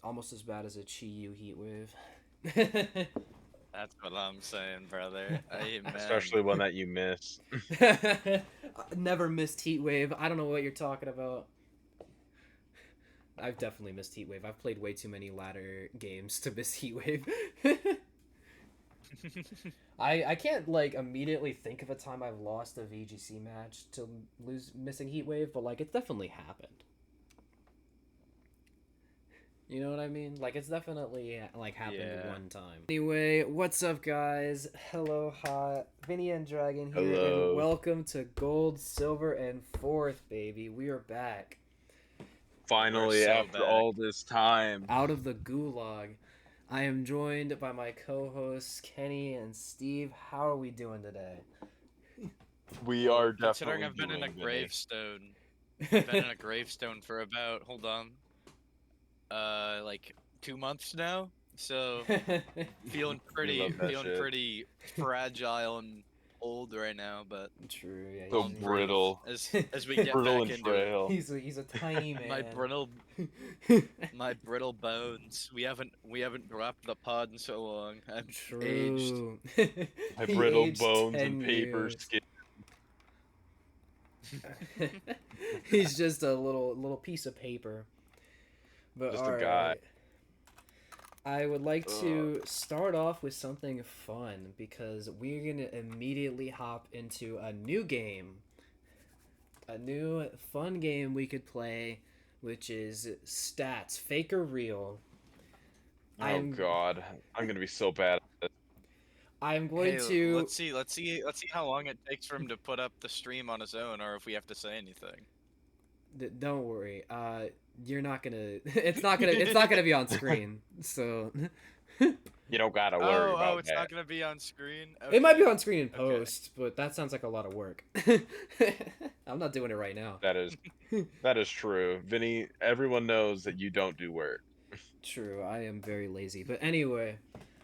almost as bad as a Chi-Yu heat wave. That's what I'm saying, brother. Amen. Especially one that you miss. Never missed heat wave. I don't know what you're talking about. I've definitely missed heat wave. I've played way too many ladder games to miss heat wave. I can't like immediately think of a time I've lost a VGC match to lose missing heat wave, but like it's definitely happened. You know what I mean? Like it's definitely like happened one time. Anyway, what's up, guys? Hello, hot Vinny and Dragon here, Hello. and welcome to Gold, Silver, and Fourth, baby. We are back Finally, after all this time. out of the gulag. I am joined by my co-hosts Kenny and Steve. How are we doing today? We are Considering definitely I've been in a doing gravestone. I've been in a gravestone for about, hold on, like 2 months now. So feeling pretty fragile and old right now, but True, yeah. so he's- brittle. as we get Brittle back and into it. frail. He's a tiny man. My brittle bones. We haven't dropped the pod in so long. I've aged. True. My He brittle aged bones 10 and paper years. skin. He's just a little piece of paper. But Just all a guy. right. I would like to start off with something fun because we're gonna immediately hop into a new game. A new fun game we could play, which is Stats, Fake or Real. Oh god, I'm gonna be so bad at this. I'm going Hey, to. let's see how long it takes for him to put up the stream on his own, or if we have to say anything. Don't worry. You're not gonna. It's not gonna be on screen. So. You don't gotta worry about it's that. not gonna be on screen. Okay. It might be on screen in Okay. post, but that sounds like a lot of work. I'm not doing it right now. That is true. Vinny, everyone knows that you don't do work. True, I am very lazy. But anyway,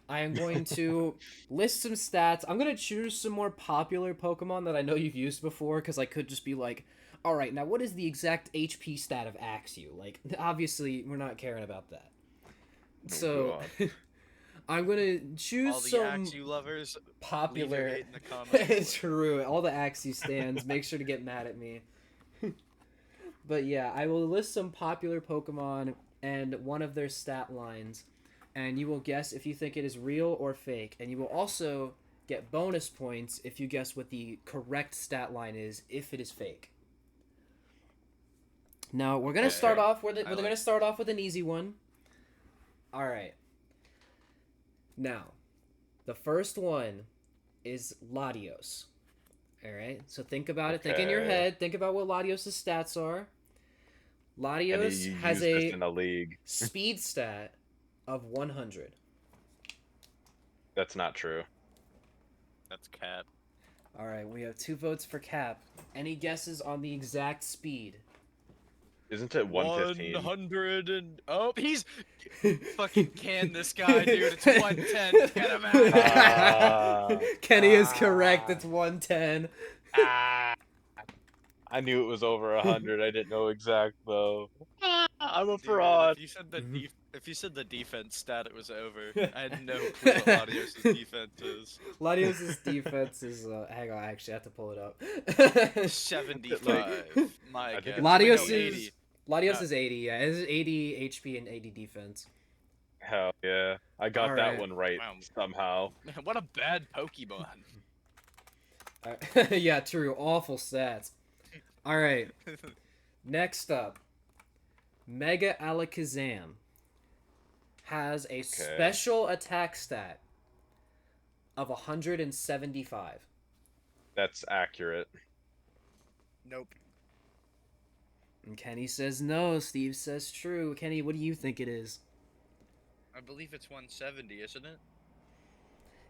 I am going to list some stats. I'm going to choose some more popular Pokemon that I know you've used before, because I could just be like, alright, now what is the exact HP stat of Axew? Like, obviously, we're not caring about that. So, I'm going to choose all the some Axew lovers, popular... leave your hate in the comments. True, all the Axew stands, make sure to get mad at me. But yeah, I will list some popular Pokemon and one of their stat lines, and you will guess if you think it is real or fake, and you will also get bonus points if you guess what the correct stat line is if it is fake. Now we're gonna start off with we're gonna start off with an easy one. All right. Now, the first one is Latios. All right, so think about it. Think in your head. Think about what Latios' stats are. Latios has a in a league. speed stat of 100. That's not true. That's Cap. All right, we have 2 votes for Cap. Any guesses on the exact speed? Isn't it 115? 100 and he's fucking can this guy, dude. It's 110. Get him out. Kenny is correct. It's 110. I knew it was over 100. I didn't know exact though. I'm a Dude, fraud. if you said the defense stat, it was over. I had no clue what Latios' defense is. Latios' defense is hang on, I actually have to pull it up. 75. My I think God. it's Latios No, is 80. Latios is 80. Yeah, it is 80 HP and 80 defense. Hell yeah. I got Alright. that one right Wow. somehow. Man, what a bad Pokemon. Yeah, true. Awful stats. All right. Next up, Mega Alakazam has a special attack stat of 175. That's accurate. Nope. And Kenny says no. Steve says true. Kenny, what do you think it is? I believe it's 170, isn't it?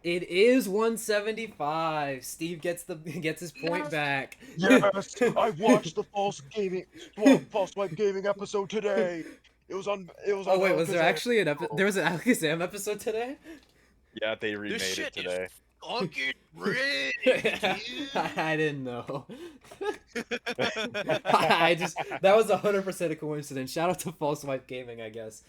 It is 175. Steve gets his point back. Yes, I watched the False Swipe Gaming episode today. It was on. Oh wait, was there actually an episode? There was an Alakazam episode today? Yeah, they remade This shit it today. is fucking rigged, I didn't know. That was 100% a coincidence. Shout out to False Swipe Gaming, I guess.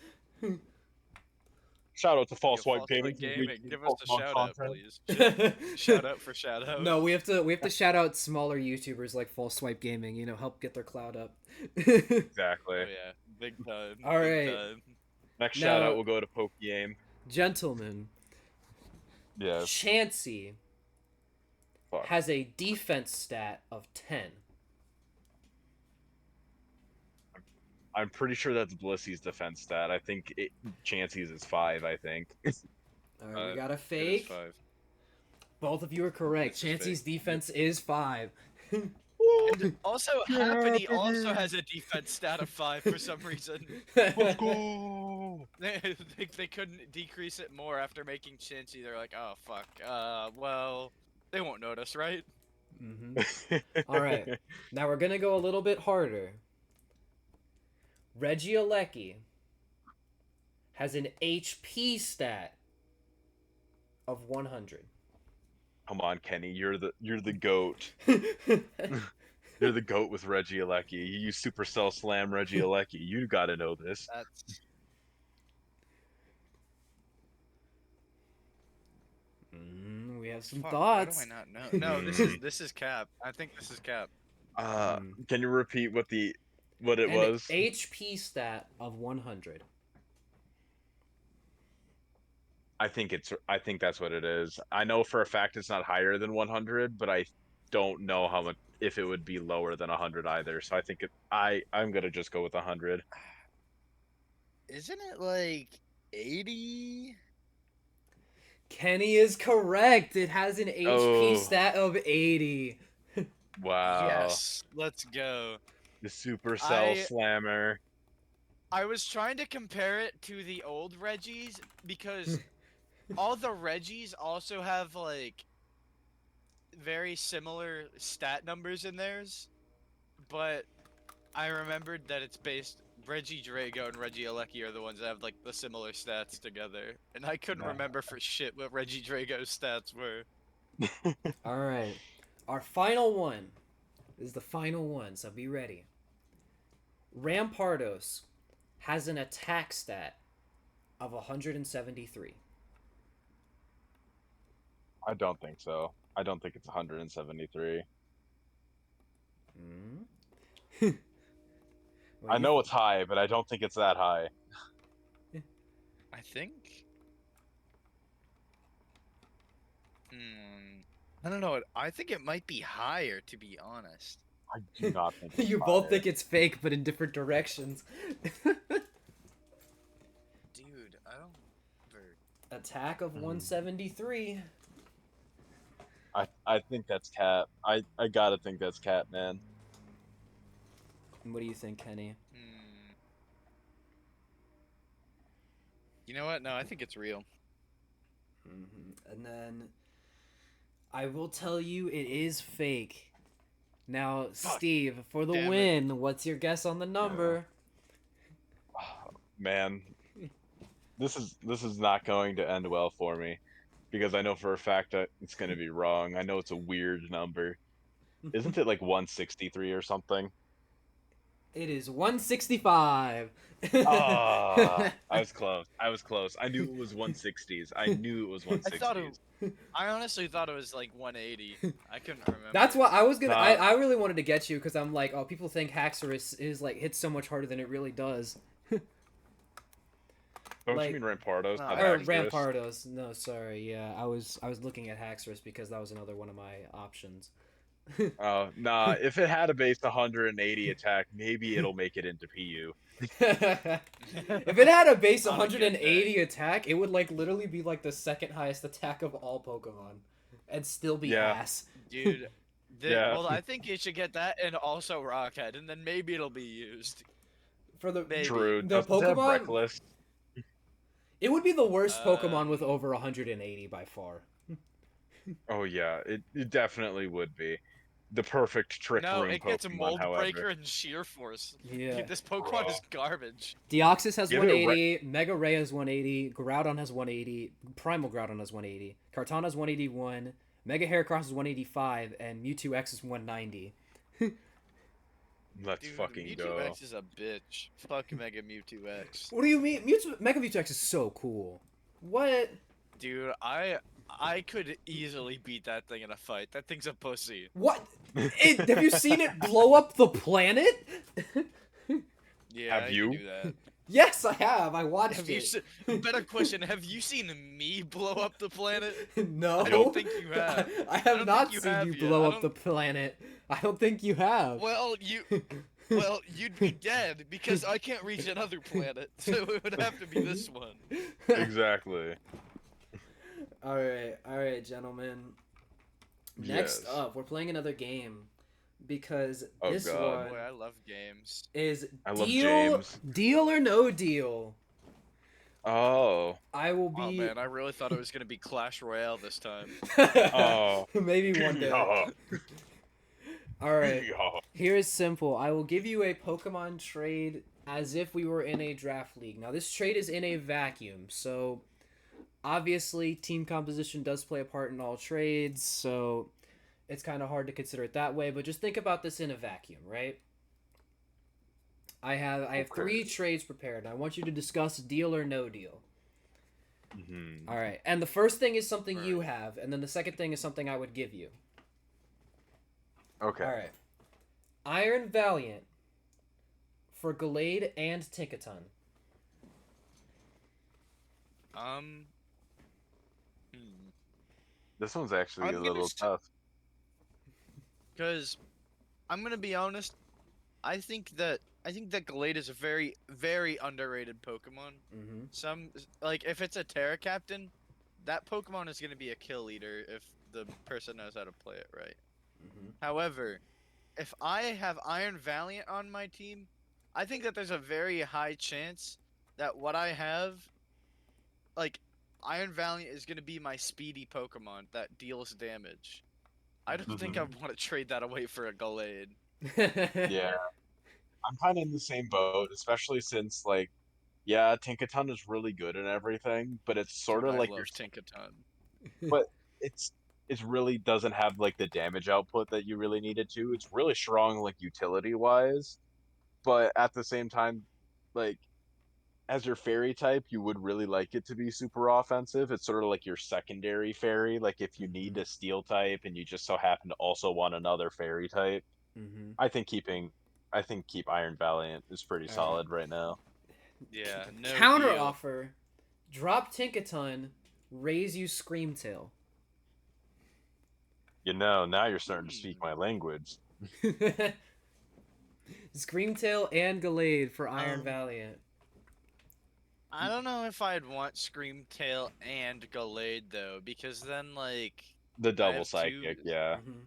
Shout out to Yo, False Swipe False Gaming White for Gaming, making give us a Pokemon shout out, content. please. Shout out for shout out. No, we have to shout out smaller YouTubers like Full Swipe Gaming. Help get their clout up. Exactly. Oh yeah, big time. All Big right. time. Next shout Now, out will go to Pokegame. gentlemen, Yes. Chansey Fuck. has a defense stat of 10. I'm pretty sure that's Blissy's defense stat. I think Chansey's is 5, I think. All right, we got a It is fake. 5. Both of you are correct. This is fake. Chansey's defense is 5. And also, Yeah, Happiny also baby. has a defense stat of 5 for some reason. Let's go! They couldn't decrease it more after making Chansey. They're like, oh fuck. Well, they won't notice, right? All right. Now we're going to go a little bit harder. Regieleki has an HP stat of 100. Come on, Kenny, you're the goat. You're the goat with Regieleki. You use Supercell Slam Regieleki. You gotta know this. That's We have some fuck, thoughts. Why do I not know? No, this is Cap. I think this is Cap. Can you repeat what it An was? HP stat of 100. I think that's what it is. I know for a fact it's not higher than 100, but I don't know how much if it would be lower than 100 either. So I think I'm gonna just go with 100. Isn't it like 80? Kenny is correct. It has an HP Oh. stat of 80. Wow. Yes, let's go. The Supercell I- Slammer. I was trying to compare it to the old Reggies because all the Reggies also have like very similar stat numbers in theirs, but I remembered that it's based Reggie Drago and Regieleki are the ones that have like the similar stats together, and I couldn't Nah. remember for shit what Reggie Drago's stats were. All right. Our final one is the final one, so be ready. Rampardos has an attack stat of 173. I don't think so. I don't think it's 173. What I do you know it's high, but I don't think it's that high. I think. I don't know. I think it might be higher, to be honest. I do not think it's You both higher. think it's fake, but in different directions. Dude, I don't. Attack of 173. I think that's Cat. I gotta think that's Cat, man. What do you think, Kenny? You know what? No, I think it's real. And then I will tell you it is fake. Now, Fuck. Steve, for the Damn it. win, what's your guess on the number? Man, this is not going to end well for me, because I know for a fact that it's going to be wrong. I know it's a weird number. Isn't it like 163 or something? It is 165. Ah, I was close. I was close. I knew it was 160s. I knew it was I thought 160s. I honestly thought it was like 180. I couldn't remember. That's what I was gonna. Nah. I really wanted to get you because I'm like, oh, people think Haxorus is like hits so much harder than it really does. Don't like- you mean Rampardos? No, not Or Haxorus? Rampardos. No, sorry. Yeah, I was looking at Haxorus because that was another one of my options. Oh, nah. If it had a base 180 attack, maybe it'll make it into PU. If it had a base On a good 180 attack, it would like literally be like the second highest attack of all Pokemon, and still be Yeah. ass. Dude. Yeah. Well, I think you should get that and also Rockhead, and then maybe it'll be used. For the Maybe. True. The Doesn't it have Pokemon- Reckless? it would be the worst Uh, Pokemon with over 180 by far. Oh yeah, it definitely would be. The perfect trick No, room it gets Pokemon, Mold however. Breaker and Sheer Force. Yeah. Dude, this Pokemon is garbage. Deoxys has Give it a 180, Mega Ray has 180, Groudon has 180, Primal Groudon has 180, Kartana has 181, Mega Heracross is 185, and Mewtwo X is 190. Let's Dude, fucking Mewtwo go. X is a bitch. Fuck Mega Mewtwo X. What do you mean? Mega Mewtwo X is so cool. What? Dude, I could easily beat that thing in a fight. That thing's a pussy. What? Have you seen it blow up the planet? Yeah, Have I you? can do that. Yes, I have. I watched Have you it. seen? Better question: have you seen me blow up the planet? No. I don't think you have. I I have don't not think you seen have you yet. blow I up the don't- planet. I don't think you have. Well, you'd be dead because I can't reach another planet, so it would have to be this one. Exactly. all right, gentlemen. Next Yes. up, we're playing another game because Oh, this God. one Boy, I love games. is I love deal James. deal or no deal. Oh. I will Oh be man, I really thought it was gonna be Clash Royale this time. Oh. maybe one day. Yeah. All right. Yeah. Here is simple. I will give you a Pokemon trade as if we were in a draft league. Now, this trade is in a vacuum, so obviously team composition does play a part in all trades, so it's kind of hard to consider it that way, but just think about this in a vacuum, right? I have Okay. 3 trades prepared, and I want you to discuss deal or no deal. Mm-hmm. All right. And the first thing is something All you right. have, and then the second thing is something I would give you. Okay. All right. Iron Valiant for Gallade and Tinkaton. Hmm. This one's actually I'm a gonna little s- tough. Because I'm gonna be honest, I think that Gallade is a very, very underrated Pokemon. Mm-hmm. Some like if it's a Terra Captain, that Pokemon is gonna be a kill leader if the person knows how to play it right. Mm-hmm. However, if I have Iron Valiant on my team, I think that there's a very high chance that what I have, like Iron Valiant, is gonna be my speedy Pokemon that deals damage. I don't think I Mhm. want to trade that away for a Gallade. Yeah. I'm kind of in the same boat, especially since, like, yeah, Tinkaton is really good and everything, but it's sort Dude, of I like your, love Tinkaton. but it's it really doesn't have like the damage output that you really need it to. It's really strong, like utility wise, but at the same time, like as your fairy type, you would really like it to be super offensive. It's sort of like your secondary fairy. Like if you need Mm-hmm. a steel type and you just so happen to also want another fairy type, Mm-hmm. I think keep Iron Valiant is pretty All right. solid right now. Yeah, no Counter deal. offer: drop Tinkaton, raise you Screamtail. You know, now you're starting to speak Hmm. my language. Screamtail and Gallade for Iron Um, Valiant. I don't know if I'd want Screamtail and Gallade though, because then like The I double have two. psychic, yeah. Mm-hmm.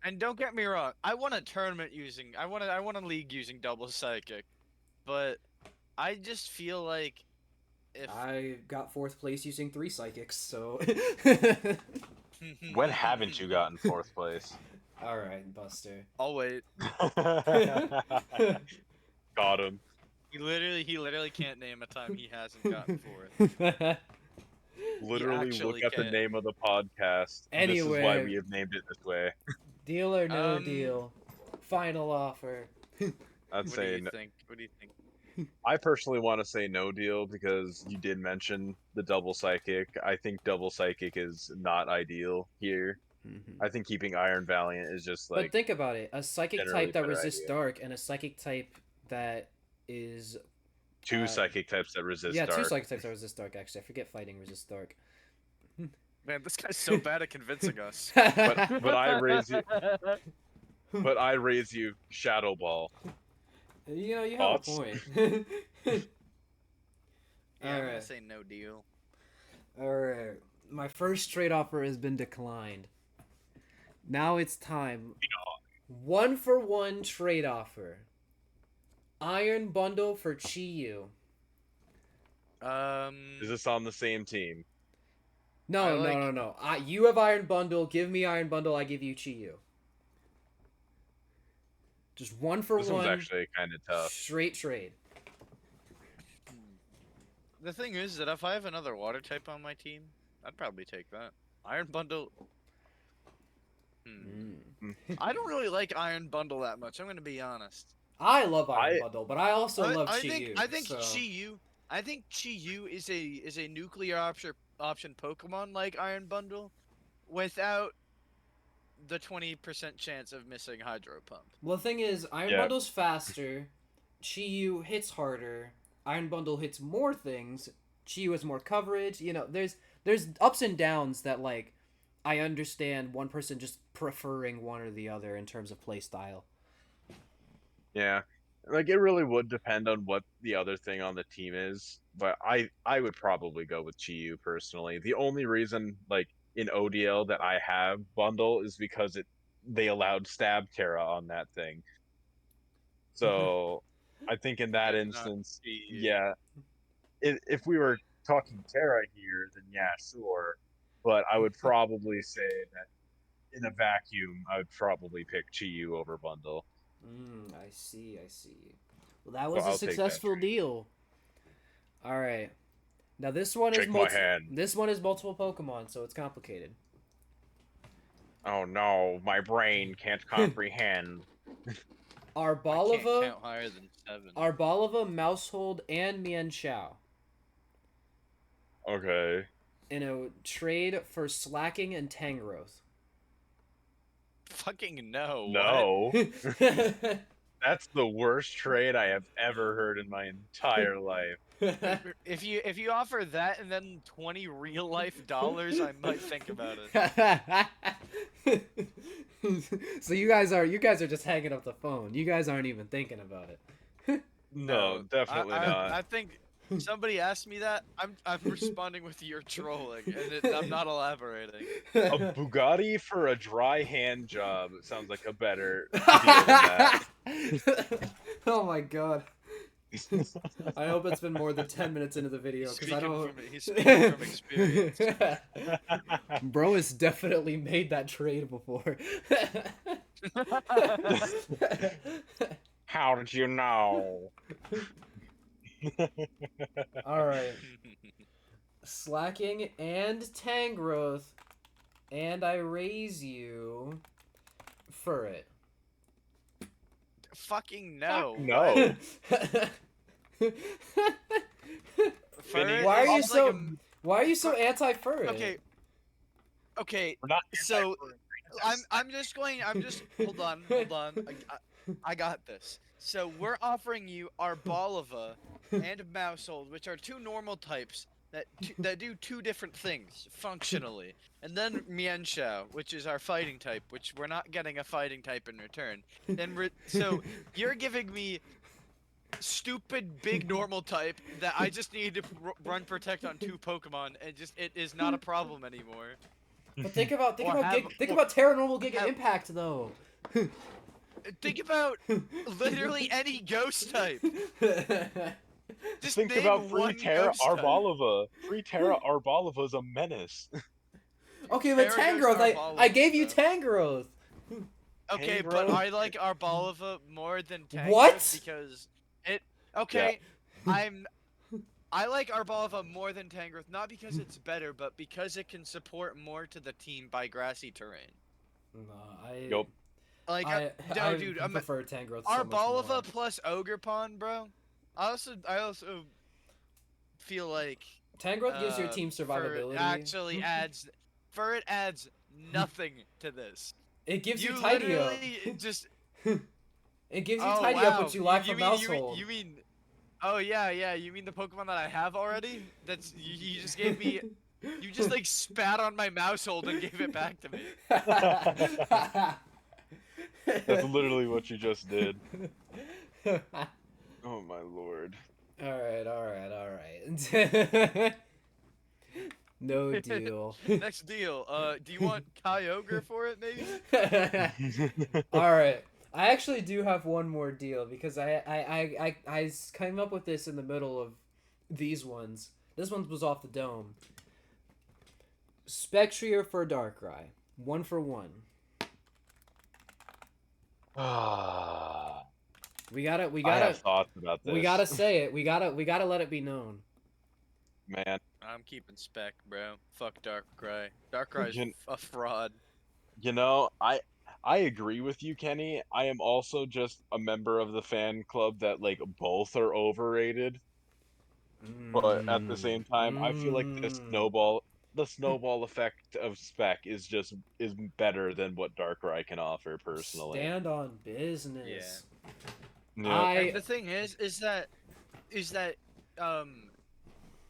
And don't get me wrong, I want a tournament using. I want a league using double psychic, but I just feel like if I got 4th place using 3 Psychics, so. When haven't you gotten fourth place? All right, Buster. I'll wait. Got him. He literally can't name a time he hasn't gotten fourth. Literally look actually at the can. name of the podcast. This is why Anyway. we have named it this way. Deal or no Um, deal? Final offer. I'd What do say you think? What do you think? I personally want to say no deal because you did mention the double psychic. I think double psychic is not ideal here. Mm-hmm. I think keeping Iron Valiant is just But like think about it: a psychic generally type that better resists idea. dark, and a psychic type that is Two uh, psychic types that resist yeah, 2 dark. psychic types that resist dark. Actually, I forget fighting resists dark. Man, this guy's so bad at convincing us. But I raise you but I raise you Shadow Ball. You know, you have a Thoughts? point. Yeah, I'm gonna Alright. say no deal. Alright. My first trade offer has been declined. Now it's time. 1-for-1 trade offer. Iron Bundle for Chi-Yu. Is this on the same team? No, I like- no. You have Iron Bundle. Give me Iron Bundle. I give you Chi-Yu. Just 1-for-1. This one's actually kind of tough. Straight trade. The thing is that if I have another water type on my team, I'd probably take that. Iron Bundle. Mm. I don't really like Iron Bundle that much. I'm gonna be honest. I love Iron I Bundle, but I also love I think Chi-Yu. I think So Chi-Yu is a nuclear option Pokemon like Iron Bundle, without the 20% chance of missing Hydro Pump. well, the thing is, Iron yeah Bundle's faster. Chi-Yu hits harder. Iron Bundle hits more things. Chi-Yu has more coverage. You know, there's ups and downs that like I understand one person just preferring one or the other in terms of play style. yeah. Like it really would depend on what the other thing on the team is, but I would probably go with Chi-Yu personally. The only reason like in ODL that I have bundle is because they allowed Stab Terra on that thing. So I think in that It's not instance, Chi-Yu. yeah, if we were talking Terra here, then yeah, sure. But I would probably say that in a vacuum, I would probably pick Chi-Yu over bundle. I see. I see. Well, that So was a I'll take that. successful deal. All right. Now this one is Shake my hand. This one is multiple Pokemon, so it's complicated. Oh no, my brain can't comprehend. I can't Arbalava, count higher than 7. Arbalava, Mousehold, and Mienshao Okay. in a trade for Slacking and Tangrowth. Fucking no. What? No. That's the worst trade I have ever heard in my entire life. If you offer that and then 20 real life dollars, I might think about it. So you guys are just hanging up the phone. You guys aren't even thinking about it. No, definitely not. I think somebody asked me that. I'm responding with you're trolling, and I'm not elaborating. A Bugatti for a dry hand job sounds like a better deal than that. Oh my god. I hope it's been more than 10 minutes into the video because I don't. He's speaking from experience. Bro has definitely made that trade before. How did you know? All right. Slacking and Tangrowth, and I raise you for it. Fucking no. No. Furret Why are you is so like Why are you so anti-furret? Okay. We're not So I'm just hold on. I got this. So we're offering you Arbalava and Mousehold, which are two normal types that do two different things functionally, and then Mienshao, which is our fighting type, which we're not getting a fighting type in return. So you're giving me stupid big normal type that I just need to run protect on 2 Pokemon, and it is not a problem anymore. But think about Or Terra Normal Giga have- Impact though. Think about literally any ghost type. Just think name about free one Terra ghost type. Arbalava. Free Terra Arbalava is a menace. Okay, but Terra Tangrowth, Ghost I gave Arbalava, you though. Tangrowth. Okay, Tangrowth? but I like Arbalava more than Tangrowth What? because it. Okay, I like Arbalava more than Tangrowth, not because it's better, but because it can support more to the team by grassy terrain. No, Yup. Like, I dude, prefer Tangrowth so much more. Arbalava plus Ogerpon, bro. I also feel like Tangrowth gives your team survivability. Furret adds nothing to this. It gives you You Tidy Up. literally just. It gives you Oh Tidy Up, wow! which you lack from Mousehold. You mean? Oh yeah, yeah. You mean the Pokemon that I have already? That's you just gave me. You just like spat on my Mousehold and gave it back to me. That's literally what you just did. Oh my lord. Alright. No deal. Next deal. Do you want Kyogre for it, maybe? Alright. I actually do have one more deal because I came up with this in the middle of these ones. This one was off the dome. Spectrier for Darkrai. 1 for 1. We I gotta have thoughts about this. we gotta say it. We gotta let it be known. Man. I'm keeping Spec, bro. Fuck Darkrai. Darkrai's a fraud. You know, I agree with you, Kenny. I am also just a member of the fan club that like both are overrated, but at the Mm, same time, I feel like mm. the snowball effect of spec is better than what Darkrai can offer personally. Stand on Yeah. business. Yep. And I the thing is that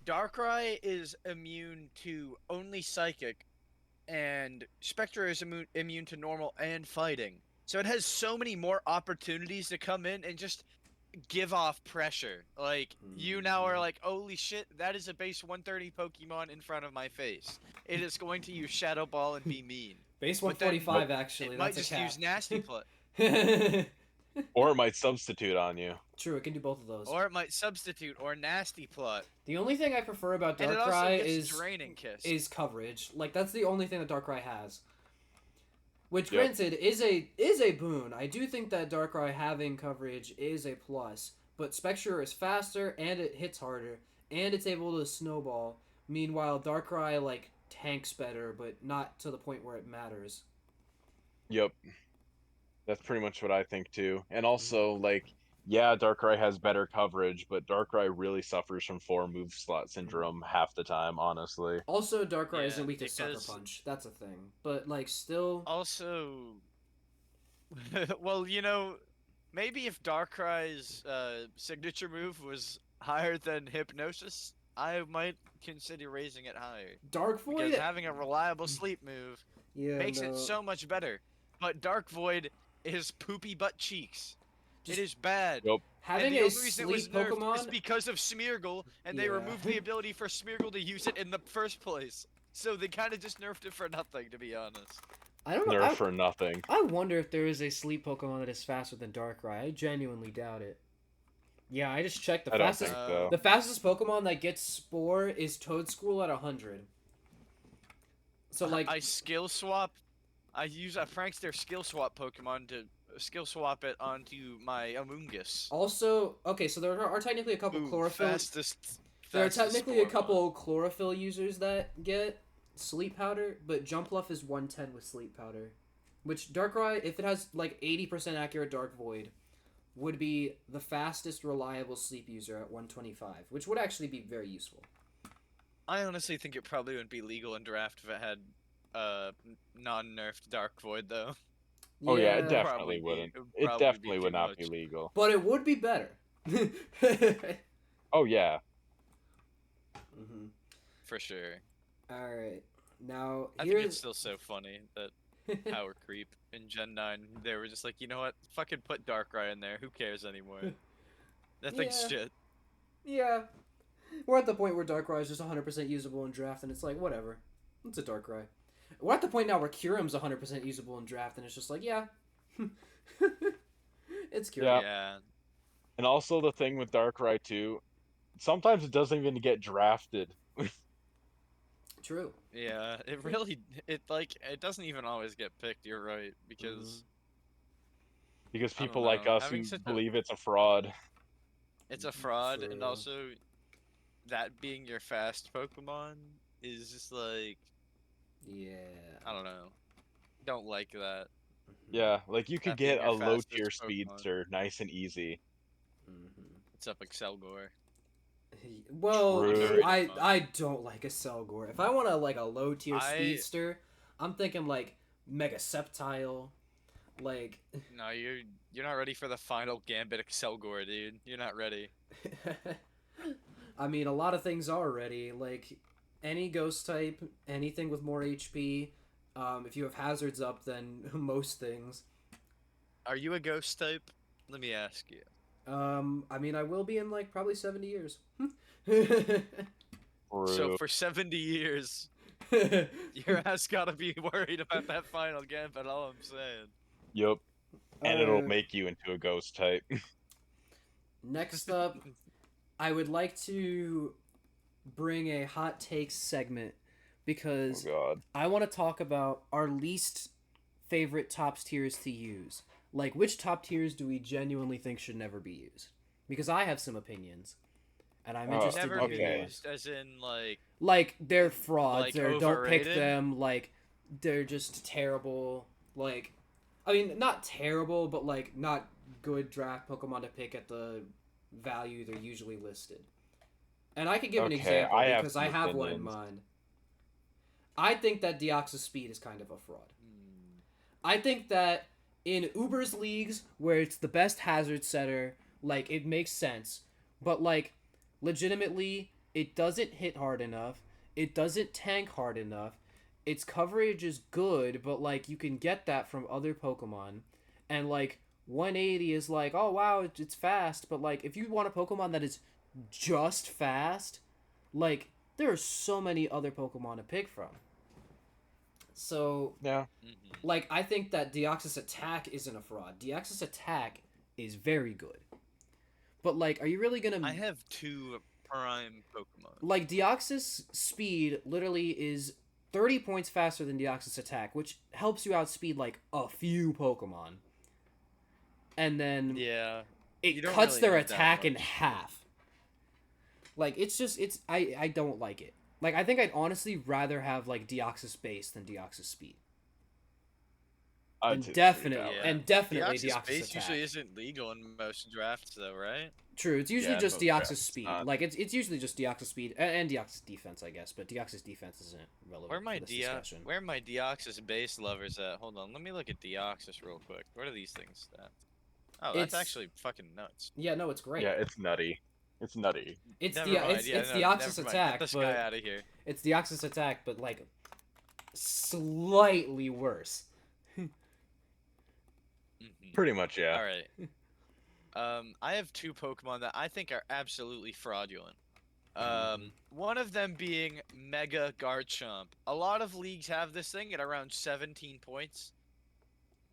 Darkrai is immune to only psychic, and Spectre is immune to normal and fighting. So it has so many more opportunities to come in and just give off pressure. Like, you now are like, holy shit, that is a base 130 Pokemon in front of my face. It is going to use Shadow Ball and be mean. base But then Yep. 145 actually. it might That's a just cap. use Nasty Plot. Or it might substitute on you. True, it can do both of those. Or it might substitute or Nasty Plot. The only thing I prefer about And it also Darkrai gets is Draining Kiss. coverage. Like that's the only thing that Darkrai has. Which, Yep. granted, is a boon. I do think that Darkrai having coverage is a plus. But Spectre is faster and it hits harder and it's able to snowball. Meanwhile, Darkrai like tanks better, but not to the point where it matters. Yep. That's pretty much what I think too. And Mhm. also, like, yeah, Darkrai has better coverage, but Darkrai really suffers from 4 move slot syndrome half the time, honestly. Also, Darkrai Yeah, isn't weak to Sucker because Punch. That's a thing. But like, still, also, well, maybe if Darkrai's signature move was higher than Hypnosis, I might consider raising it higher. Dark Because Void. having a reliable sleep move Yeah, makes it no. so much better. But Dark Void is poopy butt cheeks. It Just is bad. Yep. And having the a only reason it was sleep nerfed is Pokemon. because of Smeargle, and they Yeah. removed the ability for Smeargle to use it in the first place. So they kind of just nerfed it for nothing, to be honest. I don't know. Nerf for nothing. I wonder if there is a sleep Pokemon that is faster than Darkrai. I genuinely doubt it. Yeah, I just checked. I don't think so. The fastest Pokemon that gets Spore is Toedscool at 100. So like, I skill swap. I pranked their skill swap Pokemon to skill swap it onto my Amoonguss. also okay. So there are technically a couple Ooh, chlorophyll. fastest. There are Fastest technically a Spore couple chlorophyll users that get sleep powder, but Jumpluff is 110 with sleep powder. Which Darkrai, if it has like 80% accurate Dark Void, would be the fastest reliable sleep user at 125, which would actually be very useful. I honestly think it probably wouldn't be legal in draft if it had non-nerfed Dark Void though. Oh yeah, it Yeah, definitely wouldn't. It would It probably be definitely too would not be much. legal. but it would be better. Oh yeah. Mm-hmm. For sure. All right, now I think it's here's still so funny that power creep in Gen 9, they were just like, you know what? Fucking put Darkrai in there. Who cares anymore? That thing's Yeah. shit. Yeah, we're at the point where Darkrai is just 100% usable in draft, and it's like whatever. It's a Darkrai. We're at the point now where Kyurem's 100% usable in draft, and it's just like yeah, it's Kyurem. Yeah. Yeah. And also the thing with Darkrai too, sometimes it doesn't even get drafted. True. Yeah. It doesn't even always get picked, you're right. Because, Because I don't people like know, us having who such a. believe it's a fraud. It's a fraud, and True. also that being your fast Pokemon is just like, Yeah. I don't know. Don't like that. Yeah, like you could That being get a your low fastest tier Pokemon. speedster nice and easy. It's up Excelgor. Well, True. I don't like a Selgor. If I want like a low tier I- speedster, I'm thinking like Mega Sceptile, like. No, you're not ready for the final Gambit Excelgor, dude. You're not ready. I mean, a lot of things are ready. Like any ghost type, anything with more HP. If you have hazards up, then most things. Are you a ghost type? Let me ask you. I mean, I will be in like probably 70 years. So for 70 years, your ass gotta be worried about that final Gambit. All I'm saying. Yep. And it'll Uh, make you into a ghost type. Next up, I would like to bring a hot takes segment Oh because god. I want to talk about our least favorite top tiers to use. Like, which top tiers do we genuinely think should never be used? Because I have some opinions, and I'm interested Never to be hear okay. yours. used as in like. Like, they're frauds, Like, or don't pick overrated? them, like, they're just terrible, like, I mean, not terrible, but like not good draft Pokemon to pick at the value they're usually listed. And I could give an Okay, example I have because some I have one in opinions. mind. I think that Deoxys Speed is kind of a fraud. Hmm. I think that in Uber's leagues where it's the best hazard setter, like it makes sense. But like legitimately, it doesn't hit hard enough. It doesn't tank hard enough. Its coverage is good, but like you can get that from other Pokemon. And like 180 is like, oh wow, it's fast, but like if you want a Pokemon that is just fast, like there are so many other Pokemon to pick from. So Yeah. Hmm. like I think that Deoxys Attack isn't a fraud. Deoxys Attack is very good. But like, are you really I gonna have two prime Pokemon. like Deoxys Speed? Literally is 30 points faster than Deoxys Attack, which helps you outspeed like a few Pokemon, and then Yeah, you it don't cuts really their need that attack in much. half. Like it's just it's I don't like it. Like I think I'd honestly rather have like Deoxys Base than Deoxys Speed, I'd and say the same definitely Yeah, balance. and definitely Deoxys Deoxys base usually Attack. isn't legal in most drafts, though, right? True, it's usually Yeah, in just most Deoxys drafts, it's speed. not. Like it's usually just Deoxys speed and Deoxys defense, I guess. But Deoxys defense isn't relevant for this discussion. Where are my Deoxys base lovers at? Hold on, let me look at Deoxys real quick. What are these things stats? Oh, that's It's actually fucking nuts. yeah, no, it's great. Yeah, it's nutty. It's nutty. It's Never mind. Yeah, it's no, Deoxys never mind. Get attack, this guy but out of here. it's Deoxys attack, but like slightly worse. Hmm. Pretty much, yeah. All right. I have two Pokemon that I think are absolutely fraudulent. Mhm. One of them being Mega Garchomp. A lot of leagues have this thing at around 17 points.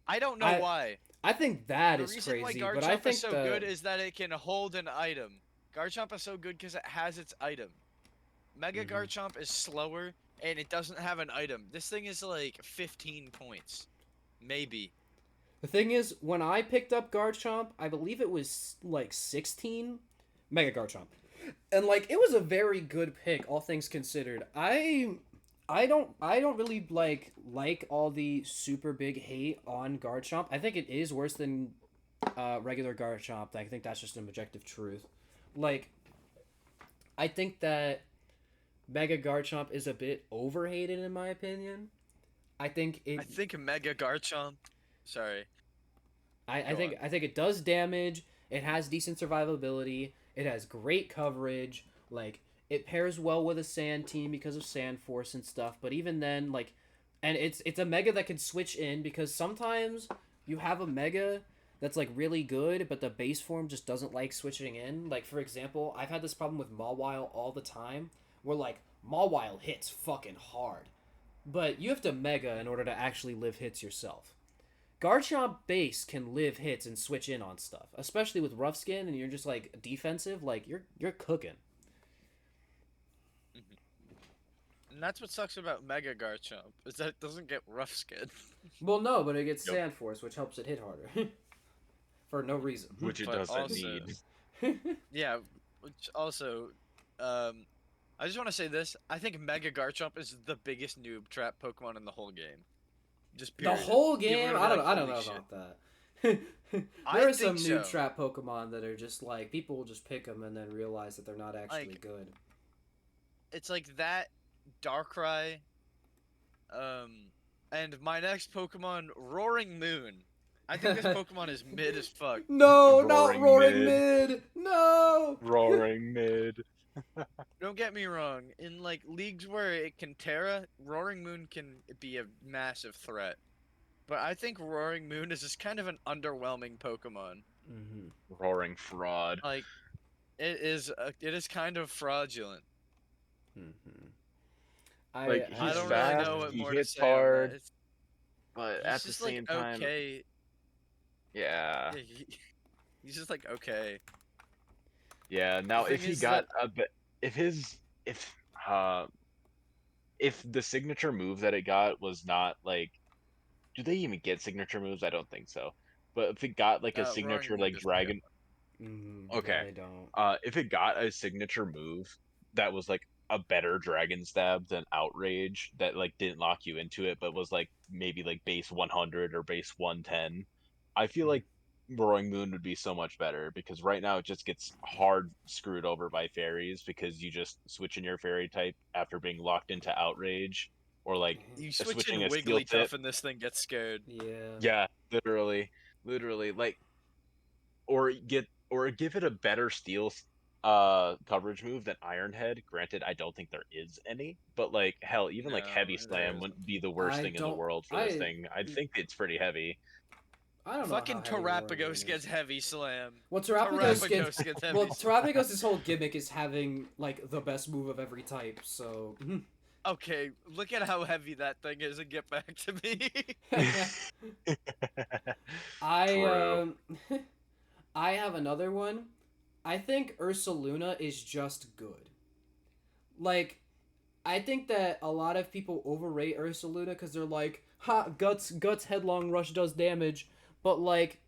I don't know I why. I think that The is reason why crazy, but I Garchomp is think so the good is that it can hold an item. Garchomp is so good because it has its item. Mega mhm. Garchomp is slower and it doesn't have an item. This thing is like 15 points. Maybe. The thing is, when I picked up Garchomp, I believe it was like 16 Mega Garchomp. And like it was a very good pick, all things considered. I don't really like all the super big hate on Garchomp. I think it is worse than regular Garchomp. I think that's just an objective truth. Like I think that Mega Garchomp is a bit overhated in my opinion. I think I it think Mega Garchomp. Sorry. I Go think on. I think it does damage. It has decent survivability. It has great coverage. Like it pairs well with a sand team because of sand force and stuff. But even then, like, and it's a mega that can switch in because sometimes you have a mega that's like really good, but the base form just doesn't like switching in. Like for example, I've had this problem with Mawile all the time, where like Mawile hits fucking hard, but you have to mega in order to actually live hits yourself. Garchomp base can live hits and switch in on stuff, especially with rough skin and you're just like defensive, like you're cooking. And that's what sucks about Mega Garchomp, is that it doesn't get rough skin. Well, no, but it gets Yep. sand force, which helps it hit harder for no reason. Which it But doesn't also, need. yeah, which also, I just want to say this. I think Mega Garchomp is the biggest noob trap Pokemon in the whole game. Just The period. whole People are game, gonna be like, I don't "Holy know shit." about that. I There are some think noob so. trap Pokemon that are just like people will just pick them and then realize that they're not actually Like, good. it's like that, Darkrai, and my next Pokemon, Roaring Moon. I think this Pokemon is mid as fuck. No, not Roaring roaring mid. mid. No. Roaring mid. Don't get me wrong. In like leagues where it can Terra, Roaring Moon can be a massive threat. But I think Roaring Moon is just kind of an underwhelming Pokemon. Mm-hmm. Roaring fraud. Like it is kind of fraudulent. Mm-hmm. Like I he's don't really fast, know what he more to hits say on that. hard, It's but he's at the just like same time, okay. yeah. Yeah, he's just like okay. Yeah. The Now thing if he is that got a bit if his uh if the signature move that it got was not like, do they even get signature moves? I don't think so. But if it got like a Roaring signature Moon like doesn't get dragon, Mm-hmm. Yeah, okay. they don't. If it got a signature move that was like a better Dragon Stab than Outrage that like didn't lock you into it, but was like maybe like base 100 or base 110, I feel like Roaring Moon would be so much better because right now it just gets hard screwed over by fairies because you just switch in your fairy type after being locked into Outrage or like You switch switching in a Steel Tip. Wigglytuff and this thing gets scared. Yeah. Yeah, literally, like or give it a better steel coverage move than Iron Head. Granted, I don't think there is any, but like hell, even like No, Heavy there Slam isn't. wouldn't be the worst I thing in the don't. world for this thing. I think it's pretty heavy. I don't know how Fucking heavy Roaring Moon Terrapagos gets is. Heavy Slam. Well, Terrapagos gets Heavy well, Slam. Terrapagos' whole gimmick is having like the best move of every type. So. Okay, look at how heavy that thing is and get back to me. I True. I have another one. I think Ursaluna is just good. Like, I think that a lot of people overrate Ursaluna because they're like, "Ha, guts, headlong rush does damage," but like,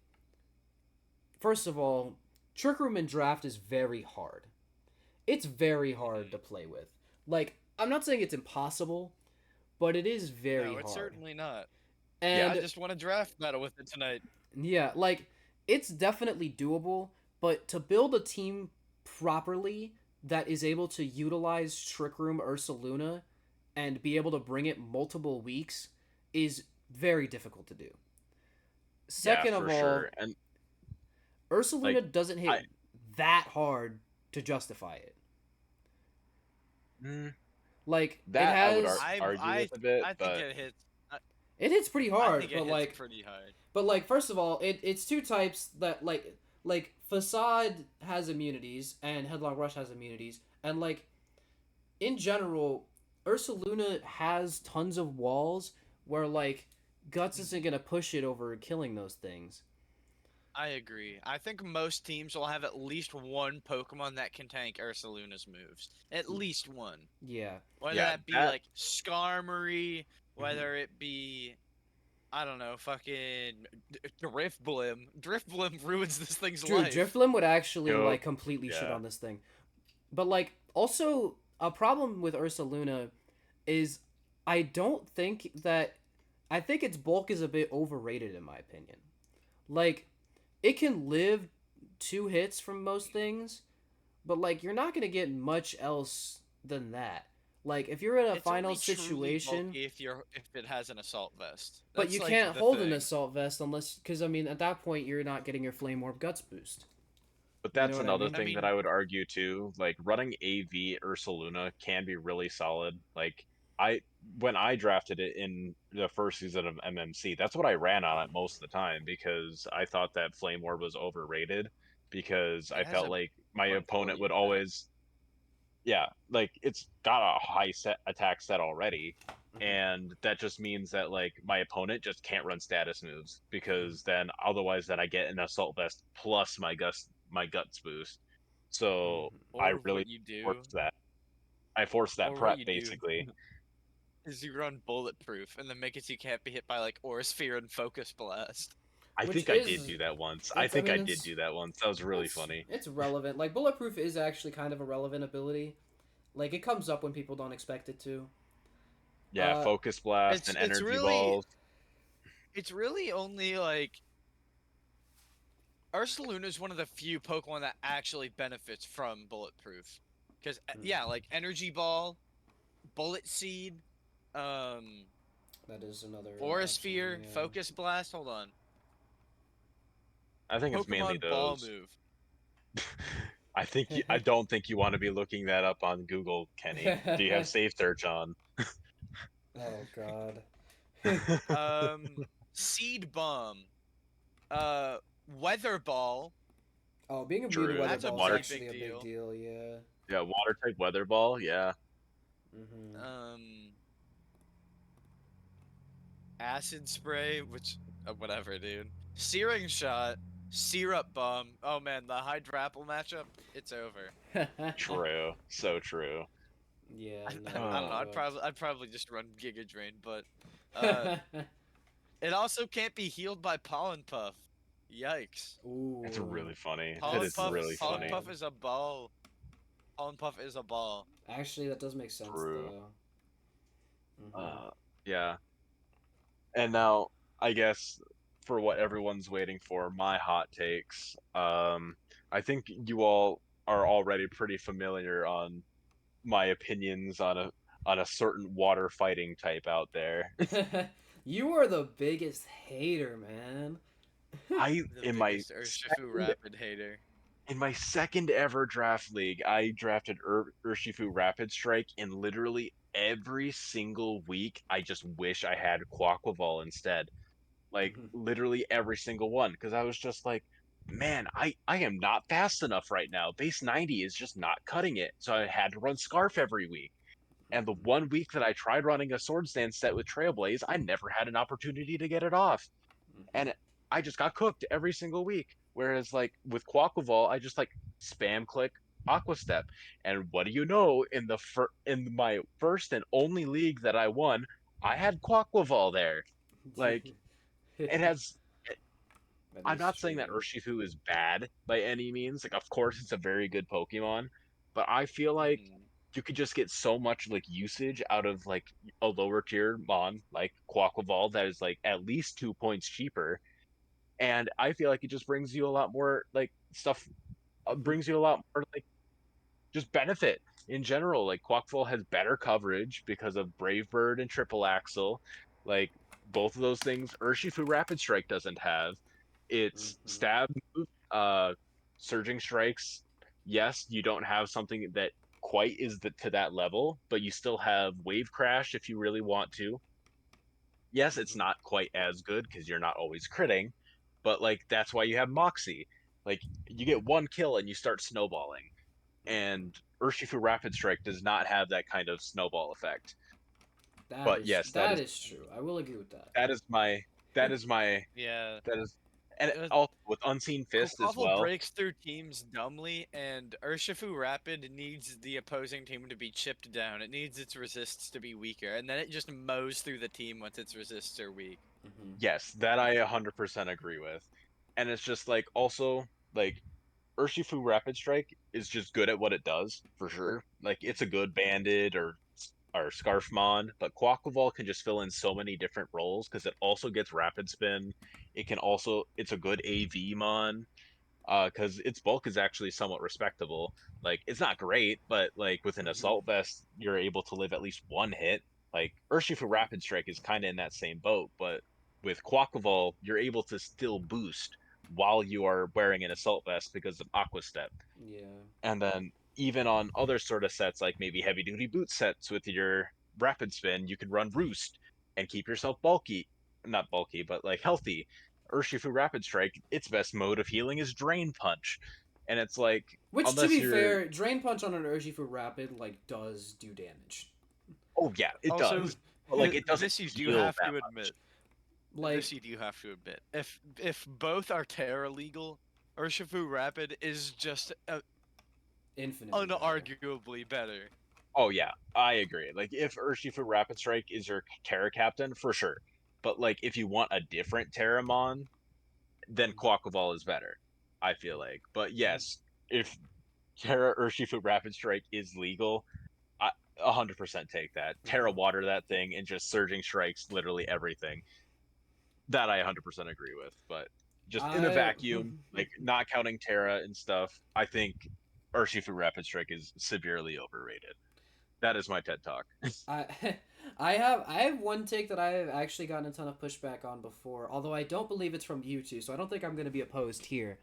first of all, Trick Room and Draft is very hard. It's very hard to play with. Like, I'm not saying it's impossible, but it is very No, it's hard. certainly not. And I just want a draft battle with it tonight. yeah, like it's definitely doable, but to build a team properly that is able to utilize Trick Room Ursaluna and be able to bring it multiple weeks is very difficult to do. Yeah, Second of for all, sure. And like Ursaluna doesn't I hit that hard to justify it. mm, Like it that I would has argue with a bit, I think but it hits. it hits pretty I hard, think it but hits like pretty hard. first of all, it's two types that like Facade has immunities and Headlong Rush has immunities, and like in general, Ursaluna has tons of walls where like Guts isn't gonna push it over killing those things. I agree. I think most teams will have at least one Pokemon that can tank Ursaluna's moves. At least one. Yeah. Whether yeah, that be that like Skarmory, Mhm. whether it be I don't know, fucking Drifblim. Drifblim ruins this thing's Dude, life. Drifblim would actually Yup. like completely shit Yeah. on this thing. But like also a problem with Ursaluna is I don't think that I think its bulk is a bit overrated in my opinion. Like it can live two hits from most things, but like you're not gonna get much else than that. Like if you're in a It's final only truly situation, bulky if it has an assault vest. but That's you like can't the hold an thing. assault vest unless because I mean at that point you're not getting your flame orb guts boost. But You know that's what I another mean? I thing that mean, I would argue too. Like running AV Ursaluna can be really solid. Like I when I drafted it in the first season of MMC, that's what I ran on it most of the time because I thought that Flame Orb was overrated because I it has felt a like my opponent 140 would attack. always yeah, like it's got a high set attack set already. Mm-hmm. And that just means that like my opponent just can't run status moves because then otherwise then I get an assault vest plus my guts boost. So I Or really what you do, forced that. I forced that or what prep you do basically. is you run bulletproof and then make it so you can't be hit by like Aura Sphere and Focus Blast. I Which think I did is do that once. I it's I think I mean did do that once. That was really funny. it's relevant. Like bulletproof is actually kind of a relevant ability. Like it comes up when people don't expect it to. Yeah, Uh, focus blast It's and it's energy really balls. it's really only like Ursaluna is one of the few Pokemon that actually benefits from bulletproof. Because yeah, like Energy Ball, Bullet Seed, um, that is another Aura option. Sphere, Yeah. Focus Blast. Hold on, I think it's mainly Pokemon Ball those. move. I don't think you want to be looking that up on Google, Kenny. Do you have safe search on? Oh God. Seed Bomb, Weather Ball. Oh, being immune to True. weather That's a ball is Water pretty actually big a big deal. deal. Yeah. Yeah, water type weather ball. Yeah. Mm-hmm. Acid Spray, which whatever, dude. Searing Shot, Syrup Bomb. Oh man, the Hydrapple matchup, it's over. True. So true. Yeah. I don't know. Oh, I'd probably just run Giga Drain, but uh, No. it also can't be healed by Pollen Puff. Yikes. it's Ooh. really funny. It That's Pollen is Puff. so really Pollen funny. sad. Puff is a ball. Pollen Puff is a ball. Actually, that does make sense True. though. Hmm. Uh, yeah. And now, I guess for what everyone's waiting for, my hot takes. I think you all are already pretty familiar on my opinions on a certain water fighting type out there. You are the biggest hater, man. I The in my biggest Urshifu second Rapid hater. in my second ever draft league, I drafted Urshifu Rapid Strike, and literally every single week, I just wish I had Quaquaval instead. Like Hmm. literally every single one, because I was just like, man, I am not fast enough right now. Base 90 is just not cutting it, so I had to run Scarf every week. And the one week that I tried running a Sword Stand set with Trailblaze, I never had an opportunity to get it off, Hmm. and I just got cooked every single week. Whereas like with Quaquaval, I just like spam click Aqua Step, and what do you know? In my first and only league that I won, I had Quaquaval there. Like it That has. I'm is not saying that true. Urshifu is bad by any means. Like, of course, it's a very good Pokemon, but I feel like Hmm. you could just get so much like usage out of like a lower tier mon like Quaquaval that is like at least 2 points cheaper, and I feel like it just brings you a lot more like stuff. Hmm. Brings you a lot more like just benefit in general. Like Quackful has better coverage because of Brave Bird and Triple Axle. Like both of those things, Urshifu Rapid Strike doesn't have. It's Hmm. stab move, surging strikes. Yes, you don't have something that quite is to that level, but you still have Wave Crash if you really want to. Yes, it's Hmm. not quite as good because you're not always critting, but like that's why you have Moxie. Like you get one kill and you start snowballing, and Urshifu Rapid Strike does not have that kind of snowball effect. But yes, That is true. I will agree with that. that is my that is my Yeah. that is and Uh, also with Unseen Fist as Quaffle well. breaks through teams dumbly, and Urshifu Rapid needs the opposing team to be chipped down. It needs its resists to be weaker, and then it just mows through the team once its resists are weak. Hmm. Yes, that I 100% agree with. And it's just like also like Urshifu Rapid Strike is just good at what it does for sure. Like it's a good Bandit or Scarfmon, but Quaquaval can just fill in so many different roles because it also gets Rapid Spin. It's a good AV mon because its bulk is actually somewhat respectable. Like it's not great, but like with an Hmm. Assault Vest, you're able to live at least one hit. Like Urshifu Rapid Strike is kind of in that same boat, but with Quaquaval, you're able to still boost while you are wearing an Assault Vest because of Aqua Step. Yeah. And then even on other sort of sets, like maybe heavy duty boot sets with your rapid spin, you can run Roost and keep yourself bulky. Not bulky, but like healthy. Urshifu Rapid Strike, its best mode of healing is Drain Punch. And it's like, Which, to unless be you're. fair, Drain Punch on an Urshifu Rapid like does do damage. Oh, yeah, it Also, does. But like, it doesn't this you do heal have that to much. admit. Like This you do have to admit. If both are Terra legal, Urshifu Rapid is just infinitely better. unarguably better. Oh, yeah, I agree. Like, if Urshifu Rapid Strike is your Terra Captain, for sure. But like, if you want a different Terramon, then Quaquaval is better. I feel like, but yes, if Terra Urshifu Rapid Strike is legal, I 100% take that. Terra Hmm. Water that thing and just surging strikes literally everything. That I 100% agree with. But just in a I vacuum, like not counting Terra and stuff, I think Urshifu Rapid Strike is severely overrated. That is my TED talk. I I have one take that I have actually gotten a ton of pushback on before, although I don't believe it's from you two, so I don't think I'm going to be opposed here.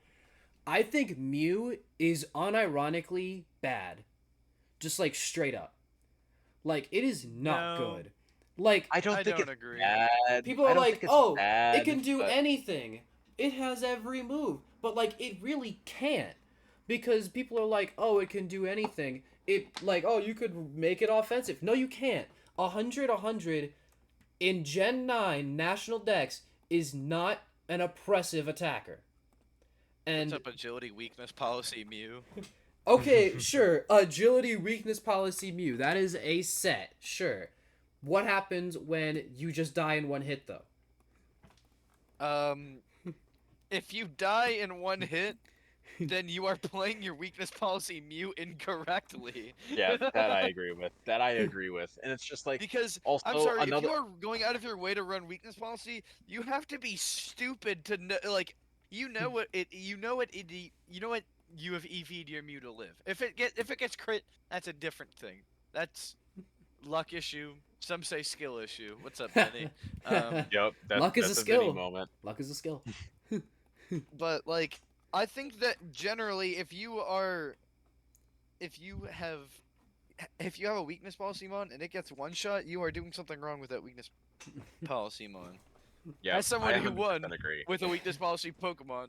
I think Mew is unironically bad, just like straight up. Like it is not No, good. Like I don't I think don't it's agree. bad. people I are don't like, think it's "Oh, it bad, can do but anything. It has every move." But like it really can't. Because people are like, "Oh, it can do anything." It like, "Oh, you could make it offensive." No, you can't. 100 in Gen 9 National Dex is not an oppressive attacker. What's And up, agility weakness policy, Mew? okay, sure, agility weakness policy Mew. That is a set, sure. What happens when you just die in one hit though? Um, if you die in one hit, then you are playing your weakness policy Mew incorrectly. Yeah, that I agree with. That I agree with. And it's just like Because I'm also sorry, if another you are going out of your way to run weakness policy, you have to be stupid to know, like, you know what you have EV'd your Mew to live. If it gets crit, that's a different thing. That's luck issue. Some say skill issue. What's up, Benny? Yep, Luck is a that's a Vinny skill. moment. Luck is a skill. But like, I think that generally, if you have if you have a weakness policy mon and it gets one shot, you are doing something wrong with that weakness policy mon. Yeah, As someone I who 100% won agree. with a weakness policy Pokemon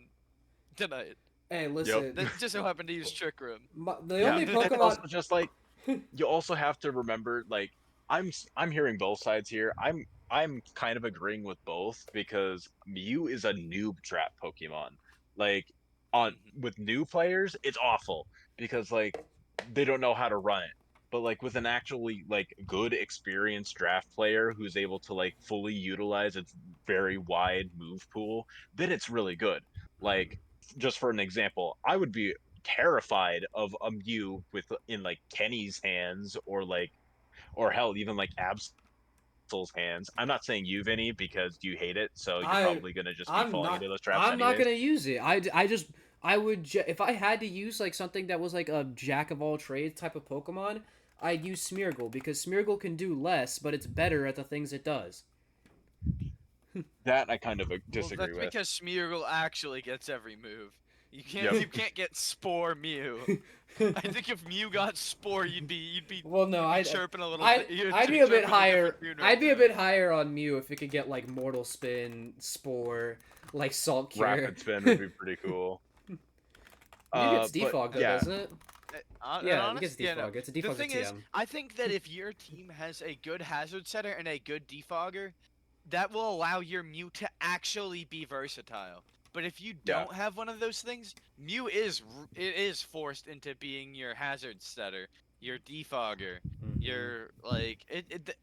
tonight, Hey, Yep. listen. that just so happened to use Trick Room. The Yeah, only and it's Pokemon. also just like you also have to remember like I'm hearing both sides here. I'm kind of agreeing with both because Mew is a noob trap Pokemon. Like on Mhm. with new players, it's awful because like they don't know how to run it. But like with an actually like good experienced draft player who's able to like fully utilize its very wide move pool, then it's really good. Like just for an example, I would be terrified of a Mew with in like Kenny's hands or hell even like Absol's hands. I'm not saying you, Vinny, because you hate it, so you're I probably gonna just be I'm falling not into those traps I'm not anyways. gonna use it. I just I would if I had to use like something that was like a jack of all trades type of Pokemon, I'd use Smeargle because Smeargle can do less, but it's better at the things it does. That I kind of Well, disagree that's with. because Smeargle actually gets every move. Yep. You can't get Spore Mew. I think if Mew got Spore, Well, no, you'd be chirping a little. You'd I'd be a bit chirping a higher. different tune right I'd be a now. bit higher on Mew if it could get like Mortal Spin, Spore, like Salt Cure. Rapid spin would be pretty cool. Mew gets But defog though, yeah, doesn't it? And Yeah, it gets honest, yeah, no. defog. It's a The defog to thing is, TM. I think that if your team has a good hazard setter and a good defogger, that will allow your Mew to actually be versatile. But if you yeah, don't have one of those things, Mew is forced into being your hazard setter, your defogger, Mhm. your like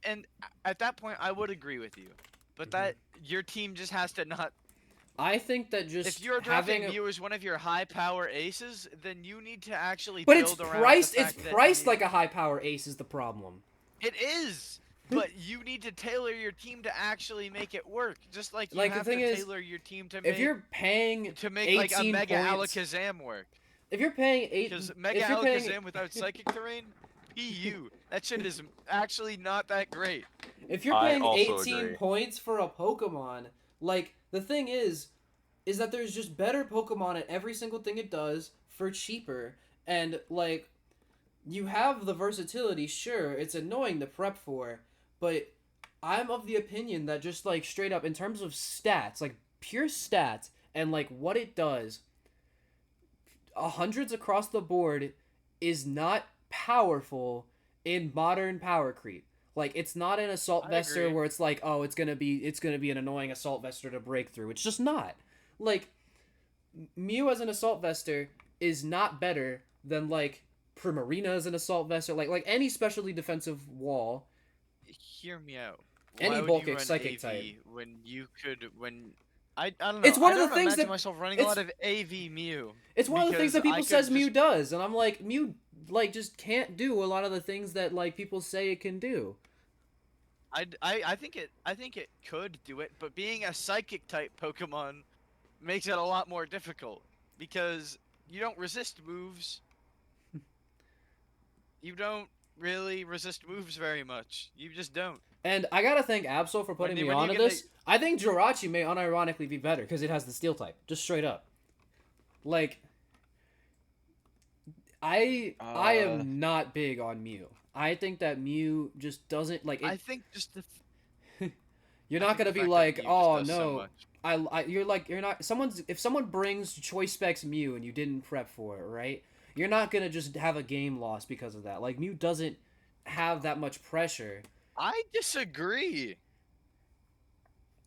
and at that point I would agree with you. But Mhm. that your team just has to not. I think that If just you're having drafting a, Mew as one of your high power aces, then you need to actually but it's build around the priced. It's fact that priced like a high power ace is the problem. it is. But you need to tailor your team to actually make it work. Just like you Like the have to thing is, tailor your team if you're paying to make like a 18 Mega points, Alakazam work. if you're paying Because Mega if you're paying Alakazam without Psychic Terrain, PU. That shit is actually not that great. if you're I paying also 18 agree. points for a Pokemon, like the thing is that there's just better Pokemon at every single thing it does for cheaper, and like you have the versatility. Sure, it's annoying to prep for, but I'm of the opinion that just like straight up in terms of stats, like pure stats and like what it does, hundreds across the board is not powerful in modern power creep. Like it's not an assault I vester agree. where it's like, oh, it's gonna be an annoying assault vester to break through. It's just not. Like Mew as an assault vester is not better than like Primarina as an assault vester. Like any specialty defensive wall, Hear me out. any Why would bulk you kick run psychic type. AV when you could when I don't know. It's one I of the don't things imagine that myself running a it's lot of AV Mew it's one of the things because that I people could says Mew just does, and I'm like Mew like just can't do a lot of the things that like people say it can do. I think it could do it, but being a psychic type Pokemon makes it a lot more difficult because you don't resist moves. You don't really resist moves very much. You just don't. And I gotta thank Absol for putting me When you onto get the this. I think Jirachi may unironically be better because it has the steel type, just straight up. Like I Uh, am not big on Mew. I think that Mew just doesn't like I it. think just the You're I not think the gonna be fact that like, Mew just oh does so no, much. you're like you're not someone's if someone brings choice specs Mew and you didn't prep for it, right? You're not gonna just have a game loss because of that. Like Mew doesn't have that much pressure. I disagree.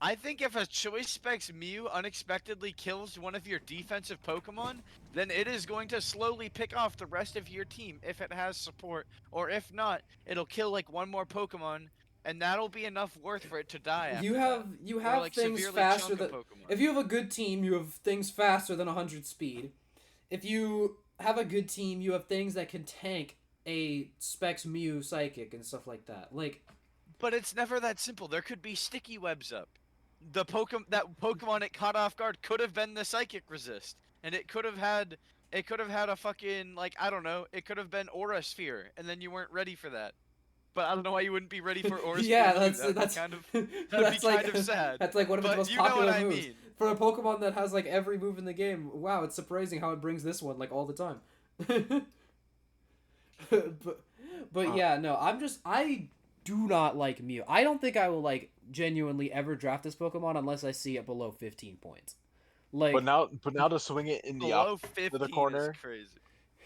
I think if a choice specs Mew unexpectedly kills one of your defensive Pokemon, then it is going to slowly pick off the rest of your team if it has support, or if not, it'll kill like one more Pokemon, and that'll be enough worth for it to die after that. You Or have like things severely faster chunk a than Pokemon. if you have a good team, you have things faster than 100 speed. if you have a good team, you have things that can tank a Specs Mew Psychic and stuff like that. Like, But it's never that simple. There could be sticky webs up. That Pokemon it caught off guard could have been the Psychic Resist, and it could have had a fucking, like, I don't know. It could have been Aura Sphere, and then you weren't ready for that. But I don't know why you wouldn't be ready for Aura yeah, Sphere. that's Kind of that's like kind of sad. that's like one of its But most you know what popular I moves mean. for a Pokemon that has like every move in the game. Wow, it's surprising how it brings this one like all the time. but yeah, no, I do not like Mew. I don't think I will like genuinely ever draft this Pokemon unless I see it below 15 points. Like, But now to swing it in the Below opposite 15 corner. is crazy.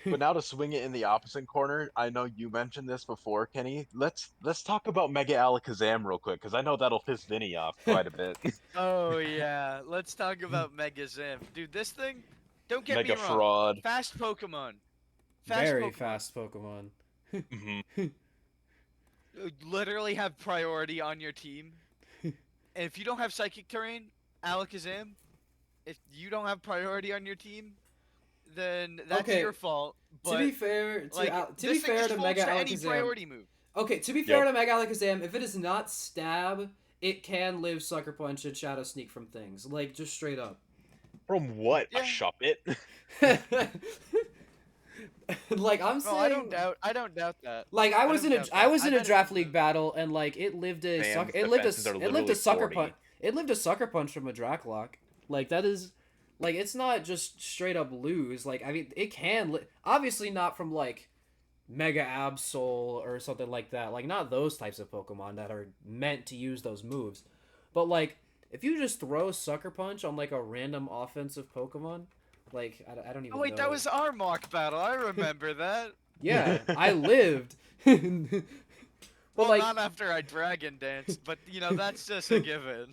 But now to swing it in the opposite corner, I know you mentioned this before, Kenny. Let's talk about Mega Alakazam real quick, because I know that'll piss Vinny off quite a bit. Oh yeah, let's talk about Mega Zim. Dude, this thing, don't get me Mega wrong. fraud. Fast Pokemon. very fast Pokemon. Hmm. Literally have priority on your team. And if you don't have Psychic Terrain, Alakazam, if you don't have priority on your team, then that's Okay, your fault. But to be fair, to be this thing fair just to folds Mega to any Alakazam. priority move. Okay, to be fair to Mega Alakazam, if it is not stab, it can live Sucker Punch and Shadow Sneak from things. Like, just straight up. From what? Yeah. A Shuppet? Like, I'm saying, I don't doubt that. like I was in a bet draft it- league battle and like it lived a Sam's sucker it lived defenses are a it lived literally a sucker 40. punch it lived a sucker punch from a Dracloak. Like that is like it's not just straight up lose. Like I mean it can obviously not from like Mega Absol or something like that. Like not those types of Pokemon that are meant to use those moves. But like if you just throw Sucker Punch on like a random offensive Pokemon, like I don't even Oh wait, know. that was our mock battle. I remember that. Yeah, I lived. But Well, like, not after I dragon danced, but that's just a given.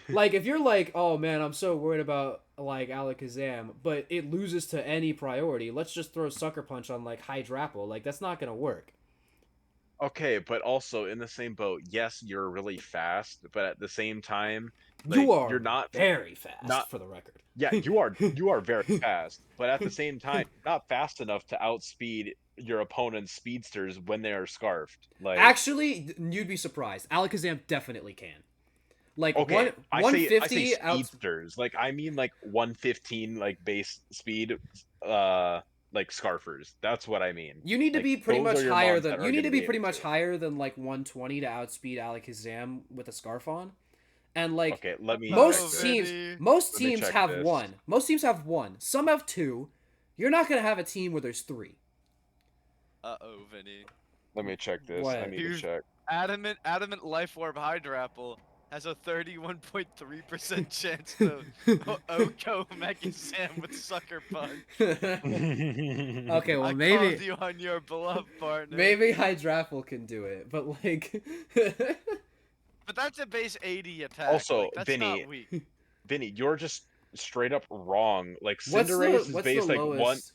like if you're like, oh man, I'm so worried about like Alakazam, but it loses to any priority. Let's just throw Sucker Punch on like Hydrapple. Like that's not gonna work. Okay, but also in the same boat, yes, you're really fast, but at the same time, You like are you're not very fast, not for the record. yeah, you are very fast, but at the same time, you're not fast enough to outspeed your opponent's speedsters when they are scarfed. Like Actually, you'd be surprised. Alakazam definitely can. Like okay, I say 150 out. speedsters. Like I mean like 115 like base speed like scarfers. That's what I mean. You need to Like, be pretty those much are your higher mons than that are you need gonna to be able pretty much to. higher than like 120 to outspeed Alakazam with a scarf on. And like Okay, let me most check this. teams most Let me teams check have this. one. Most teams have one. Some have two. You're not going to have a team where there's three. Uh-oh, Vinny. Let me check this. What? I need to Here's- check. Adamant Life Orb Hydrapple has a 31.3% chance to Oko Mega Sam with Sucker Punch. Okay, well I maybe called you on your beloved partner. maybe Hydrapple can do it, but like But that's a base 80 attack. Also, like, that's Vinny, not weak. Vinny, you're just straight up wrong. Like what's Cinderace the is based like lowest?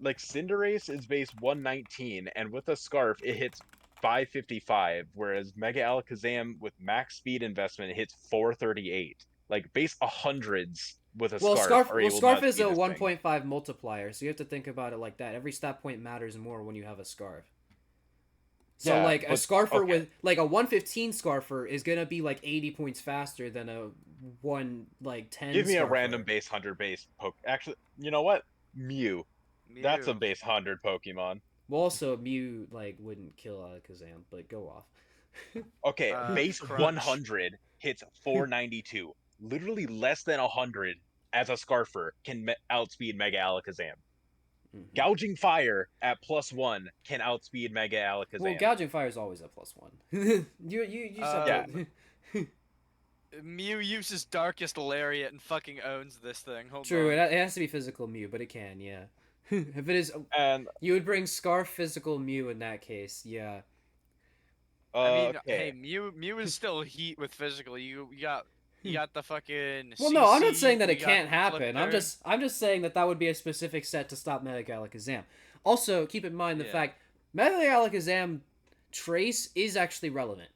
like Cinderace is base 119, and with a scarf it hits 555, whereas Mega Alakazam with max speed investment hits 438. Like base 100s with a Well, scarf are able Scarf to is a outspeed this thing. 1.5 multiplier, so you have to think about it like that. Every stat point matters more when you have a Scarf. So Yeah, like a but- Scarfer okay. with like a 115 Scarfer is gonna be like 80 points faster than a 110. Give me a Scarfer. random base 100 base poke. Actually, you know what? Mew. That's a Mew. base 100 Pokemon. Well, also Mew like wouldn't kill Alakazam, but go off. Okay, base Crunch. 100 hits 492. Literally less than 100 as a Scarfer can outspeed Mega Alakazam. Mhm. Gouging Fire at +1 can outspeed Mega Alakazam. Well, gouging fire is always a +1. you said that. Mew uses Darkest Lariat and fucking owns this thing. Hold True, on. it has to be physical Mew, but it can, yeah. If it is, And you would bring Scarf physical Mew in that case, yeah. I mean, okay. hey, Mew is still heat with physical. You got the fucking. Well, no, I'm not CC, saying that we it got can't happen. I'm Flipper. just saying that that would be a specific set to stop Mega Alakazam. Also, keep in mind the Yeah. fact Mega Alakazam Trace is actually relevant,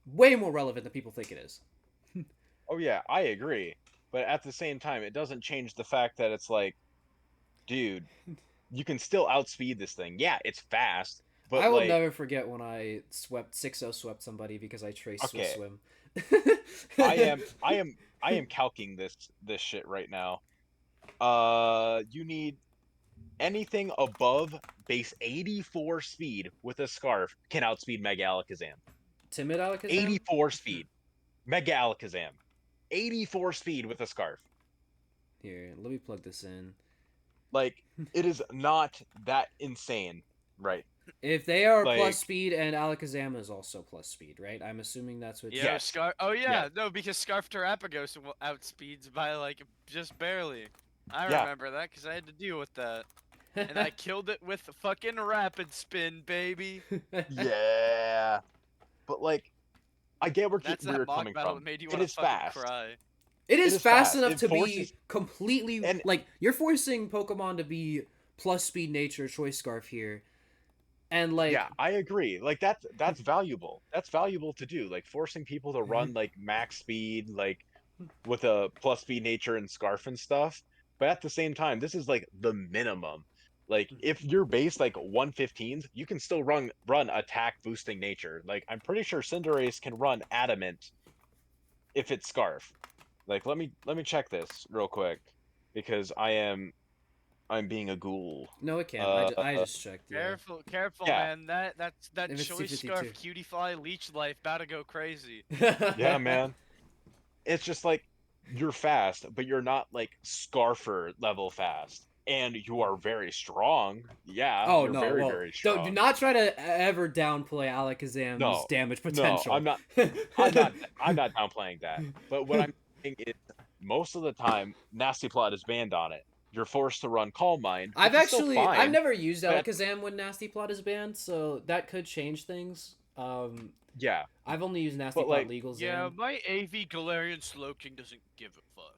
way more relevant than people think it is. Oh yeah, I agree. But at the same time, it doesn't change the fact that it's like dude, you can still outspeed this thing. Yeah, it's fast, I but will like, never forget when I swept 6-0 swept somebody because I traced Swiss okay, Swim. I am, I am, I am calking this shit right now. You need anything above base 84 speed with a scarf can outspeed Mega Alakazam. Timid Alakazam? 84 speed, Mega Alakazam. 84 speed with a scarf. Here, let me plug this in. Like, it is not that insane, right? If they are plus Like, speed and Alakazam is also plus speed, right? I'm assuming that's what. Yo, yes, Scarf. Oh yeah, yes, no, because Scarf Terapagos outspeeds by like just barely. I yeah, remember that because I had to deal with that, and I killed it with fucking Rapid Spin, baby. yeah. But like, I get That's where that you're mock coming battle from. that made you It want to is fucking fast. cry. It It is is fast fast. enough It to forces be completely and like you're forcing Pokemon to be plus speed nature choice scarf here, and like yeah, I agree. Like that's valuable. That's valuable to do. Like forcing people to run like max speed, like with a plus speed nature and scarf and stuff. But at the same time, this is like the minimum. Like if you're base like 115s, you can still run attack boosting nature. Like I'm pretty sure Cinderace can run adamant if it's scarf. Like let me check this real quick because I'm being a ghoul. no, it can't. Uh I just checked. Yeah, Careful, careful, yeah, man. That if it's choice scarf 252. cutie fly leech life about to go crazy. yeah, man. It's just like you're fast, but you're not like Scarfer level fast. And you are very strong. Yeah, Oh you're no! very, Well, very do strong. not try to ever downplay Alakazam's No, damage no, potential. I'm not downplaying that. But what I'm saying is most of the time, Nasty Plot is banned on it. You're forced to run Calm Mind, which is still I've fine. never used But Alakazam when Nasty Plot is banned, so that could change things. yeah, I've only used Nasty but Plot like, Legal Yeah, Zam. my AV Galarian Slowking doesn't give a fuck.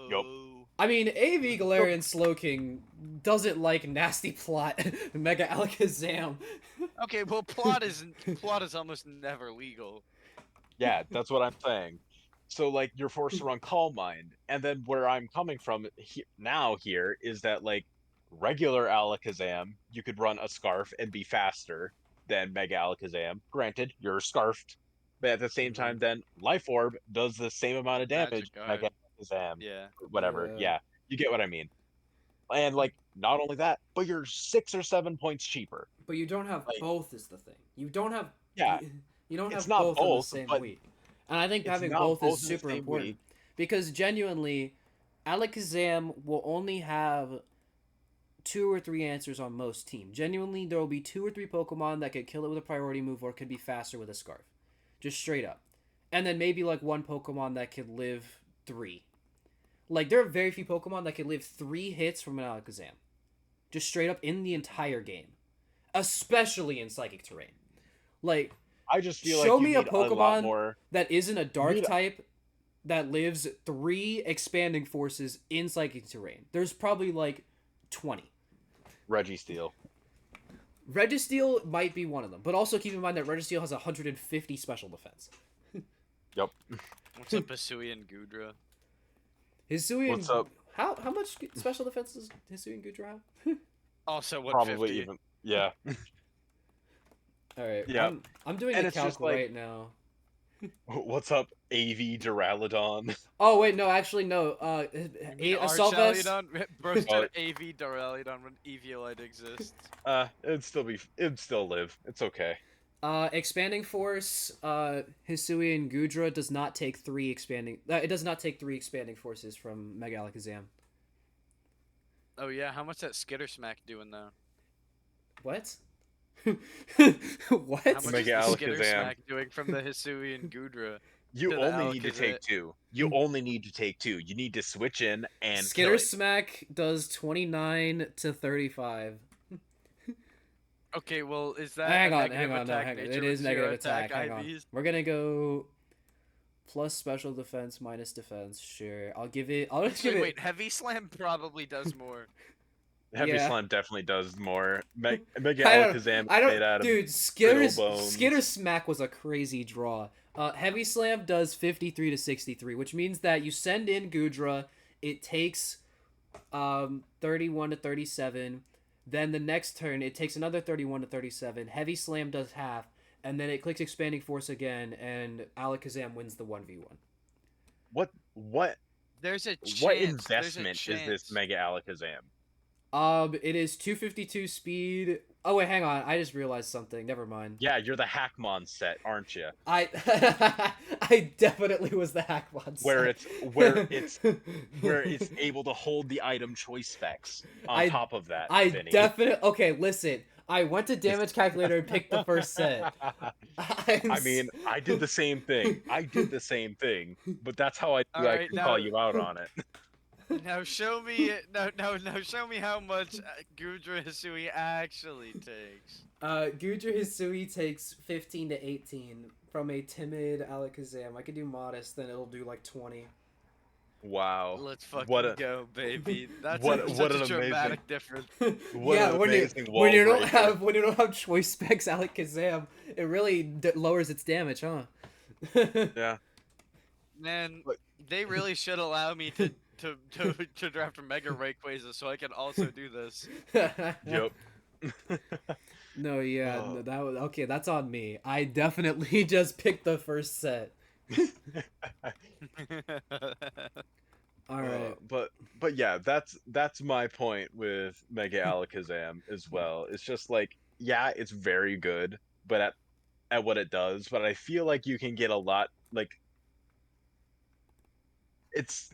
yup. So I mean, AV Galarian Slowking doesn't like Nasty Plot Mega Alakazam. okay, well, plot is almost never legal. Yeah, that's what I'm saying. So like you're forced to run Calm Mind, and then where I'm coming from now here is that like regular Alakazam, you could run a Scarf and be faster than Mega Alakazam. Granted, you're scarfed, but at the same Hmm. time, then Life Orb does the same amount of damage Magic as Mega Guard. Alakazam, Yeah. or whatever. Yeah. Yeah, you get what I mean. And like not only that, but you're 6 or 7 points cheaper. But you don't have Like both is the thing. You don't have yeah, you don't it's have not both in the both, same but week. And I think it's having not both is both in the super same important week. because genuinely Alakazam will only have 2 or 3 answers on most teams. Genuinely there will be 2 or 3 Pokemon that could kill it with a priority move or could be faster with a scarf. Just straight up. And then maybe like one Pokemon that could live 3. Like there are very few Pokemon that could live 3 hits from an Alakazam. Just straight up in the entire game. Especially in Psychic Terrain. Like, I just feel like show you me a need a lot Pokemon more. that isn't a You dark need type that lives 3 expanding forces in Psychic Terrain. There's probably like 20. Registeel. Registeel might be one of them, but also keep in mind that Registeel has 150 special defense. Yep. What's up, Hisuian Gudra? Hisuian. What's up? How much special defense does Hisuian Gudra have? Also, Probably 150. even. Yeah. All right, Yeah. I'm doing And a it's calc just like, right now. what's up, AV Duraludon? Oh wait, no, actually no. You mean Sylvest. Archaludon? Bro's Oh, got AV Duraludon when Eviolite exists. it'd still live. It's okay. Expanding force. Hisui Gudra does not take 3 expanding. It does not take 3 expanding forces from Mega Alakazam. Oh yeah, how much that Skitter Smack doing though? What? How What? much Mega is the Skitter Alakazam. Smack doing from the Hisuian Gudra You to the only need to Alakazam? take two. You only need to take two. You need to switch in and kill Skitter it. Smack does 29 to 35. Okay, well, is that Hang a on, negative hang on, no, attack hang on. nature It with is 0 negative attack. Hang on. IVs? We're gonna go plus special defense minus defense. Sure, I'll give it. I'll just give Actually, it. wait, Heavy Slam probably does more. Heavy Yeah. Slam definitely does more. Mega I don't. Alakazam I is don't. made out of Dude, brittle bones. Skitter Smack was a crazy draw. Heavy Slam does 53 to 63, which means that you send in Gudra, it takes 31 to 37. Then the next turn, it takes another 31 to 37. Heavy Slam does half, and then it clicks Expanding Force again, and Alakazam wins the 1v1. What There's a what chance. There's a investment is this chance. Mega Alakazam? It is 252 speed. Oh wait, hang on. I just realized something. Never mind. Yeah, you're the Hackmon set, aren't you? I I definitely was the Hackmon Where set. it's where it's where it's able to hold the item choice specs on I top of that, I Vinny. definitely okay. Listen, I went to damage calculator and picked the first set. I mean, I did the same thing. I did the same thing, but that's how I All knew I right, could now call you out on it. now show me now show me how much Gudra Hisui actually takes. Gudra Hisui takes 15 to 18 from a timid Alakazam. I could do modest, then it'll do like 20. Wow. Let's What fucking a go, baby. That's what such a an amazing dramatic difference. what Yeah, an when you amazing wall breaker. when you don't have choice specs Alakazam, it really lowers its damage, huh? Yeah. Man, But- they really should allow me to draft a Mega Rayquaza so I can also do this. Yep. No, yeah, Oh. no, that was okay. That's on me. I definitely just picked the first set. All right. But yeah, that's my point with Mega Alakazam as well. It's just like, yeah, it's very good, but at what it does, but I feel like you can get a lot like it's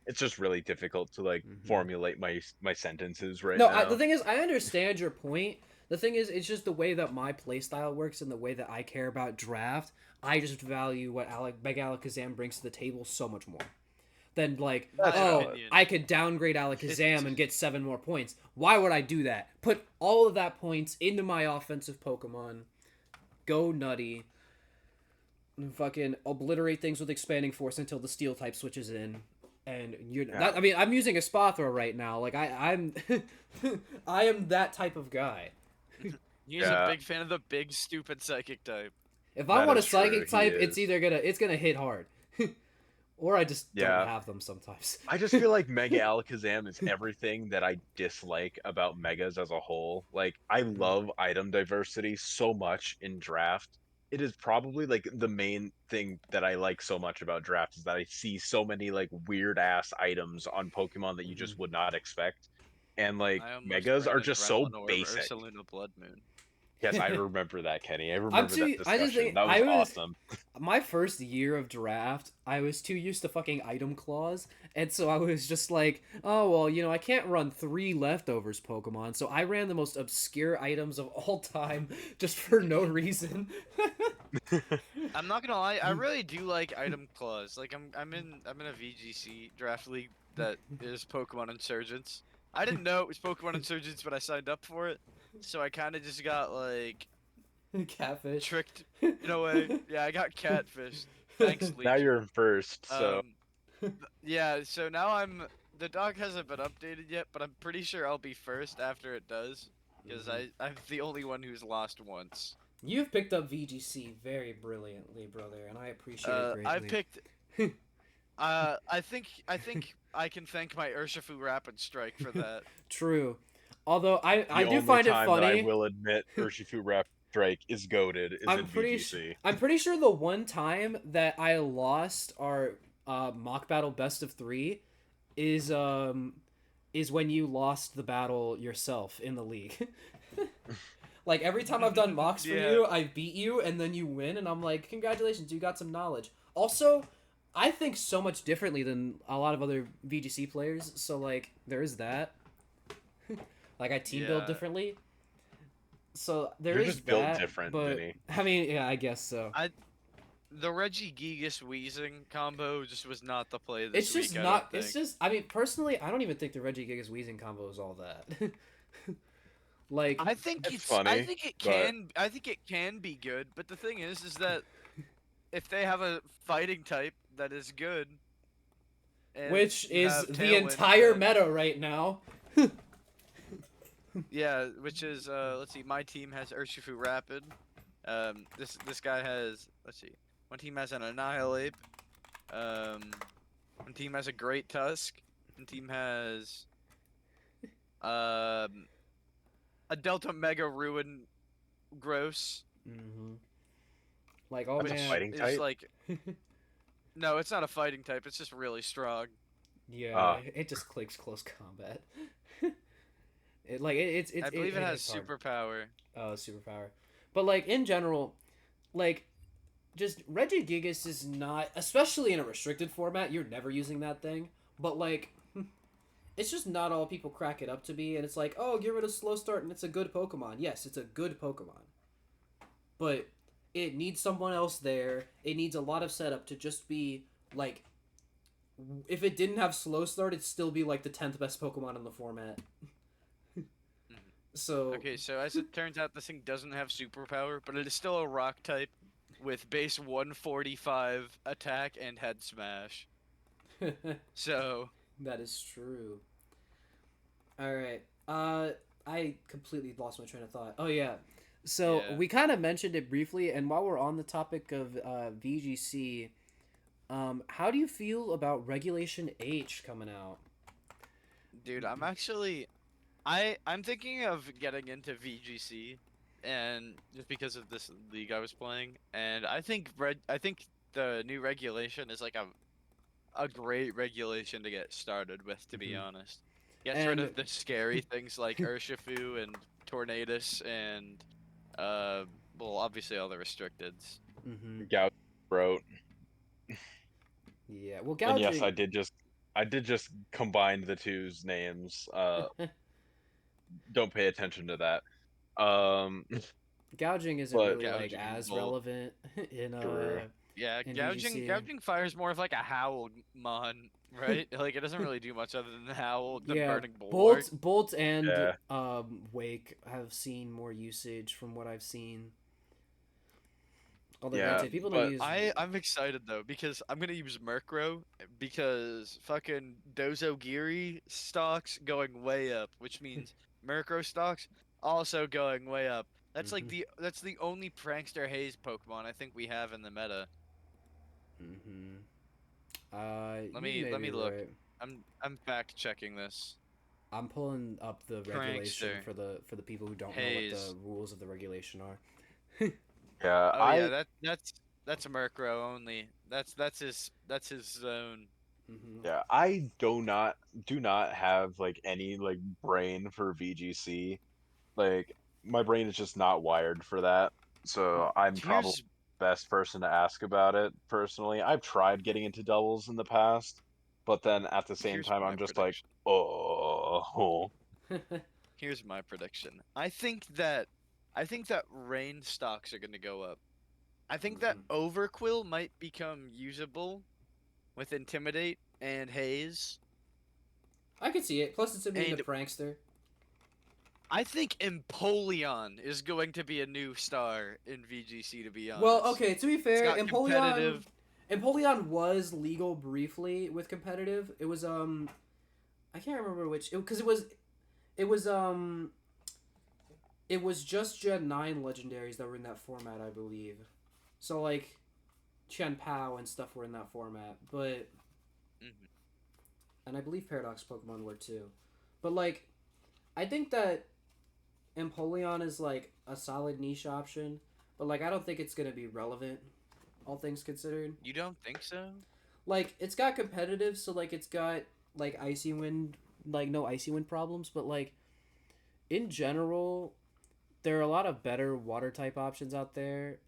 it's just really difficult to like formulate my sentences right No, now. the thing is, I understand your point. The thing is, it's just the way that my playstyle works and the way that I care about draft. I just value what Mega Alakazam brings to the table so much more. Than like, That's oh, valid. I could downgrade Alakazam and get 7 more points. Why would I do that? Put all of that points into my offensive Pokemon. Go nutty. And fucking obliterate things with Expanding Force until the Steel type switches in. And you're that, I mean, I'm using a Spathra right now. Like I'm I am that type of guy. He's a big fan of the big stupid psychic type. If I That want a is true, psychic he type, is. it's gonna hit hard. Or I just don't Yeah. have them sometimes. I just feel like Mega Alakazam is everything that I dislike about Megas as a whole. Like, I love item diversity so much in draft. It is probably like the main thing that I like so much about draft is that I see so many like weird ass items on Pokemon that you just would not expect. And like I almost Megas bring are just so Adrenaline Orb basic. Ursaluna Blood Moon. Yes, I remember that, Kenny. I I'm remember too. that I just discussion. think That was I was awesome. my first year of draft. I was too used to fucking item clause, and so I was just like, oh well, I can't run 3 leftovers Pokemon, so I ran the most obscure items of all time just for no reason. I'm not gonna lie, I really do like item clause. Like I'm in a VGC draft league that is Pokemon Insurgents. I didn't know it was Pokemon Insurgents, but I signed up for it, so I kind of just got like Catfish. tricked in a way. Yeah, I got catfished. Thanks, Legion. Now you're in first, so Yeah, so now the dog hasn't been updated yet, but I'm pretty sure I'll be first after it does, because I'm the only one who's lost once. You've picked up VGC very brilliantly, brother, and I appreciate it greatly. I picked. I think I can thank my Urshifu Rapid Strike for that. True. Although I the do only find it time funny. that I will admit Urshifu Rap Drake is goaded is in VGC. I'm pretty sure the one time that I lost our mock battle best of 3 is when you lost the battle yourself in the league. Like every time I've done mocks for you, I beat you and then you win and I'm like, congratulations, you got some knowledge. Also, I think so much differently than a lot of other VGC players, so like there is that. Like I team build differently. So You're is just that, built different, but Vinny. I mean, yeah, I guess so. The Regigigas Weezing combo just was not the play this It's just week. not. It's just. I mean, personally, I don't even think the Regigigas Weezing combo is all that. Like, I think It's it's. funny, I think it can. I think it can be good, but the thing is that if they have a fighting type that is good, and which you is have the Tailwind, entire then- meta right now. Yeah, which is let's see, my team has Urshifu Rapid. This guy has, let's see, one team has an Annihilate. One team has a Great Tusk. team has um a Delta Mega Ruin Gross, Mm-hmm. Like, oh That's a which man. fighting is type. like no, it's not a fighting type. It's just really strong. Yeah, Uh, it just clicks close combat. It I believe it it has hits hard. superpower. Oh, superpower. But like in general, like just Regigigas is not, especially in a restricted format. You're never using that thing. But like, it's just not all people crack it up to be. And it's like, oh, get rid of slow start, and it's a good Pokemon. Yes, it's a good Pokemon, but it needs someone else there. It needs a lot of setup to just be like, if it didn't have slow start, it'd still be like the 10th best Pokemon in the format. Mhm. So Okay, so as it turns out, this thing doesn't have superpower, but it is still a rock type with base 145 attack and head smash. So, that is true. All right. I completely lost my train of thought. Oh yeah. So yeah. we kind of mentioned it briefly, and while we're on the topic of VGC, how do you feel about Regulation H coming out? Dude, I'm thinking of getting into VGC and just because of this league I was playing, and I think the new regulation is like a great regulation to get started with, to be Hmm. honest. Gets rid And of the scary things like Urshifu and Tornadus and uh well, obviously all the restricteds. hmm, Gout wrote, yeah, well, and yes, gouging, I did just combine the two's names. Don't pay attention to that. Um, gouging isn't but really like Gouging and as Bolt. relevant in true. Yeah, VGC. gouging fire is more of like a howl mon, right? Like it doesn't really do much other than howl, the Yeah, burning bulwark. Bolt and Yeah, Wake have seen more usage from what I've seen. Although yeah, granted, people don't but use. I'm excited though because I'm gonna use Murkrow because fucking Dozogiri stocks going way up, which means Murkrow stocks also going way up. Hmm. That's the only Prankster Haze Pokemon I think we have in the meta. Hmm. You may Let be me look. right. I'm fact checking this. I'm pulling up the regulation Prankster for the people who don't know what the Haze. rules of the regulation are. yeah, Oh yeah, that's a Murkrow only. That's his zone. Hmm. yeah, I do not have like any like brain for VGC. Like my brain is just not wired for that. So I'm probably Here's the best person to ask about it personally. I've tried getting into doubles in the past, but then at the same here's time my I'm just like, prediction. oh, Here's my prediction. I think that rain stocks are gonna go up. I think that Hmm. Overquill might become usable with Intimidate and Haze. I could see it. Plus, it's immune to And prankster. I think Empoleon is going to be a new star in VGC, to be Well, honest. okay. To be It's fair, got competitive. Empoleon was legal briefly with competitive. It was I can't remember which because it was it was just Gen 9 legendaries that were in that format, I believe. So like Chen Pao and stuff were in that format, but Mhm. and I believe Paradox Pokemon were too. But like I think that Empoleon is like a solid niche option, but like I don't think it's gonna be relevant, all things considered. You don't think so? Like it's got competitive, so like it's got like Icy Wind, like no Icy Wind problems, but like in general, there are a lot of better water type options out there,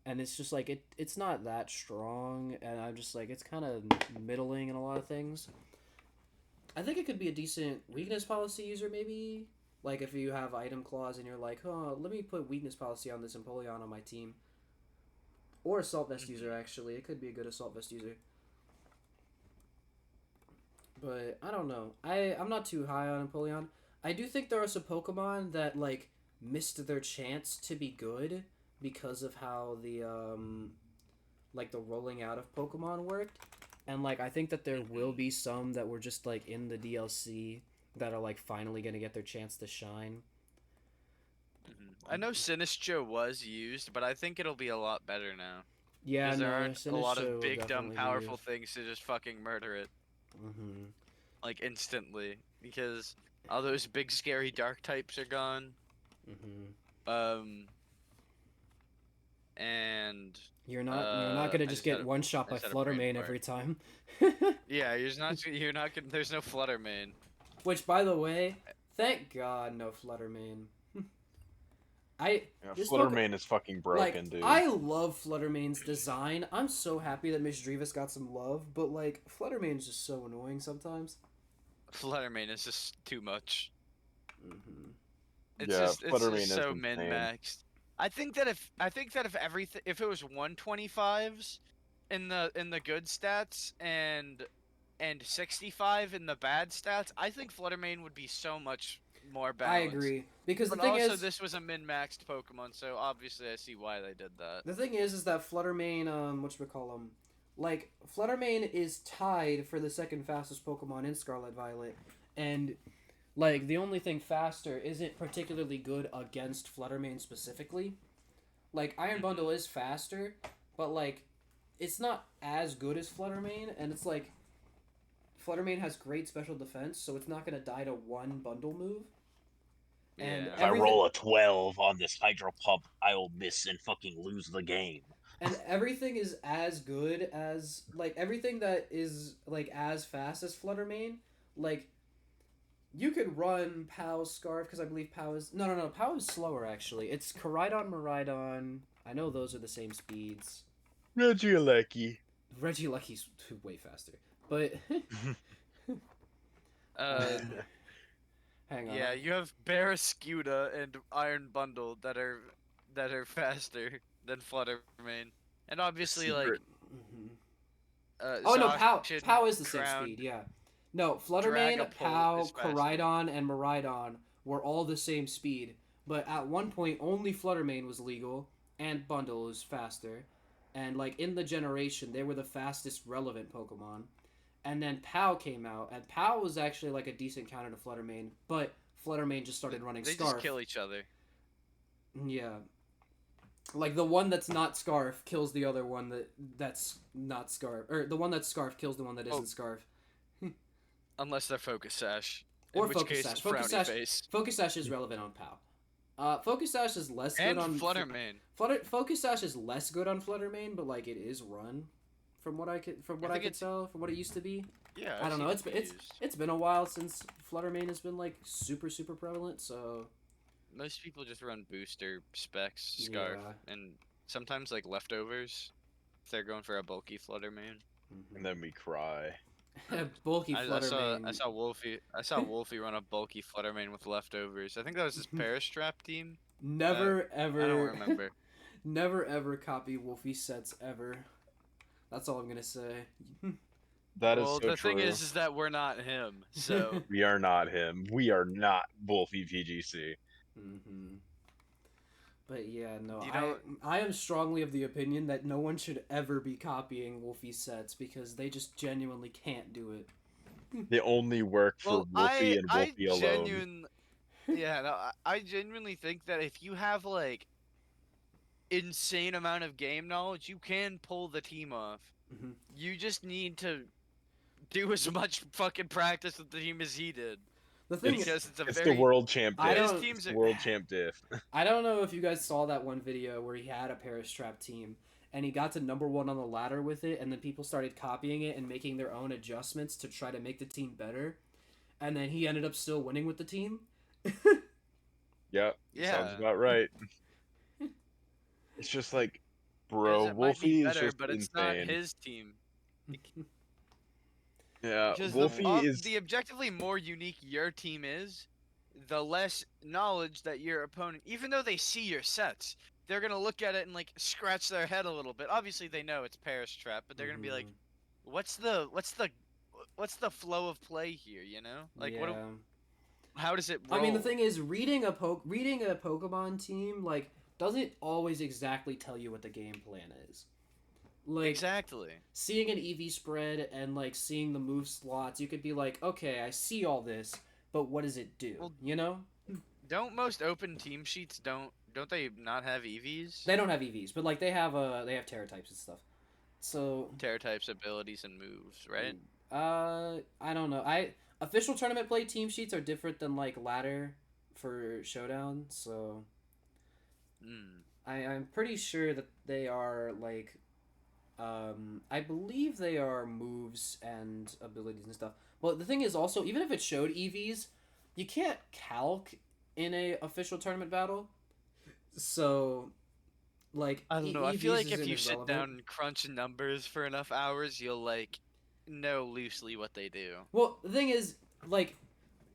and it's just like it's not that strong, and I'm just like it's kind of middling in a lot of things. I think it could be a decent weakness policy user, maybe. Like if you have item clause and you're like, oh, let me put weakness policy on this Empoleon on my team, or assault vest user. Mhm. Actually, it could be a good assault vest user. But I don't know. I'm not too high on Empoleon. I do think there are some Pokemon that like missed their chance to be good because of how the like the rolling out of Pokemon worked. And like I think that there will Mhm. be some that were just like in the DLC that are like finally gonna get their chance to shine. Mhm. I know Sinistcha was used, but I think it'll be a lot better now. Yeah, Because there no, aren't a lot Sinistcha of will big dumb definitely be powerful used. things to just fucking murder it. Mm-hmm. like instantly because all those big scary dark types are gone. Um, and you're not gonna I just just had get a one shot I by just had a brain Fluttermane fart. every time. Yeah, you're not gonna. There's no Flutter main. Which, by the way, thank God, no Fluttermane. I Yeah, this book Fluttermane is fucking like broken, dude. I love Fluttermane's design. I'm so happy that Miss Drevis got some love, but like Fluttermane's just so annoying sometimes. Flutter main is just too much. Hmm Yeah, It's just Fluttermane is so min insane. maxed. I think that if it was 125s in the good stats and 65 in the bad stats, I think Flutter main would be so much more I balanced. agree because the But thing also, is, this was a min-maxed Pokemon, so obviously I see why they did that. is that Fluttermane, whatchamacallem, like Fluttermane is tied for the second fastest Pokemon in Scarlet Violet, and like the only thing faster isn't particularly good against Fluttermane specifically. Like Iron Bundle is faster, but like it's not as good as Fluttermane, and it's like Fluttermane has great special defense, so it's not gonna die to one bundle move. And Yeah. If I everything roll a 12 on this Hydro Pump, I will miss and fucking lose the game. and everything is as good as like everything that is like as fast as Fluttermane. Like you could run Pow's Scarf because I believe Pow is no Pow is slower actually. It's Koraidon, Miraidon. I know those are the same speeds. Regieleki. Regieleki's way faster, but Uh, hang on. yeah, you have Barraskewda and Iron Bundle that are faster than Flutter main, and obviously like Secret. Mhm. Oh no, Zacian, Pow is the same Crown, speed. Yeah, no, Fluttermane, Dragapult is Pow, faster. Koraidon, and Miraidon were all the same speed. But at one point, only Fluttermane was legal, and Bundle was faster. And like in the generation, they were the fastest relevant Pokemon. And then Pow came out, and Pow was actually like a decent counter to Fluttermane, but Fluttermane just started running They just Scarf. kill each other. Yeah, like the one that's not Scarf kills the other one that's not Scarf, or the one that's Scarf kills the one that isn't Scarf. Unless they're Focus Sash, Or in which Focus case Sash. it's Frowny Face. Focus Sash is relevant on Pow. Focus Sash is less good And on Flutter main. Focus Sash is less good on Fluttermane, but like it is run, from what I could tell, from what it used to be. Yeah, I I've don't know. seen It's it be used. it's been a while since Fluttermane has been like super prevalent. So Most people just run booster specs, Scarf, yeah. and sometimes like leftovers if they're going for a bulky Flutter main. And then we cry. Bulky I Fluttermane. I saw Wolfie run a bulky Flutter main with leftovers. I think that was his Parastrap team. Never I don't ever, remember. never ever copy Wolfie sets ever. That's all I'm gonna say. That is Well, so the true. thing is that we're not him. So We are not him. We are not Wolfie PGC. Mm-hmm. But yeah, no, You don't- I am strongly of the opinion that no one should ever be copying Wolfie sets because they just genuinely can't do it. They only work for well, Wolfie and Wolfie alone. I genuinely think that if you have like insane amount of game knowledge, you can pull the team off. Mm-hmm. You just need to do as much fucking practice with the team as he did. The thing Because is, It's the world champ I diff. don't- It's teams the are- world champ diff. I don't know if you guys saw that one video where he had a Parastrap team and he got to number 1 on the ladder with it, and then people started copying it and making their own adjustments to try to make the team better, and then he ended up still winning with the team. Yep. Yeah. Sounds about right. It's just like, Because bro, it might be Wolfie is better, just but it's not insane. his team. Yeah, Because Wolfie is. the objectively more unique your team is, the less knowledge that your opponent, even though they see your sets, they're gonna look at it and like scratch their head a little bit. Obviously, they know it's Paris Trap, but they're gonna be like, "What's the flow of play here?" You know, like yeah. how does it roll? I mean, the thing is, reading a Pokemon team like doesn't always exactly tell you what the game plan is. Like exactly. seeing an EV spread and like seeing the move slots, you could be like, okay, I see all this, but what does it do? Well, you know? Don't most open team sheets don't they not have EVs? They don't have EVs, but like they have Terra types and stuff. So Terra types, abilities, and moves, right? I don't know. Official tournament play team sheets are different than like ladder for showdown, so I'm pretty sure that they are like I believe they are moves and abilities and stuff. Well, the thing is also, even if it showed EVs, you can't calc in a official tournament battle. So, like, I don't know. I feel EVs like if isn't you as sit relevant. down and crunch numbers for enough hours, you'll like know loosely what they do. Well, the thing is, like,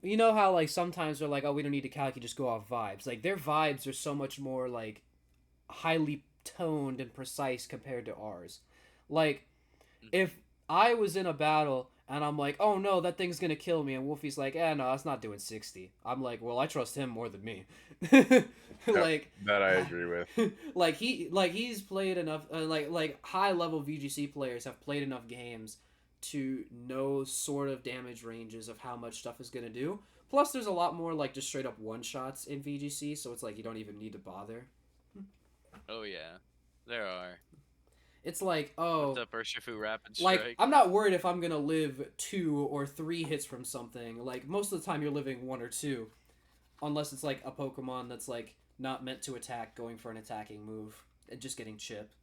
you know how like sometimes they're like, oh, we don't need to calc, you just go off vibes. Like their vibes are so much more like highly toned and precise compared to ours. Like if I was in a battle and I'm like, oh no, that thing's gonna kill me, and Wolfie's like, no, it's not doing 60. I'm like, well, I trust him more than me. Like that I agree with. he's played enough. Like high level VGC players have played enough games to know sort of damage ranges of how much stuff is gonna do. Plus, there's a lot more like just straight up one shots in VGC, so it's like you don't even need to bother. Oh yeah, there are. It's like, What's oh, up, Urshifu Rapid like Strike? I'm not worried if I'm gonna live 2 or 3 hits from something. Like most of the time, you're living 1 or 2, unless it's like a Pokemon that's like not meant to attack, going for an attacking move and just getting chipped.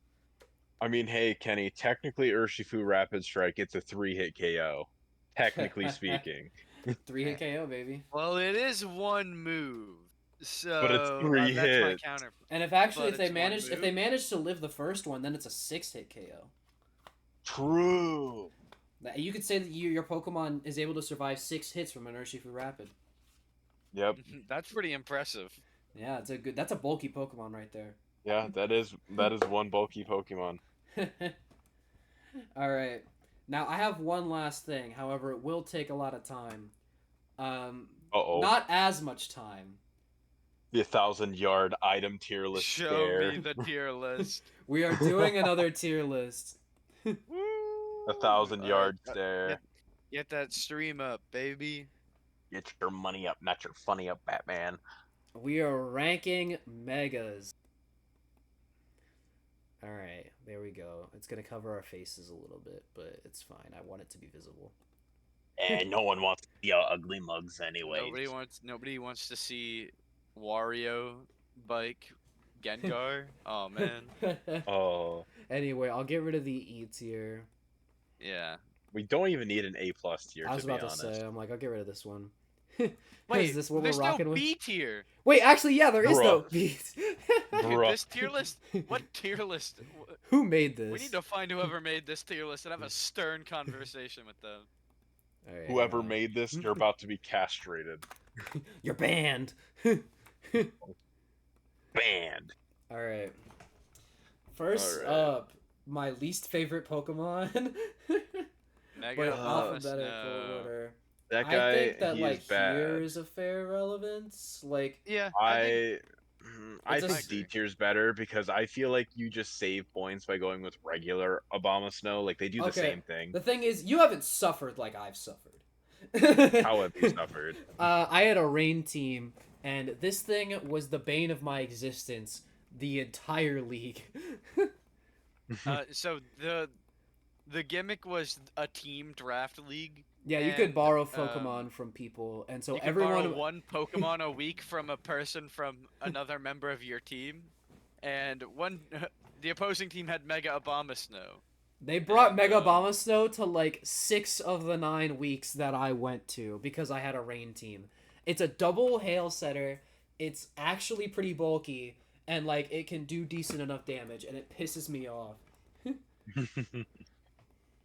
I mean, hey, Kenny, technically Urshifu Rapid Strike, it's a 3-hit KO. Technically speaking. 3-hit KO, baby. Well, it is one move, But it's so 3 that's my hits. counter. And if actually But if they it's one move. manage to live the first one, then it's a 6-hit KO. True. You could say that your Pokemon is able to survive 6 hits from an Urshifu Rapid. Yep. That's pretty impressive. Yeah, that's a bulky Pokemon right there. Yeah, that is one bulky Pokemon. All right. Now I have one last thing. However, it will take a lot of time. Uh-oh. Not as much time. The 1,000-yard item tier list Show stare. me the tier list. We are doing another tier list. A 1,000-yard stare. Get that stream up, baby. Get your money up, not your funny up, Batman. We are ranking megas. Alright, there we go. It's gonna cover our faces a little bit, but it's fine. I want it to be visible. And no one wants to see our ugly mugs anyway. Nobody wants to see Wario bike Gengar. Oh man. Oh. Anyway, I'll get rid of the E tier. Yeah. We don't even need an A+ tier, I was to be about honest. to say, I'm like, I'll get rid of this one. Wait, Is this what there's we're rocking no with? B tier. Wait, actually, yeah, there is no Bruh. B. Dude, Bruh. this tier list. What tier list? Who made this? We need to find whoever made this tier list and have a stern conversation with them. All right, Whoever made this, you're about to be castrated. You're banned. Banned. All right. First All right. up, my least favorite Pokemon. Mega But Boss, alphabetical no. order. That guy, I think that he like is bad. here is a fair relevance. Like Yeah, I It's a- think D tier's better because I feel like you just save points by going with regular Obama Snow. Like they do the Okay. same thing. the thing is, you haven't suffered like I've suffered. How have you suffered? I had a rain team, and this thing was the bane of my existence the entire league. So the gimmick was a team draft league. Yeah, you could And, borrow Pokemon from people, and so You can everyone. borrow one Pokemon a week from a person from another member of your team, and the opposing team had Mega Abomasnow. They brought and, Mega Abomasnow to like 6 of the 9 weeks that I went to because I had a rain team. It's a double hail setter. It's actually pretty bulky, and like it can do decent enough damage, and it pisses me off.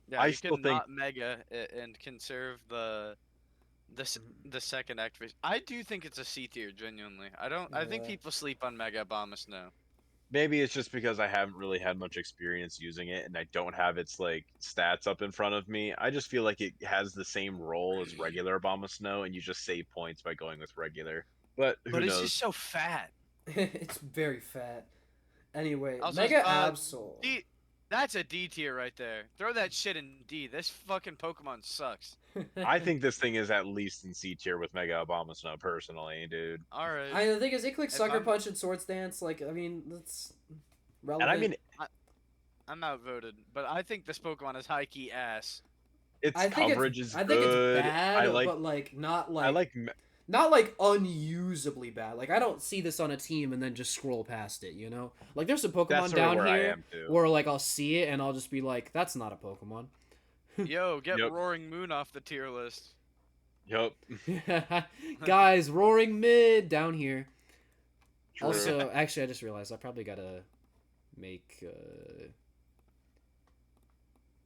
Yeah, I you still can think- not Mega and conserve the second activation. I do think it's a C tier, genuinely. I think Yeah. people sleep on Mega Abomasnow. Maybe it's just because I haven't really had much experience using it and I don't have its like stats up in front of me. I just feel like it has the same role as regular Obama Snow and you just save points by going with regular. But who But it's knows? just so fat. It's very fat. Anyway, Also, Mega Absol. That's a D tier right there. Throw that shit in D. This fucking Pokemon sucks. I think this thing is at least in C tier with Mega Obama Snow personally, dude. Alright. The thing is, it clicks If Sucker I'm- Punch and Swords Dance. Like, I mean, that's relevant. And I mean I'm outvoted, but I think this Pokemon is high key ass. its coverage is I think it's good. bad, but like I like not like unusably bad. Like I don't see this on a team and then just scroll past it, you know? Like there's some that's Pokemon sort of down where I here am too. where like I'll see it and I'll just be like, that's not a Pokemon. Yo, get Yep. Roaring Moon off the tier list. Yep. Guys, Roaring Mid down here. True. Also, actually I just realized I probably gotta make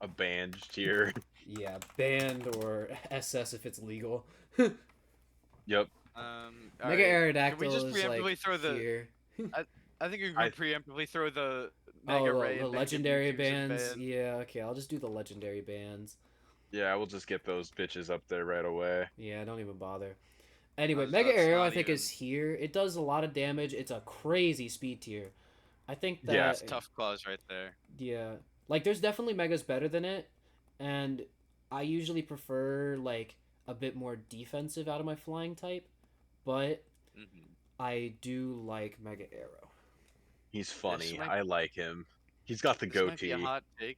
A band tier. yeah, banned or SS if it's legal. Yep. Mega Aerodactyl can we Aerodactyl just is preemptively like throw the? here. I think you I- can preemptively throw the Mega Ray The and Mega legendary Mewtwo's in bands. ban. Yeah, okay, I'll just do the legendary bands. Yeah, we'll just get those bitches up there right away. Yeah, don't even bother. Anyway, That's Mega Arrow I not think even- is here. It does a lot of damage. It's a crazy speed tier. I think that Yeah. That's tough claws right there. yeah. Like there's definitely Megas better than it, and I usually prefer like a bit more defensive out of my flying type, but Mm-hmm. I do like Mega Arrow. He's funny. might- I like him. He's got the This might be a goatee. hot take.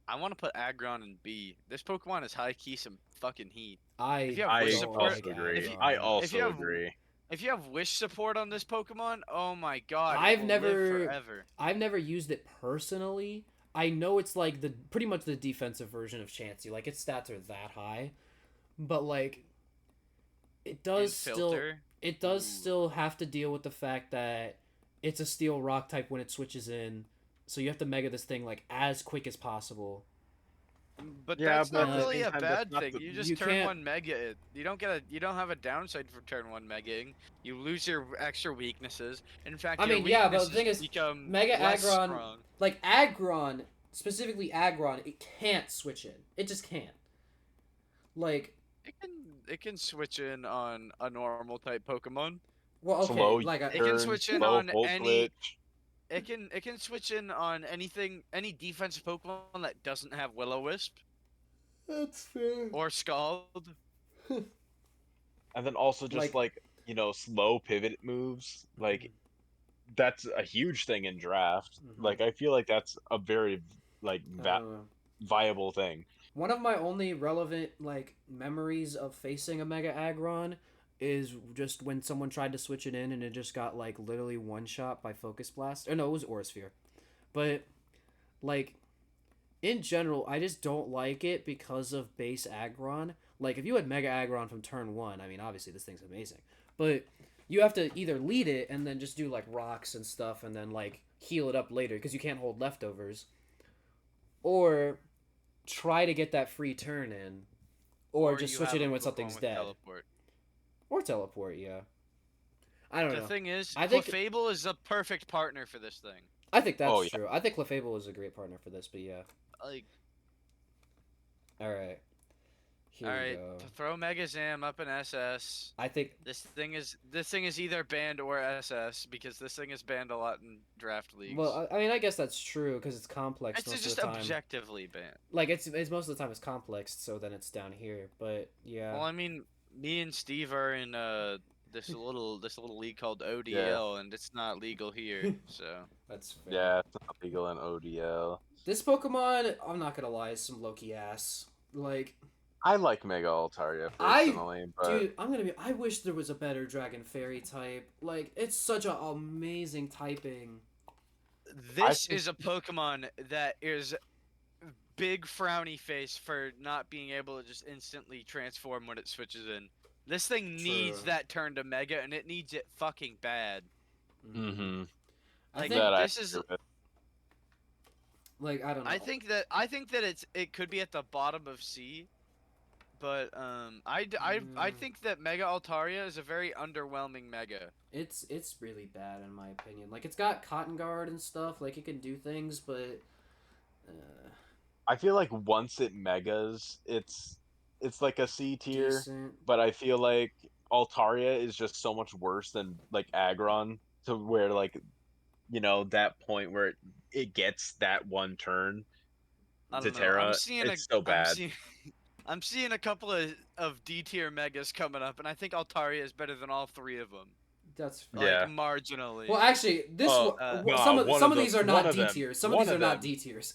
I want to put Aggron in B. This Pokemon is high key some fucking heat. If you have I wish don't support, also agree. Aggron. I if you also have- agree. if you have wish support on this Pokemon, oh my god, I've it will never- live forever. I've never used it personally. I know it's like the pretty much the defensive version of Chansey. Like its stats are that high, but like it does still Filter. it does Ooh. still have to deal with the fact that it's a steel rock type when it switches in. So you have to mega this thing like as quick as possible. But Yeah, that's but not at the really same a time, that's bad not thing. the- You just You turn can't- one mega it. You don't have a downside for turn one megaing. You lose your extra weaknesses. In fact, I your mean, yeah, but the weaknesses thing is, become Mega less Aggron- strong. Like Aggron, specifically Aggron, it can't switch in. It just can't. Like, It can switch in on a normal type Pokemon. well, okay, Slow like It can turn, switch in slow on full any- switch. It can switch in on any defensive Pokemon that doesn't have Will-O-Wisp that's fair. or Scald. And then also just like, slow pivot moves. Like that's a huge thing in draft. Mhm. Like I feel like that's a very like viable thing. One of my only relevant like memories of facing a Mega Aggron is just when someone tried to switch it in and it just got like literally one shot by Focus Blast. Or no, it was Aura Sphere. But like in general, I just don't like it because of base Aggron. Like if you had Mega Aggron from turn 1, I mean obviously this thing's amazing. But you have to either lead it and then just do like rocks and stuff and then like heal it up later because you can't hold leftovers. Or try to get that free turn in, or just you switch have it in a when Pokemon something's with dead, Teleport. or teleport. Yeah, I don't The know. thing is, I think- Clefable is a perfect partner for this thing. I think that's Oh, yeah. true. I think Clefable is a great partner for this, but yeah. Like, All right, here all we right, go. throw Megazam up in SS. I think This thing is either banned or SS because this thing is banned a lot in draft leagues. well, I mean, I guess that's true because it's complex it's most just of the time. objectively banned. Like it's most of the time it's complex, so then it's down here. But yeah, Well, I mean, me and Steve are in this little league called ODL, and it's not legal here. So that's fair. Yeah, it's not legal in ODL. This Pokemon, I'm not gonna lie, is some low-key ass. Like, I like Mega Altaria I- personally, but dude, I wish there was a better Dragon Fairy type. Like, it's such an amazing typing. this think- is a Pokemon that is big frowny face for not being able to just instantly transform when it switches in. This thing needs True. that turn to Mega, and it needs it fucking bad. mm-hmm. I Like, think, that this is- accurate. like, I don't know. I think that it could be at the bottom of C, but I think that Mega Altaria is a very underwhelming Mega. It's really bad in my opinion. Like, it's got Cotton Guard and stuff. Like, it can do things, but I feel like once it megas, it's like a C tier. decent. But I feel like Altaria is just so much worse than like Aggron to where like that point where it gets that one turn I to don't know. Terra. I'm seeing It's so bad. I'm seeing a couple of D tier Megas coming up, and I think Altaria is better than all three of them. That's fair. Like Yeah. marginally. Well, actually, some of these are not D tiers. Some of these are not D tiers.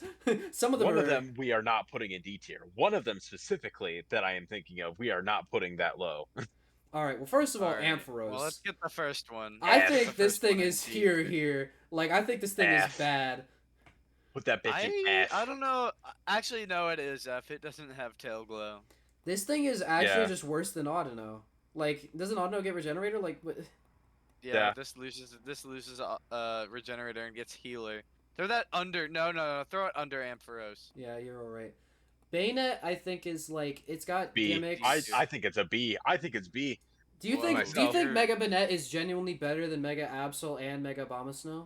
Some of them One are. of them we are not putting in D tier. One of them specifically that I am thinking of, we are not putting that low. All right. Well, first of all, Alright, well, let's Ampharos. get the first one. I F. Let's get the think this first thing one in is D here, tier. here. Like, I think this thing is F. bad. Put that bitch in F. I don't know. Actually, no, it is F. It doesn't have tail glow. This thing is actually Yeah. just worse than Audino. Like, doesn't Audino get Regenerator? Like, what? Yeah, Yeah. this loses regenerator and gets healer. Throw that under. No. Throw it under Ampharos. Yeah, you're all right. Bayonet, I think, is like it's got B. gimmicks. I think it's a B. I think it's B. Do you Well, think myself- Mega Banette is genuinely better than Mega Absol and Mega Abomasnow?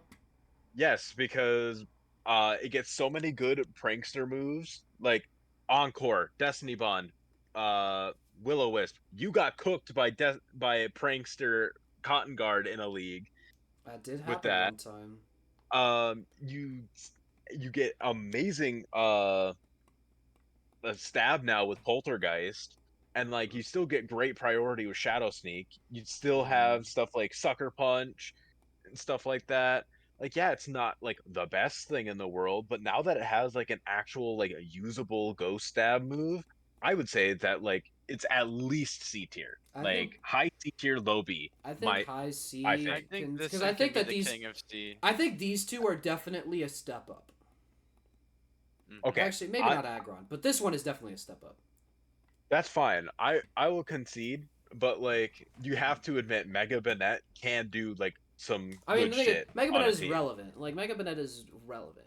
Yes, because it gets so many good prankster moves like Encore, Destiny Bond, Will-O-Wisp. You got cooked by a prankster Cotton Guard in a league. That did happen With that, one time. You get amazing a stab now with Poltergeist, and like you still get great priority with Shadow Sneak. You still have stuff like Sucker Punch and stuff like that. Like, yeah, it's not like the best thing in the world, but now that it has like an actual like a usable ghost stab move, I would say that like it's at least C tier. I Like think- high C tier, low B. I think high C. I think. I think this because thing I think can that be the these. king of C. I think these two are definitely a step up. Okay, Actually, maybe not Aggron, but this one is definitely a step up. that's fine. I will concede, but like you have to admit, Mega Banette can do like some I mean, good the thing is, shit. Mega on a Banette is team. relevant. Like Mega Banette is relevant,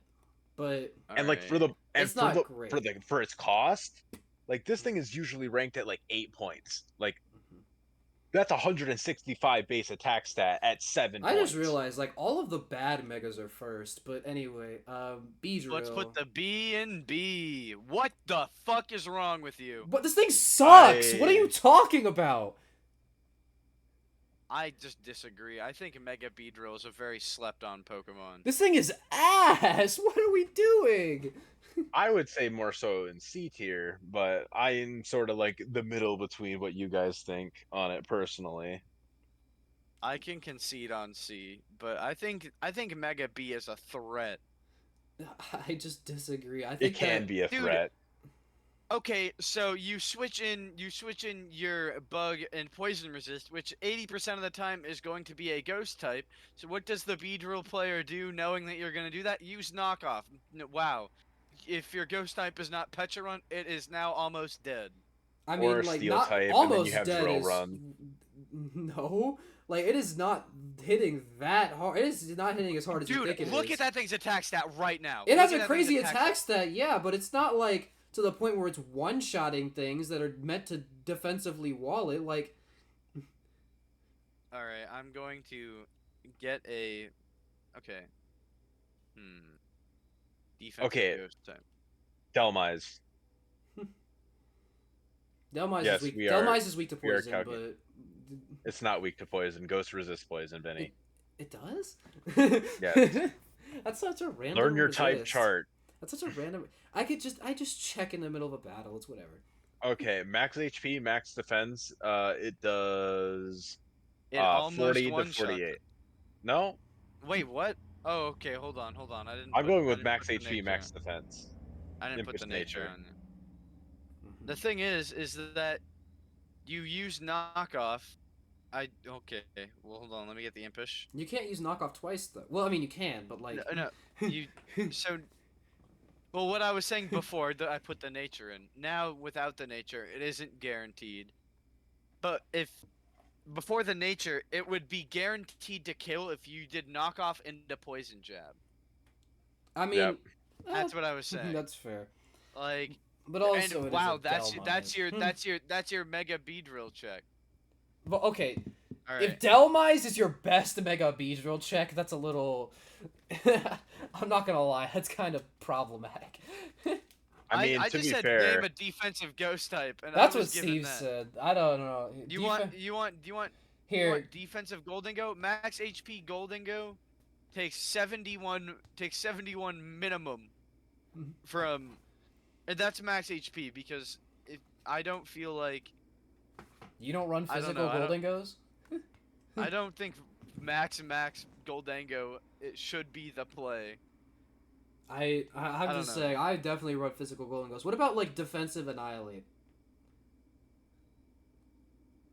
but And like for the It's not great. for its cost, like this thing is usually ranked at like 8 points. Like that's 165 base attack stat at 7 I points. just realized like all of the bad megas are first. But anyway, Beedrill. Let's put the B in B. What the fuck is wrong with you? But this thing sucks. What are you talking about? I just disagree. I think Mega Beedrill is a very slept-on Pokemon. This thing is ass. What are we doing? I would say more so in C tier, but I'm sort of like the middle between what you guys think on it personally. I can concede on C, but I think Mega B is a threat. I just disagree. I think It can that, be a Dude, threat. Okay, so you switch in your bug and poison resist, which 80% of the time is going to be a ghost type. So what does the Beedrill player do knowing that you're going to do that? Use knockoff. Wow. If your ghost type is not Pecharunt, it is now almost dead. I mean, Or like steel not type, and then almost you have dead Drill is Run. no. Like it is not hitting that hard. It is not hitting as hard as you think Dude, it look is. at that thing's attack stat right now. It Look has at a that crazy thing's attack stat, yeah, but it's not like to the point where it's one-shotting things that are meant to defensively wall it. Like, Alright, I'm going to get a... Okay. Defensive Okay. ghost type. Delmise. Delmise Yes, is weak. we are- Delmise is weak to we are poison, calculating. but It's not weak to poison. Ghost resist poison, Vinny. it does. Yes. That's such a random. Learn your type resist. chart. That's such a random. I just check in the middle of a battle. It's whatever. Okay, max HP, max defense. It does It almost 40 to one-shot. 48. No, Wait, what? Oh, okay, hold on. I didn't. I'm going I with didn't max put the HP, nature max on. defense. I didn't put the Impish nature nature. on. The thing is that you use knockoff. Okay. Well, hold on. Let me get the impish. You can't use knockoff twice though. Well, I mean you can, but like. No, you. So. Well, what I was saying before, that I put the nature in. Now, without the nature, it isn't guaranteed. But if before the nature, it would be guaranteed to kill if you did knockoff into poison jab. I mean, Yep. That's what I was saying. That's fair. Like, But also, and it is wow, a that's Delmise. your mega Beedrill check. But okay, All if right. Delmise is your best Mega Beedrill check, that's a little. I'm not gonna lie, that's kind of problematic. I mean, I to just be said fair, name a defensive ghost type, and That's I what was given Steve that. said. I don't know. You want do you want Here? defensive Goldingo? Max HP Goldingo takes 71 minimum from, and that's max HP because I don't feel like You don't run I don't physical know, I don't- Goldingos? I don't think Max Goldango, it should be the play. I'm I don't just know. saying, I definitely run physical Golden Ghost. What about like defensive Annihilate?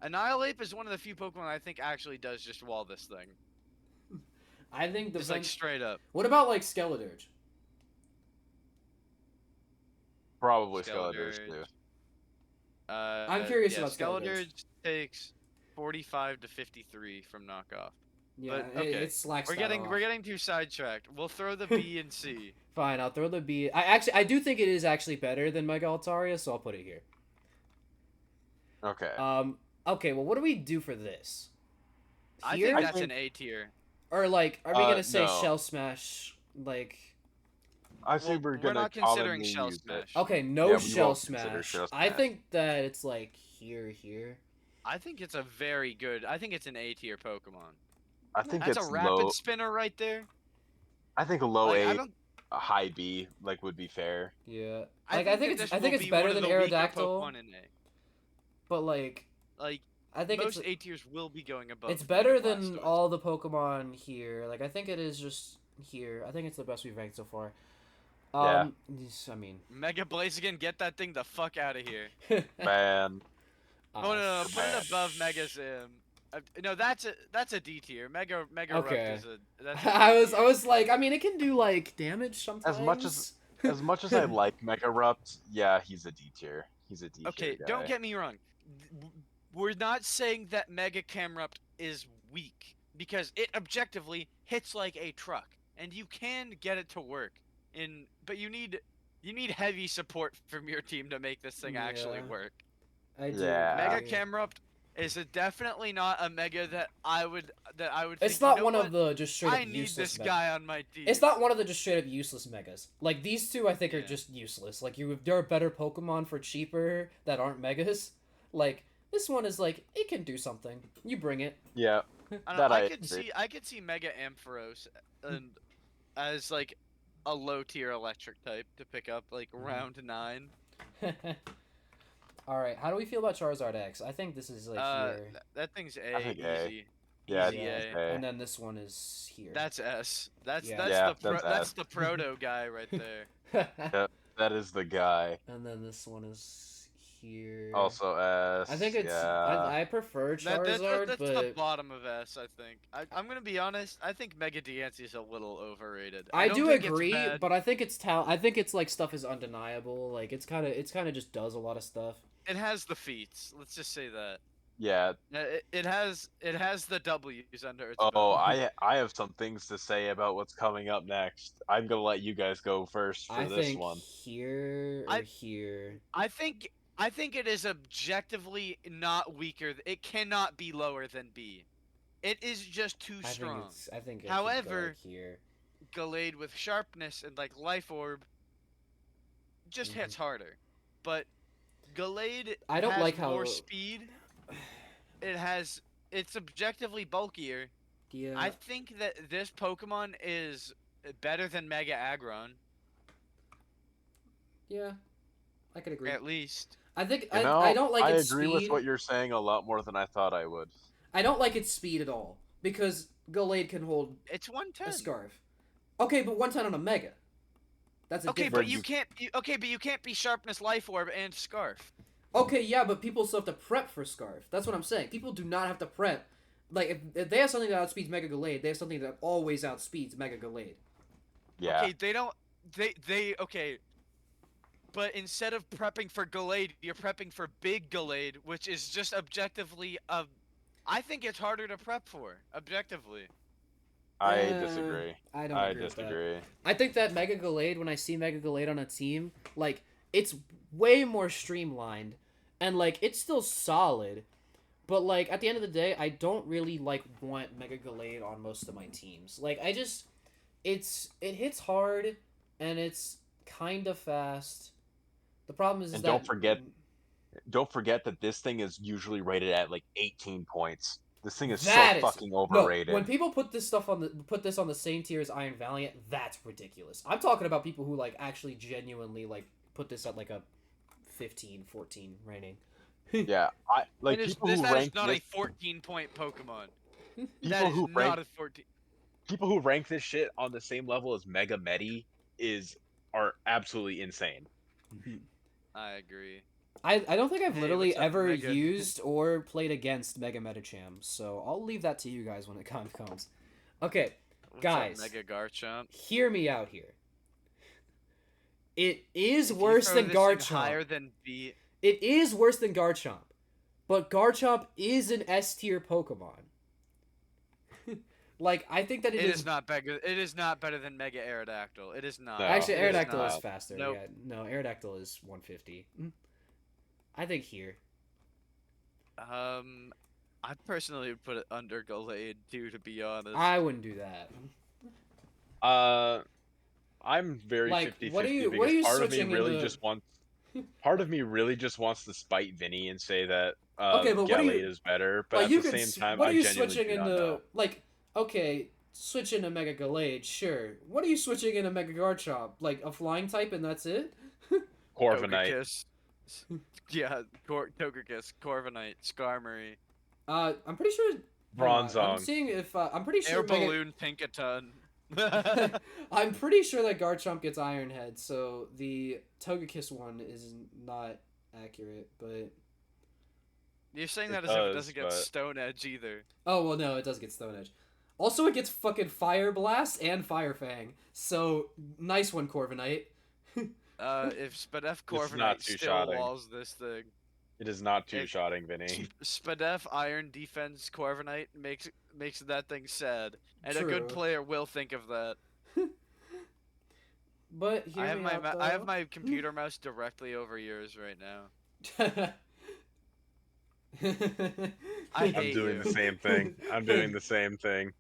Annihilate is one of the few Pokemon I think actually does just wall this thing. I think Just like defense. straight up. What about like Skeledirge? Probably Skeledirge too. I'm curious about Skeledirge. Skeledirge takes 45 to 53 from knockoff. Yeah, But okay, it slacks we're that off. getting too sidetracked. We'll throw the B and C. Fine, I'll throw the B. I do think it is actually better than Mega Altaria, so I'll put it here. Okay. Okay, well, what do we do for this? I Here? think that's an A tier. Or like, are we gonna say no. Shell Smash? Like, I think we're gonna not considering commonly Shell use Smash. it. okay, no Yeah, we Shell won't consider Smash. Shell I Smash. think that it's like here. I think it's a very good. I think it's an A tier Pokemon. I think That's it's a rapid low. spinner right there. I think a low Like, A, a high B, like would be fair. Yeah. I Like, think I think that it's this will it's be better one of than the weaker Aerodactyl, Pokemon in A. but like, Like I think most it's A tiers will be going above. it's better Mega than Blastoise. all the Pokemon here. Like, I think it is just here. I think it's the best we've ranked so far. Yeah. I mean, Mega Blaziken, get that thing the fuck out of here. Man. Oh no, put man. it above Mega Sim. No, that's a D tier. Mega Okay. Rupt is a. That's a I D was tier. like, I mean, it can do like damage sometimes. As much as I like Mega Rupt, yeah, he's a D tier. He's a D tier Okay, guy. don't get me wrong. We're not saying that Mega Camrupt is weak because it objectively hits like a truck, and you can get it to work. But you need heavy support from your team to make this thing actually Yeah. work. I do. Yeah. Mega agree. Camrupt is definitely not a Mega that I would. It's think, not you know one what? of the just straight up I need useless this megas. guy on my team. It's not one of the just straight up useless megas. Like these two, I think are Yeah. just useless. Like there are better Pokemon for cheaper that aren't megas. Like this one is like it can do something. You bring it. Yeah. I, That I could agree. I could see Mega Ampharos and as like a low tier electric type to pick up like round 9. All right, how do we feel about Charizard X? I think this is like here, That thing's I A, think A. easy. Yeah, Easy yeah. A. A. and then this one is here. That's S. That's Yeah. that's Yeah, the that's that's S. the proto guy right there. That is the guy. And then this one is here. Also S. I think it's. yeah. I prefer Charizard, That's but the bottom of S, I think. I'm gonna be honest. I think Mega Diancie is a little overrated. I don't do think it's agree. bad. But I think it's I think it's like stuff is undeniable. Like it's kind of just does a lot of stuff. It has the feats. Let's just say that. Yeah. It has the W's under its Oh, belt. I have some things to say about what's coming up next. I'm gonna let you guys go first for I this think one. here or here. I think it is objectively not weaker. It cannot be lower than B. It is just too strong. I think it could go, However, like, here. Gallade with sharpness and like Life Orb just hits harder. But Gallade I don't has like how more speed. It's objectively bulkier. Yeah. I think that this Pokemon is better than Mega Aggron, Yeah. I could agree. at least. I think You know, I don't like I its agree speed. with what you're saying a lot more than I thought I would. I don't like its speed at all because Gallade can hold It's a 110. scarf. Okay, but 110 on a Mega. That's a Okay, difference. but you can't. But you can't be Sharpness, Life Orb, and Scarf. Okay, yeah, but people still have to prep for Scarf. That's what I'm saying. People do not have to prep. Like, if they have something that outspeeds Mega Gallade, they have something that always outspeeds Mega Gallade. Yeah. Okay, they don't. They okay. But instead of prepping for Gallade, you're prepping for Big Gallade, which is just objectively I think it's harder to prep for, objectively. I disagree. I don't I agree with that. disagree. I think that Mega Gallade, when I see Mega Gallade on a team, like, it's way more streamlined. And, like, it's still solid. But, like, at the end of the day, I don't really, like, want Mega Gallade on most of my teams. Like, I just... it hits hard, and it's kind of fast. The problem is And that... don't forget that this thing is usually rated at like 18 points. This thing is That so is- fucking overrated. No, when people put this on the same tier as Iron Valiant, that's ridiculous. I'm talking about people who like actually genuinely like put this at like a 15, 14 rating. Yeah, I like people who that rank is not this. a 14-point Pokemon. That is who not a 14. people who rank this shit on the same level as Mega Medi are absolutely insane. I agree. I don't think I've Hey, literally what's up, ever Mega? used or played against Mega Medicham, so I'll leave that to you guys when it comes. Okay, What's guys, up, Mega Garchomp? hear me out here. It is If you worse throw than this thing Garchomp. higher than B, It is worse than Garchomp, but Garchomp is an S tier Pokemon. Like, I think that it is not better. It is not better than Mega Aerodactyl. It is not. No, Actually, it is Aerodactyl is not. faster. Nope. Yeah, no, Aerodactyl is 150. I think here. I personally would put it under Gallade too, to be honest. I wouldn't do that. I'm very Like, 50-50 what are you because switching into? part of me really just wants to spite Vinny and say that Okay, but what are you? Gallade is better, but But at you the could. same time, What are I you genuinely switching do not into? know. Like, okay, switch into Mega Gallade, sure. What are you switching into Mega Garchomp? Like a flying type and that's it? Corviknight. Togekiss. Yeah, Togekiss, Corviknight, Skarmory, I'm pretty sure. Hang on, I'm Bronzong. seeing if I'm pretty sure Air Balloon, Pinkaton. I'm pretty sure that Garchomp gets Iron Head, so the Togekiss one is not accurate, but You're saying It that as if it does, doesn't get but- Stone Edge either. oh well, no, it does get Stone Edge. Also, it gets fucking Fire Blast and Fire Fang. So nice one, Corviknight. If Spadef It's not Corviknight two still shotting. walls this thing. It is not two-shotting, It- Vinny. Spadef Iron Defense Corviknight makes that thing sad, and a good True. player will think of that. But hear I have me my out, I have though. my computer mouse directly over yours right now. I I'm hate doing you. the same thing. I'm doing the same thing.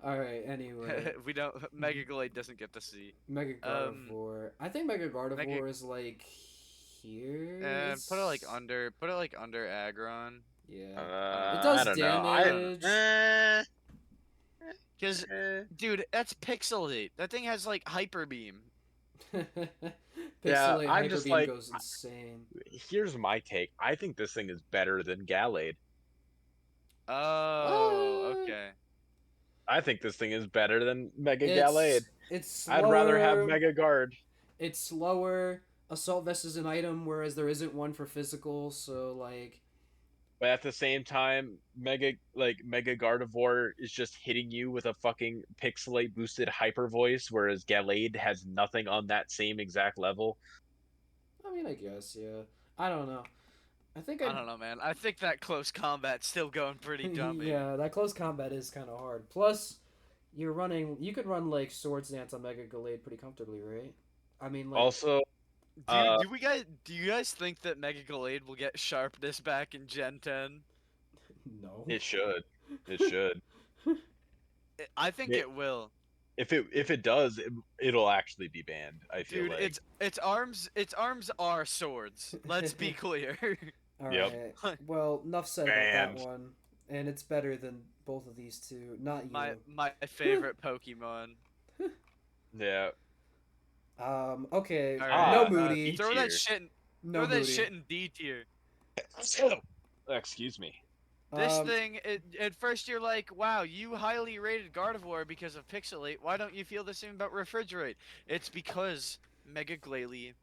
All right. Anyway, We don't. Mega Glade doesn't get to see. Mega Gardevoir. I think Mega Gardevoir Mega- is like here. Put it like under. Put it like under Aggron. Yeah. It I does don't damage. know. Cause, dude, that's Pixelate. That thing has like Hyper Beam. Pixelate I'm Hyper just Beam like- goes insane. Here's my take. I think this thing is better than Gallade. Oh, okay. I think this thing is better than Mega It's Gallade. slower. I'd rather have Mega Guard. It's slower. Assault Vest is an item, whereas there isn't one for physical. So like, But at the same time, Mega Gardevoir is just hitting you with a fucking pixelate boosted hyper voice, whereas Gallade has nothing on that same exact level. I mean, I guess yeah. I don't know. I think I don't know, man. I think that close combat's still going pretty dummy. yeah, that close combat is kind of hard. Plus, you could run like Swords Dance on Mega Gallade pretty comfortably, right? I mean, like, Also, Do you guys think that Mega Gallade will get sharpness back in Gen 10? no. it should. It should. I think Yeah. it will. If it does, it'll actually be banned. I feel Dude, like. its arms are swords. Let's be clear. All Yep. right. Well, enough said about Banned. that one, and it's better than both of these two. Not you. my favorite Pokemon. Yeah. Okay. Alright, No Moody. Throw tier. that shit. No Throw that Moody. shit in D tier. Excuse me. This thing, at first you're like, wow, you highly rated Gardevoir because of Pixelate. Why don't you feel the same about Refrigerate? It's because Mega Glalie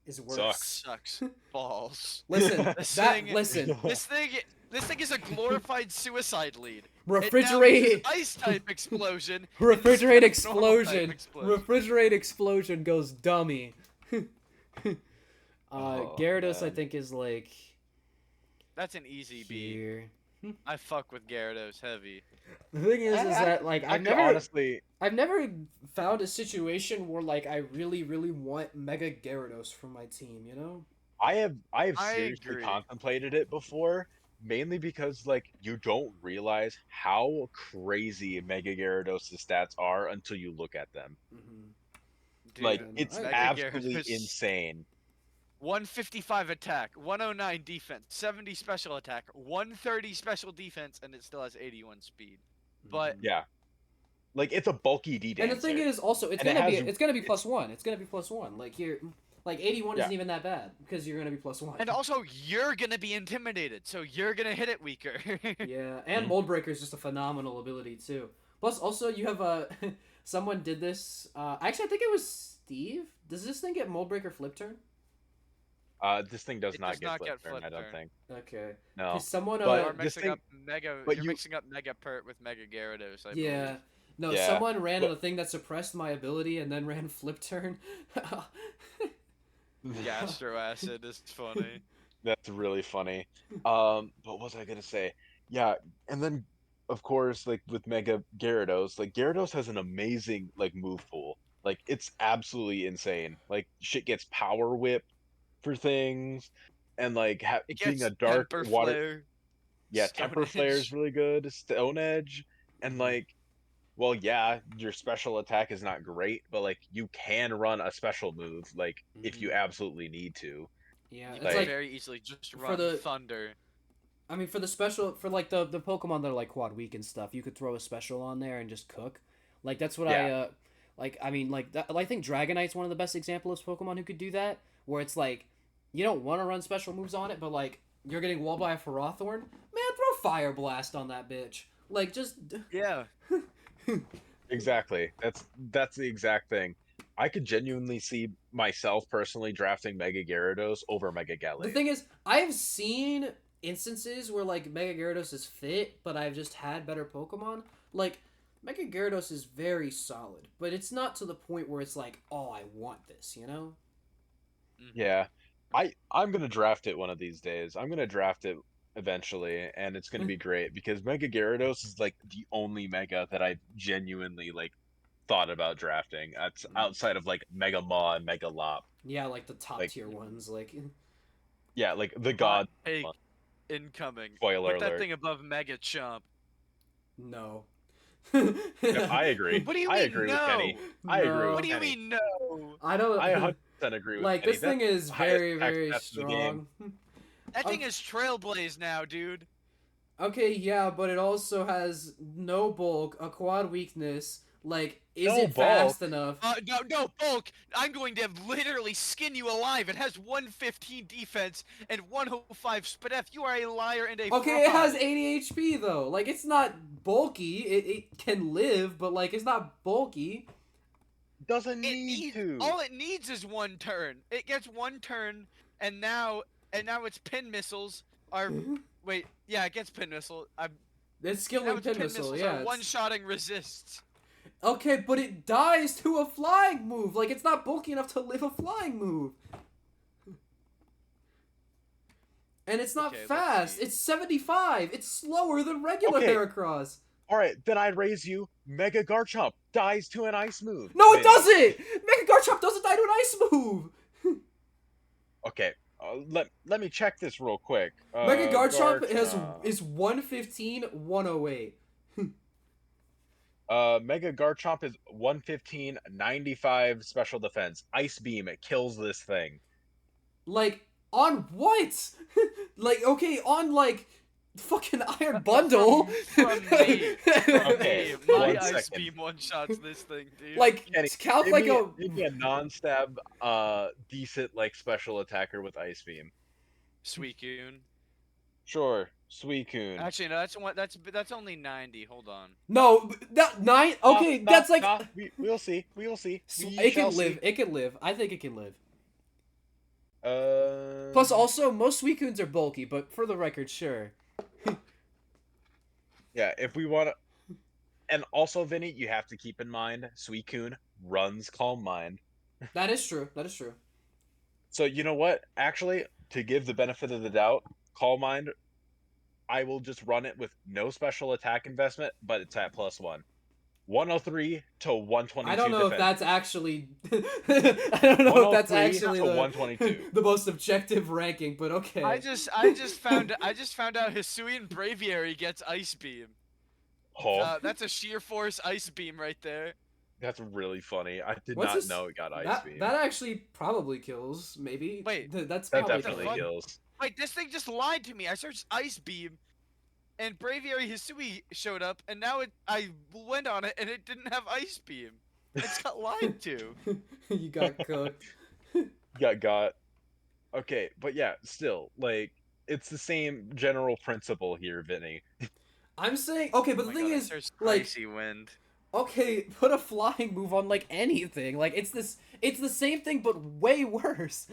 is worse. sucks balls. Listen. This that thing- listen. This thing is a glorified suicide lead. Refrigerate. Ice type explosion. Refrigerate instead of normal type explosion. explosion. Refrigerate explosion goes dummy. Oh, Gyarados, I man. think, is like That's an easy B. here. I fuck with Gyarados heavy. The thing is that like I could honestly. I've never found a situation where like I really want Mega Gyarados for my team. You know? I have I seriously agree. contemplated it before, mainly because like you don't realize how crazy Mega Gyarados' stats are until you look at them. Dude, Like no, it's I- Mega absolutely Gyarados- insane. 155 attack, 109 defense, 70 special attack, 130 special defense, and it still has 81 speed. But Yeah, like it's a bulky D and dancer. the thing is also it's And it gonna be has- it's gonna be +1. It's gonna be +1. Like here, Like 81 Yeah. isn't even that bad because you're gonna be +1. And also, you're gonna be intimidated, so you're gonna hit it weaker. Yeah, and Mold Breaker is just a phenomenal ability too. Plus, also you have a someone did this. Actually, I think it was Steve. Does this thing get Mold Breaker flip turn? This thing does It not does get not flip get turn, flip I don't turn. think. Okay. No. Because someone But You are this mixing thing- up Mega. but You're you- mixing up Mega Pert with Mega Gyarados. I yeah. No, Yeah, someone ran but- a thing that suppressed my ability and then ran flip turn. believe. Gastro Acid is funny. That's really funny. What was I gonna say? Yeah, and then of course, like with Mega Gyarados, like Gyarados has an amazing like move pool. Like it's absolutely insane. Like shit gets Power Whip for things, and like It being gets a dark Temper water. Flare. Yeah, Stone Temper Flare is Edge. really good. Stone Edge, and Mhm. like, well, yeah, your special attack is not great, but like you can run a special move, like if you Mhm. absolutely need to. Yeah, You it's can Like- very easily just for run the- Thunder. I mean, for the special, for like the Pokemon that are like quad weak and stuff, you could throw a special on there and just cook. Like that's what Yeah. like. I mean, like I think Dragonite's one of the best examples of Pokemon who could do that. Where it's like, you don't want to run special moves on it, but like you're getting walled by a Ferrothorn, man, throw Fire Blast on that bitch. Like just. Yeah. Exactly. That's the exact thing. I could genuinely see myself personally drafting Mega Gyarados over Mega The Gallade. thing is, I've seen instances where like Mega Gyarados is fit, but I've just had better Pokemon. Like Mega Gyarados is very solid, but it's not to the point where it's like, oh, I want this, you know? Yeah. I'm gonna draft it one of these days. I'm gonna draft it eventually, and it's gonna be great because Mega Gyarados is like the only Mega that I genuinely like thought about drafting. That's outside of like Mega Maw and Mega Lop. Yeah, like the top Like- tier ones, like Yeah, like the Hot God. take incoming. Spoiler Put that alert. thing above Mega Chomp. no. Yeah, I agree. What do you I mean agree no? with Kenny. I agree No. with What do you Kenny. mean no? I don't. I 100% agree with like Kenny. this thing is the highest very attack very stats in the game. strong. That thing is Trailblaze now, dude. Okay, yeah, but it also has no bulk, a quad weakness. Like, is No it fast bulk? enough? No, Bulk! I'm going to literally skin you alive. It has 115 defense and 105 SPDF. You are a liar and a Okay, it has fraud. 80 HP though. Like, it's not bulky. It can live, but like, it's not bulky. Doesn't It need needs, to. all it needs is one turn. It gets one turn, and now its pin missiles are. Wait, yeah, it gets pin missile. It's Now skilling its pin pin missile, missiles yeah. are one-shotting resists. Okay, but it dies to a flying move. Like, it's not bulky enough to live a flying move. And it's not Okay, let's fast. see. It's 75. It's slower than regular Okay. Heracross. All right, then I raise you. Mega Garchomp dies to an ice move. No, it Vinny. doesn't! Mega Garchomp doesn't die to an ice move! Okay, let me check this real quick. Mega Garchomp Garchomp. is 115, 108. Mega Garchomp is 115, 95 special defense. Ice Beam, it kills this thing. Like, on what? Like, okay, on, like, fucking Iron Bundle. From me. Okay, My one ice second. beam one-shots this thing, dude. Like, Kenny, count Give like me, a... give me a non-stab, decent like special attacker with Ice Beam. Suicune. Sure, Suicune. Actually, no, that's only 90. Hold on. No, that 9... Okay, that's like... We'll see. We will see. We It shall can live. see. It can live. I think it can live. Uh. Plus, also, most Suicunes are bulky, but for the record, sure. Yeah, if we want to. And also, Vinny, you have to keep in mind, Suicune runs Calm Mind. That is true. That is true. So, you know what? Actually, to give the benefit of the doubt, Calm Mind, I will just run it with no special attack investment, but it's at +1. 103 to 122. I don't know if defense. that's actually. I don't know if that's 103 actually to the 122. the most objective ranking, but okay. I just found out Hisuian Braviary gets Ice Beam. Oh, That's a sheer force Ice Beam right there. that's really funny. I did What's not this- know it got Ice that Beam. that actually probably kills. Maybe. Wait, That's That probably definitely fuck? kills. Wait, this thing just lied to me. I searched Ice Beam, and Braviary Hisui showed up, and now I went on it, and it didn't have Ice Beam. It's got lied to. You got cooked. got. Okay, but yeah, still, like, it's the same general principle here, Vinny. I'm saying okay, Oh but the my thing god, is, there's like, icy wind. okay, put a flying move on like anything. Like it's the same thing but way worse.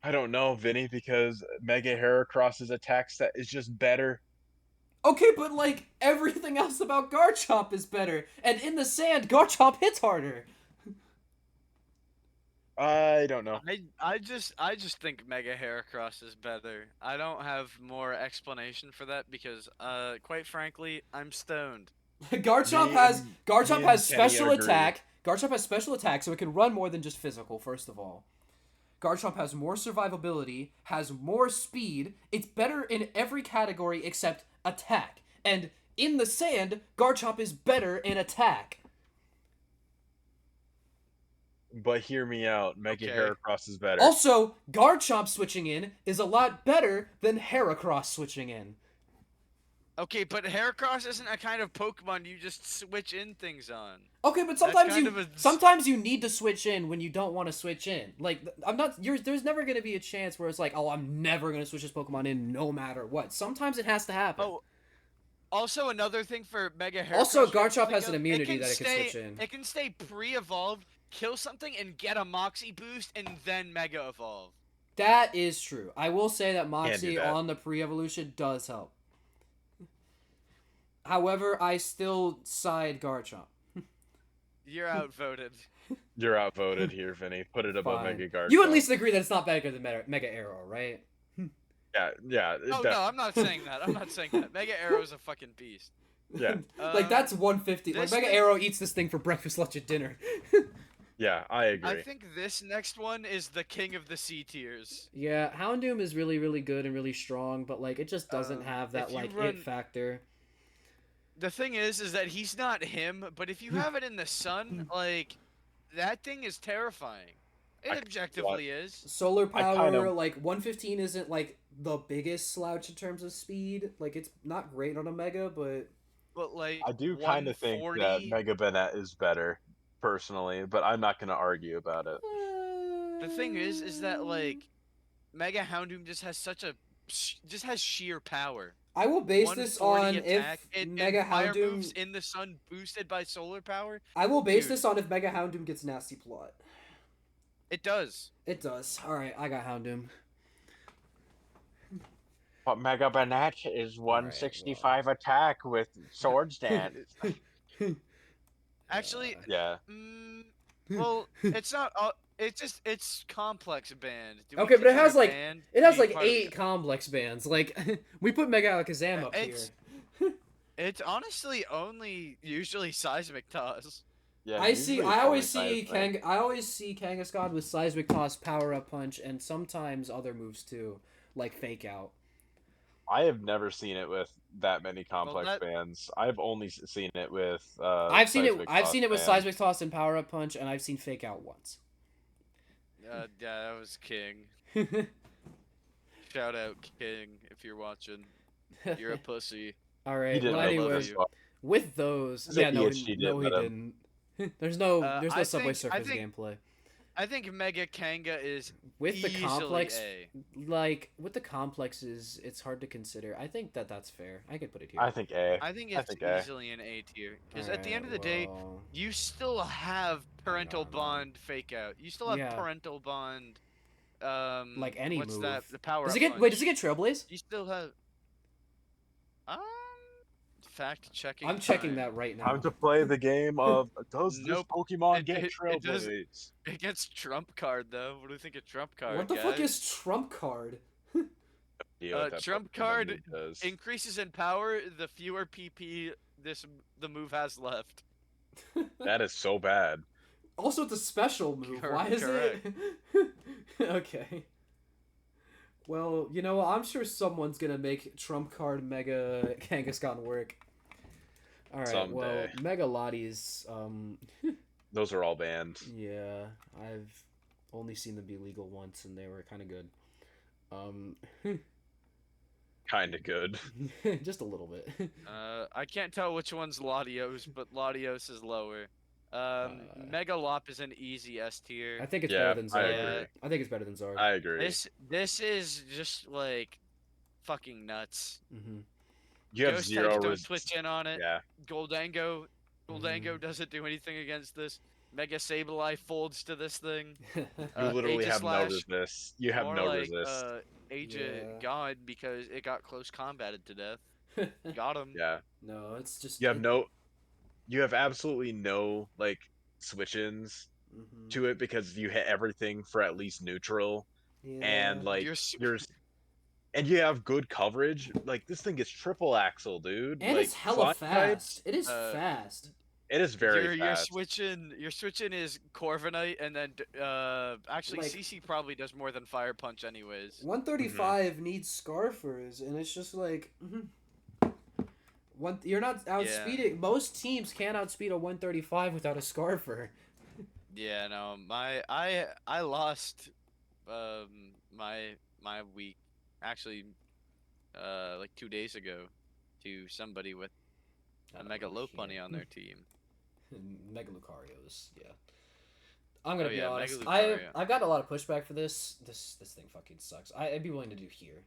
I don't know, Vinny, because Mega Heracross's attack stat is just better. Okay, but like everything else about Garchomp is better, and in the sand, Garchomp hits harder. I don't know. I just think Mega Heracross is better. I don't have more explanation for that because quite frankly, I'm stoned. Garchomp Me has and Garchomp me and has Kenny special agree. attack. Garchomp has special attack, so it can run more than just physical. First of all, Garchomp has more survivability, has more speed. It's better in every category except attack. And in the sand, Garchomp is better in attack. But hear me out. Mega Okay. Heracross is better. Also, Garchomp switching in is a lot better than Heracross switching in. Okay, but Heracross isn't a kind of Pokemon you just switch in things on. Okay, but That's sometimes kind you of a sometimes you need to switch in when you don't want to switch in. Like I'm not there's never going to be a chance where it's like, "Oh, I'm never going to switch this Pokemon in no matter what." Sometimes it has to happen. Oh, also another thing for Mega Also, Heracross we have to Garchomp think has an of, immunity that it can switch in. it can stay pre-evolved, kill something and get a Moxie boost and then Mega Evolve. That is true. I will say that Can't do Moxie that. on the pre-evolution does help. However, I still side Garchomp. You're outvoted. You're outvoted here, Vinny. Put it above Fine. Mega Garchomp. You at least agree that it's not better than Mega Arrow, right? Yeah. Oh no, I'm not saying that. I'm not saying that. Mega Arrow's a fucking beast. Yeah. Like that's 150. Like this Mega thing- Arrow eats this thing for breakfast, lunch, and dinner. Yeah, I agree. I think this next one is the king of the C tiers. Yeah, Houndoom is really, really good and really strong, but like it just doesn't have that if you like run- it factor. The thing is that he's not him, but if you have it in the sun, like that thing is terrifying. It I- objectively is. Solar I power, kinda- like 115 isn't like the biggest slouch in terms of speed. Like it's not great on a Mega, but But like I do kind of think that 140 Mega Bennett is better, personally, but I'm not going to argue about it. The thing is that like Mega Houndoom just has just has sheer power. I will base this 140 on if attack and Mega fire Houndoom. moves in the sun boosted by solar power. I will base Dude. this on if Mega Houndoom gets nasty plot. It does. It does. All right, I got Houndoom. But Mega Bennett is 165 attack with Swords Dance. Actually, Yeah. well, it's not. It's complex band. Do we Okay, but it has consider like band it has being like part of 8 complex bands. Like we put Mega Alakazam up here. It's- It's honestly only usually Seismic Toss. Yeah. I see. usually I it's always only see Seismic. I always see Kangaskhan with Seismic Toss, Power Up Punch, and sometimes other moves too, like Fake Out. I have never seen it with that many complex that- bands. I've only seen it with. I've seen it. Seismic I've Toss seen it with band. Seismic Toss and Power Up Punch, and I've seen Fake Out once. Yeah, that was King. Shout out King if you're watching. You're a pussy. All He right. didn't Well, I know love anyway, you. this. with those, His yeah, no, ADHD no, he didn't let didn't. There's no I Subway think- I Surfers think- gameplay. I think Mega Kanga is With the easily complex, A. like with the complexes, it's hard to consider. I think that that's fair. I could put it here. I think A. I think I it's think A. easily an A tier. Because at the Alright, end of the day, well, you still have parental no. bond fake out. You still have Yeah. parental bond. Like any what's move. that? The power. does up it get punch. wait? Does it get Trailblaze? You still have. Fact checking. I'm checking time. that right now. Time to play the game of Does Nope. this Pokemon It- get it does- Trailblaze? It gets trump card though. What do you think of trump card? What the fuck guys? is Trump Card? Yeah, what that Trump Pokemon card move does. Increases in power the fewer PP the move has left. That is so bad. Also, it's a special move. Why is Correct. it? Okay. Well, you know, I'm sure someone's gonna make Trump Card Mega Kangaskhan work. All right. Well, Someday. Mega Lottie's. Those are all banned. Yeah, I've only seen them be legal once, and they were kind of good. Kind of good. Just a little bit. I can't tell which one's Latios, but Latios is lower. Megalop is an easy S tier. I think it's Yeah, better than I Zard. agree. I think it's better than Zard. I agree. This is just like fucking nuts. Mm-hmm. You have Ghost zero types don't res- switch in on it. Yeah, Goldango Mhm. doesn't do anything against this. Mega Sableye folds to this thing. you literally have no Aegislash, resist. You have more no like resist. Agent Yeah. God because it got close combated to death. Got him. Yeah, No, it's just you have no. You have absolutely no like switch-ins Mhm. to it because you hit everything for at least neutral, Yeah. and like You're and you have good coverage. Like this thing is triple axle, dude. And Like it's hella flying fast. types, It is uh, fast. it is very you're fast. switching is Corviknight and then actually Like- CC probably does more than Fire Punch anyways. 135 needs Scarfers, and it's just like you're not outspeeding. Most teams can't outspeed a 135 without a Scarfer. Yeah, no, I lost my week actually like 2 days ago to somebody with a Mega Lopunny on their team. Mega Lucarios, yeah. I'm gonna Oh, be yeah, honest. Mega Lucario. I've got a lot of pushback for this. This thing fucking sucks. I'd be willing to do here.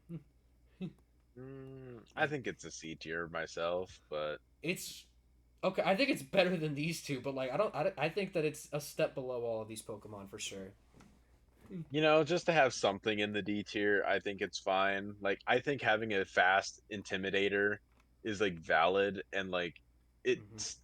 I think it's a C tier myself, but It's okay. I think it's better than these two, but like I think that it's a step below all of these Pokemon for sure. you know, just to have something in the D tier, I think it's fine. Like I think having a fast Intimidator is like valid, and like it's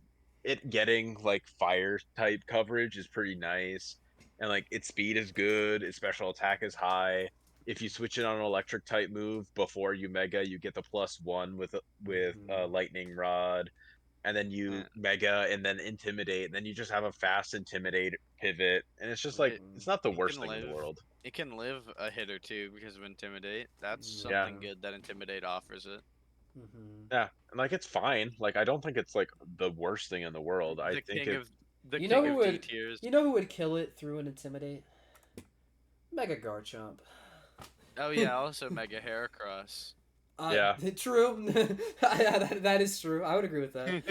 it getting like fire type coverage is pretty nice, and like its speed is good, its special attack is high. If you switch it on an electric type move before you mega, you get the +1 with lightning rod, and then you Yeah. mega and then intimidate, and then you just have a fast intimidate pivot, and it's just like it's not the It worst can thing in the live. world. It can live a hit or two because of Intimidate. That's Yeah. something good that Intimidate offers it. Yeah, and like it's fine. Like I don't think it's like the worst thing in the world. I The think king it. of the You king know who of D would tiers. you know who would kill it through an Intimidate? Mega Garchomp. Oh yeah, also Mega Heracross. Yeah. True. that is true. I would agree with that.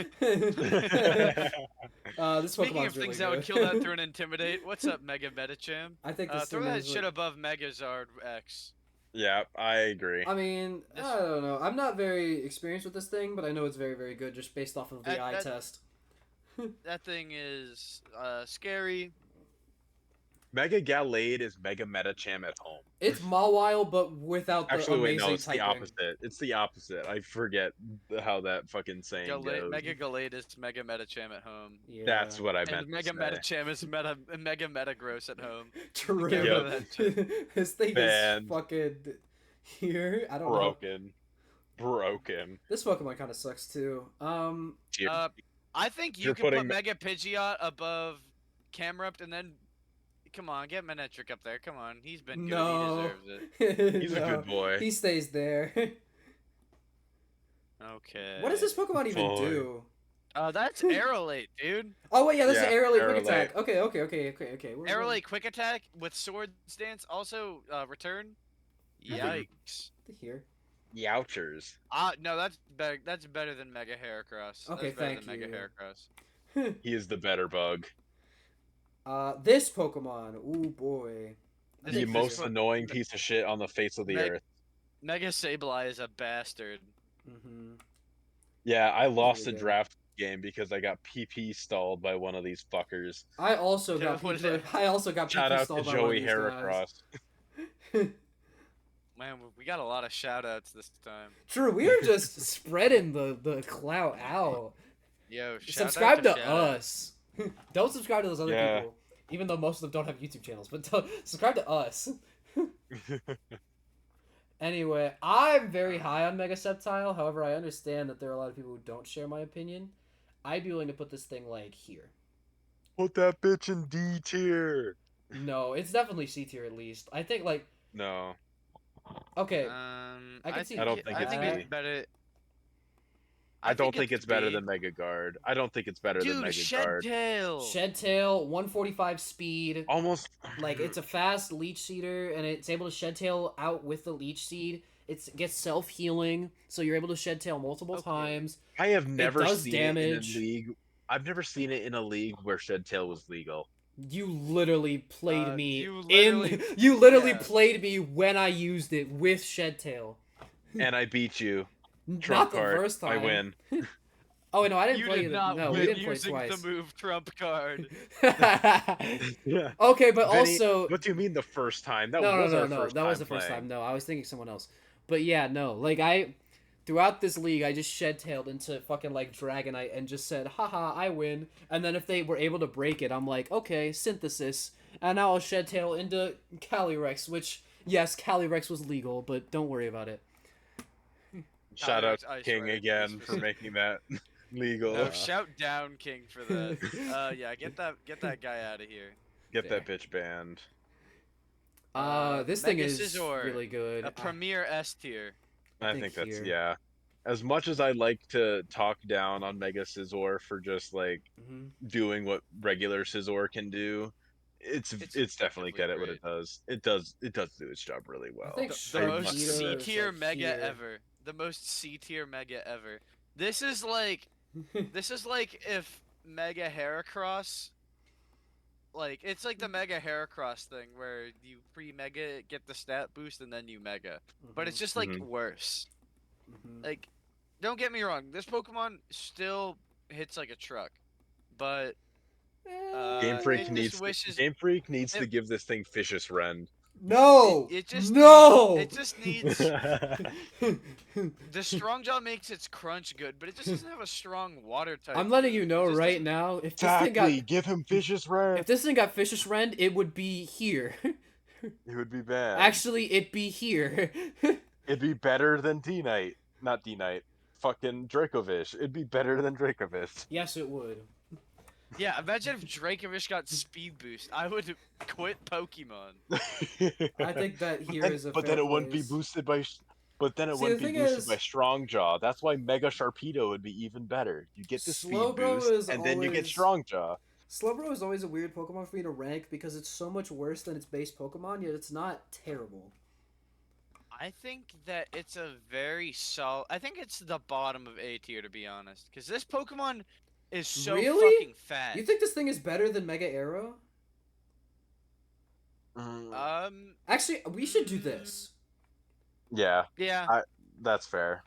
This Speaking Pokemon's of things really that would good. kill that through an Intimidate, what's up, Mega Medicham? I think this Throw thing that is shit like, above Megazard X. Yeah, I agree. I mean, This- I don't know. I'm not very experienced with this thing, but I know it's very, very good just based off of the eye test. That thing is scary. Mega Gallade is Mega Metacham at home. It's Mawile, but without the Actually, wait, amazing no, it's the typing. opposite. It's the opposite. I forget how that fucking saying goes. Mega Gallade is Mega Medicham at home. Yeah. That's what I meant. And Mega to say. Medicham is Mega Metagross at home. True. Get rid of that This thing Man. is fucking here. I don't know. Broken. This Pokemon kind of sucks too. Cheers. I think you You're can put putting- Mega Pidgeot above Camerupt and then come on, get Manectric up there. Come on, he's been good. No. He deserves it. He's a good boy. He stays there. Okay. What does this Pokemon even Boy. do? That's Aerolate, dude. Oh wait, yeah, this Yeah, is Aerolate Quick Aerolate. Attack. Okay. Where's that? Aerolate Quick Attack with Sword Stance, also Return. Yikes. Here. Youchers. No, that's better. That's better than Mega Heracross. Okay, That's better thank than Mega you. Heracross. He is the better bug. This Pokemon. Ooh boy. I The think most this is- annoying piece of shit on the face of the Meg- earth. Mega Sableye is a bastard. Mhm. Yeah, I lost a really good. draft game because I got PP stalled by one of these fuckers. I also Yeah, got what is PP, it? I also got Shout PP out to stalled by one of Joey these guys. Heracross. Man, we got a lot of shout outs this time. True, we are just spreading the clout out. Yo, shout Subscribe out to shout out. us. Don't subscribe to those other Yeah. people. Even though most of them don't have YouTube channels, but subscribe to us. Anyway, I'm very high on Mega Sceptile. However, I understand that there are a lot of people who don't share my opinion. I'd be willing to put this thing like here. Put that bitch in D tier. No, it's definitely C tier at least. I think like No. okay. I can see I don't think I it's think B. it's better. I don't think it's better B. than Mega Guard. I don't think it's better than Dude, Mega Guard. Shedtail. Shed Tail, 145 speed. Almost Like it's a fast leech seeder, and it's able to shed tail out with the leech seed. It gets self healing, so you're able to shed tail multiple Okay. times. I have never does seen damage. it in a league. I've never seen it in a league where Shed Tail was legal. You literally played me you literally- You literally yeah. played me when I used it with Shed Tail. And I beat you. Not Trump the card. first time. I win. Oh no, I didn't You play did you. not No, we win didn't play using twice. the move trump card. Yeah. Okay, but Vinny, also what do you mean the first time? That no, was our no. first That time was the first playing. time. No, I was thinking someone else. But yeah, no. Like throughout this league, I just shed-tailed into fucking like Dragonite and just said, haha, I win. And then if they were able to break it, I'm like, okay, Synthesis. And now I'll shed-tail into Calyrex, which, yes, Calyrex was legal, but don't worry about it. Shout out I King swear, again this for was- making that legal. No, shout down King for that. Yeah, get that guy out of here. Get that bitch banned. This thing Mega is Scizor, really good. a premier S tier. I think that's here. yeah. As much as I like to talk down on Mega Scizor for just like doing what regular Scizor can do, it's definitely good at what it does. It does do its job really well. I think The most Sharpedo C is, tier like, mega here. ever. The most C tier mega ever. This is like if Mega Heracross, like it's like the Mega Heracross thing where you pre-mega get the stat boost and then you mega. But it's just like worse. Like, don't get me wrong, this Pokemon still hits like a truck, but Game Freak it needs just wishes to give this thing Vicious Rend. No! it just no! it just needs the strong jaw makes its crunch good, but it just doesn't have a strong water type. I'm letting you know It just right doesn't- now, if this thing got give him Vicious Rend. if this thing got Vicious Rend, it would be here. It would be bad. Actually, it'd be here. It'd be better than D-Knight. Not D-Knight. Fucking Dracovish. It'd be better than Dracovish. Yes, it would. Yeah, imagine if Dracovish got speed boost. I would quit Pokemon. I think that here then, is a but fair then it wouldn't be place. boosted by. But then it See, wouldn't the be thing boosted is- by Strong Jaw. That's why Mega Sharpedo would be even better. You get the speed Slowbro boost, is and then you get always- Strong Jaw. Slowbro is always a weird Pokemon for me to rank because it's so much worse than its base Pokemon, yet it's not terrible. I think that it's a very solid. I think it's the bottom of A tier, to be honest, because this Pokemon is so Really? fucking fat. You think this thing is better than Mega Arrow? Actually, we should do this. Yeah, Yeah. that's fair.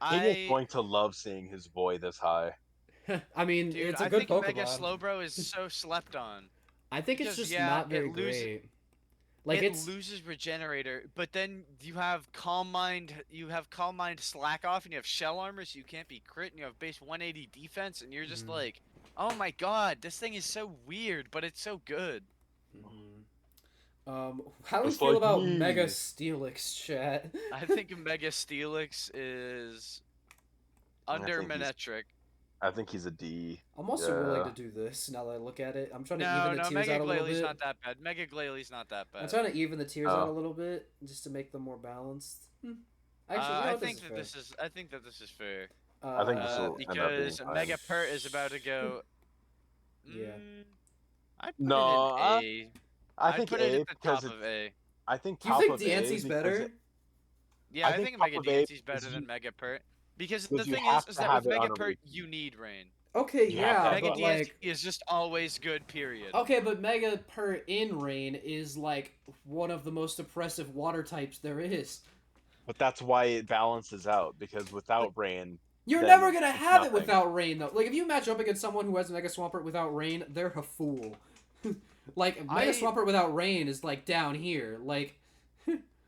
King is going to love seeing his boy this high. I mean, Dude, it's a I good think Pokemon. Mega Slowbro is so slept on. I think it's Because, just yeah, not very it loses- great. Like it it's loses Regenerator, but then you have Calm Mind, Slack Off, and you have Shell Armor, so you can't be crit, and you have base 180 defense, and you're just like, oh my god, this thing is so weird, but it's so good. how do you Just feel like about me. Mega Steelix, chat? I think Mega Steelix is under think he's- Manectric. I think he's a D. I'm also willing Yeah. to do this now that I look at it. I'm trying to No, even the no, tiers Mega out a little Glalie bit. not that bad. Mega Glalie not that bad. I'm trying to even the tiers out a Oh. little bit just to make them more balanced. Actually, I no, think this that is this is. I think that this is fair. fair. I think this will end up being Because fine. Mega Pert is about to go. Yeah. I put No, it in A. I I'd think put it A at the because top of A. I think Do you top think of A Diance's because better? Yeah, I I think think top Mega of A Diance's better is than you- Mega Pert. Because because the you thing have is to that have with it on Mega a Pert, re- you need rain. Okay, You have to yeah, have Mega but Diance like, is just always good, period. okay, but Mega Per in Rain is like one of the most oppressive water types there is. But that's why it balances out because without rain, You're then never gonna it's have it nothing. without Rain though. Like if you match up against someone who has Mega Swampert without Rain, they're a fool. Like Mega Swampert without Rain is like down here. Like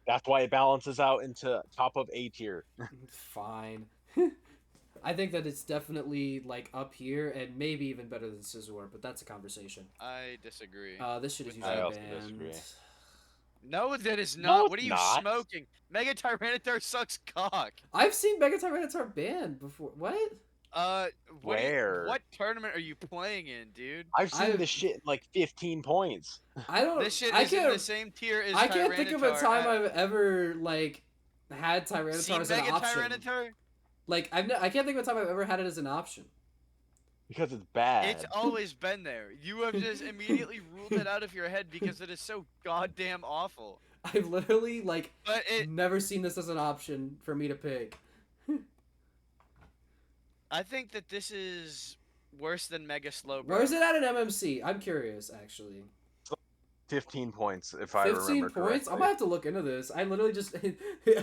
that's why it balances out into top of A tier. fine. I think that it's definitely like up here and maybe even better than Scizor, but that's a conversation. I disagree. This shit is With usually I also banned. disagree. No, that is No, not. it's What are you not. smoking? Mega Tyranitar sucks cock. I've seen Mega Tyranitar banned before. What? Where? What tournament are you playing in, dude? I've seen I've- this shit in like 15 points. I don't. This shit I is in can't. the same tier as I can't think of a Tyranitar time at- I've ever like had seen Tyranitar as an Mega option. Tyranitar. Like I can't think of a time I've ever had it as an option. Because it's bad. It's always been there. You have just immediately ruled it out of your head because it is so goddamn awful. I've literally like But it never seen this as an option for me to pick. I think that this is worse than Mega Where is Slowbro. it at an MMC? I'm curious, actually. 15 points, if I 15 remember points? I'm correctly. gonna have to look into this. I literally just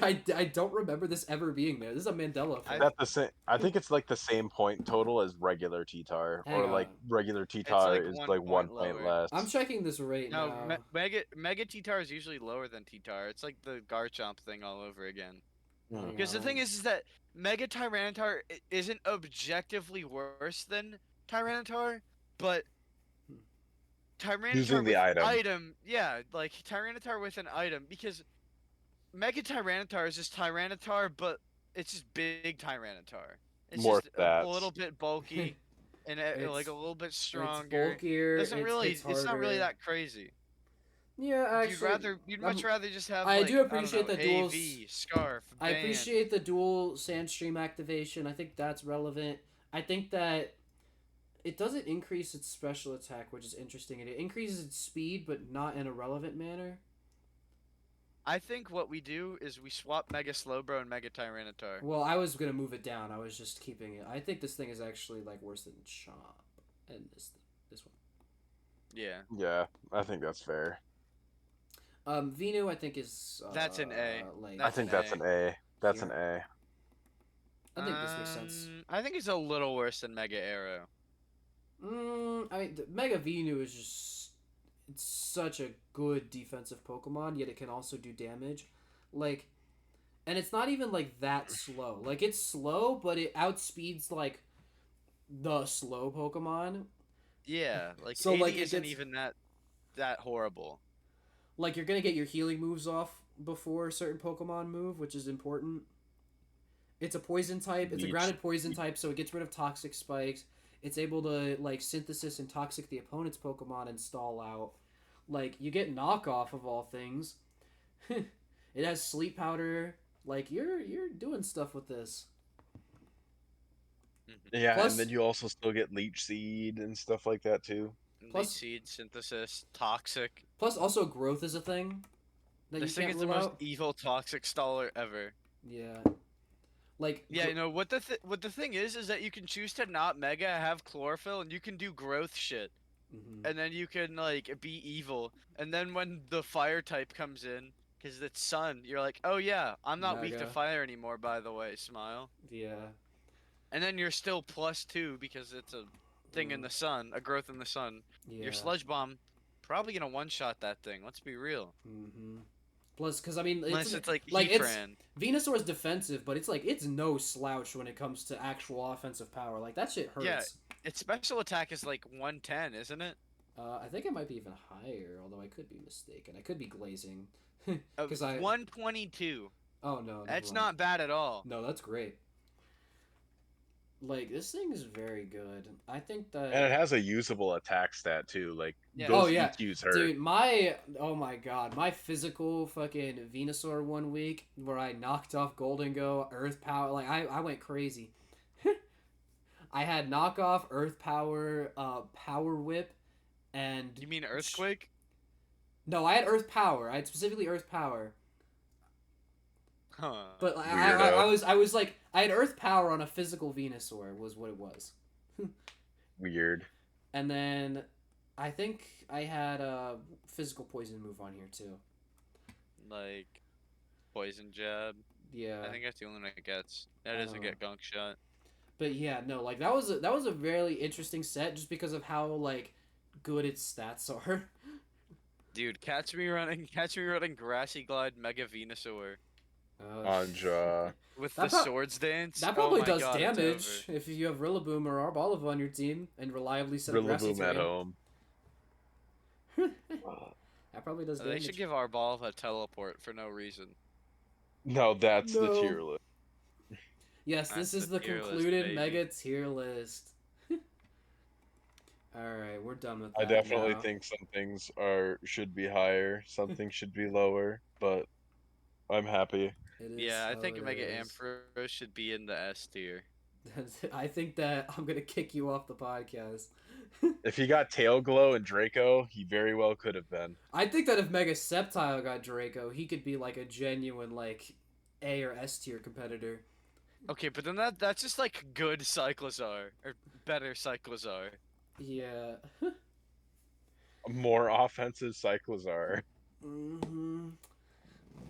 I don't remember this ever being there. This is a Mandela Is effect. I that the same? I think it's like the same point total as regular T-Tar, Hang or on. like regular It's T-Tar like is one like one point point lower. less. I'm checking this right No, now. Mega T-Tar is usually lower than T-Tar. It's like the Garchomp thing all over again. Hmm. Hang Because the thing on. is that Mega Tyranitar isn't objectively worse than Tyranitar, but Tyranitar Using the with item. item, yeah, like Tyranitar with an item, because Mega Tyranitar is just Tyranitar, but it's just big Tyranitar. It's More just a little stats. bit bulky and like it's a little bit it's stronger. bulkier, Doesn't it really, hits it's not really harder. that crazy. Yeah, actually, You'd much I'm, rather just have I do like, I don't appreciate know, the duals. AV, Scarf, I Band. appreciate the dual Sandstream activation. I think that's relevant. I think that it doesn't increase its special attack, which is interesting, and it increases its speed, but not in a relevant manner. I think what we do is we swap Mega Slowbro and Mega Tyranitar. Well, I was gonna move it down. I was just keeping it. I think this thing is actually like worse than Chomp, and this one. Yeah, Yeah, I think that's fair. Venu, I think is that's an A. like I That's an think that's A. an A. That's an here. A. I think this makes sense. I think it's a little worse than Mega Arrow. I mean, the Mega Venu is just it's such a good defensive Pokemon, yet it can also do damage. Like, and it's not even like that slow. Like it's slow, but it outspeeds like the slow Pokemon. Yeah, like So 80 like it isn't gets even that horrible. like you're gonna get your healing moves off before a certain Pokemon move, which is important. It's a poison type. It's a Leech. grounded poison type, so it gets rid of toxic spikes. It's able to like synthesis and toxic the opponent's Pokemon and stall out. Like you get knockoff of all things. It has sleep powder. Like you're doing stuff with this. Yeah, and Plus then you also still get Leech Seed and stuff like that too. Leech plus Seed, Synthesis, Toxic. plus also growth is a thing that This you thing can't is the rule most out. evil Toxic Staller ever. Yeah. Like Yeah, you know what what the thing is that you can choose to not Mega have Chlorophyll and you can do growth shit. mhm. And then you can like be evil. And then when the fire type comes in, because it's sun, you're like, oh yeah, I'm not weak to Mega. fire anymore, by the way, smile. Yeah. And then you're still +2 because it's a thing in Mm, the sun, a growth in the sun. Your yeah. Sludge Bomb probably gonna one-shot that thing. Let's be real. Mhm. Plus, because I mean, Unless it's like it's Heatran. Venusaur's defensive, but it's like it's no slouch when it comes to actual offensive power. Like that shit hurts. Yeah, its special attack is like 110, isn't it? I think it might be even higher, although I could be mistaken. I could be glazing. Because I 122. oh no, never That's mind. not bad at all. No, that's great. Like this thing is very good. I think that And it has a usable attack stat too. Like Yeah. those oh yeah, EQs hurt. dude, oh my god, my physical fucking Venusaur one week where I knocked off Golden Go, Earth Power, like I went crazy. I had knockoff, Earth Power, Power Whip, and You mean Earthquake? no, I had Earth Power. I had specifically Earth Power. Huh. But Weirdo. I was like I had Earth Power on a physical Venusaur was what it was. Weird. And then I think I had a physical poison move on here too. Like Poison Jab. Yeah. I think that's the only one it gets. That doesn't Uh, get Gunk Shot. But yeah, no, like that was a very interesting set just because of how like good its stats are. Dude, catch me running Grassy Glide Mega Venusaur Anja. with That the prob- Swords Dance. That Oh probably my does God, it's damage over. if you have Rillaboom or Arbolive on your team and reliably set up grassy Rillaboom at terrain. home. That probably does They damage. should give our ball a teleport for no reason. No, that's the No. tier list. Yes, That's this is the the tier list, concluded baby. mega tier list. All right, we're done with that. I definitely now. think some things should be higher, some things should be lower, but I'm happy. It is Yeah, I how think it Mega is. Ampharos should be in the S tier. I think that I'm gonna kick you off the podcast. If he got Tail Glow and Draco, he very well could have been. I think that if Mega Sceptile got Draco, he could be like a genuine like A or S tier competitor. Okay, but then that's just like good Cyclozar or better Cyclozar. Yeah. More offensive Cyclozar. Mm-hmm.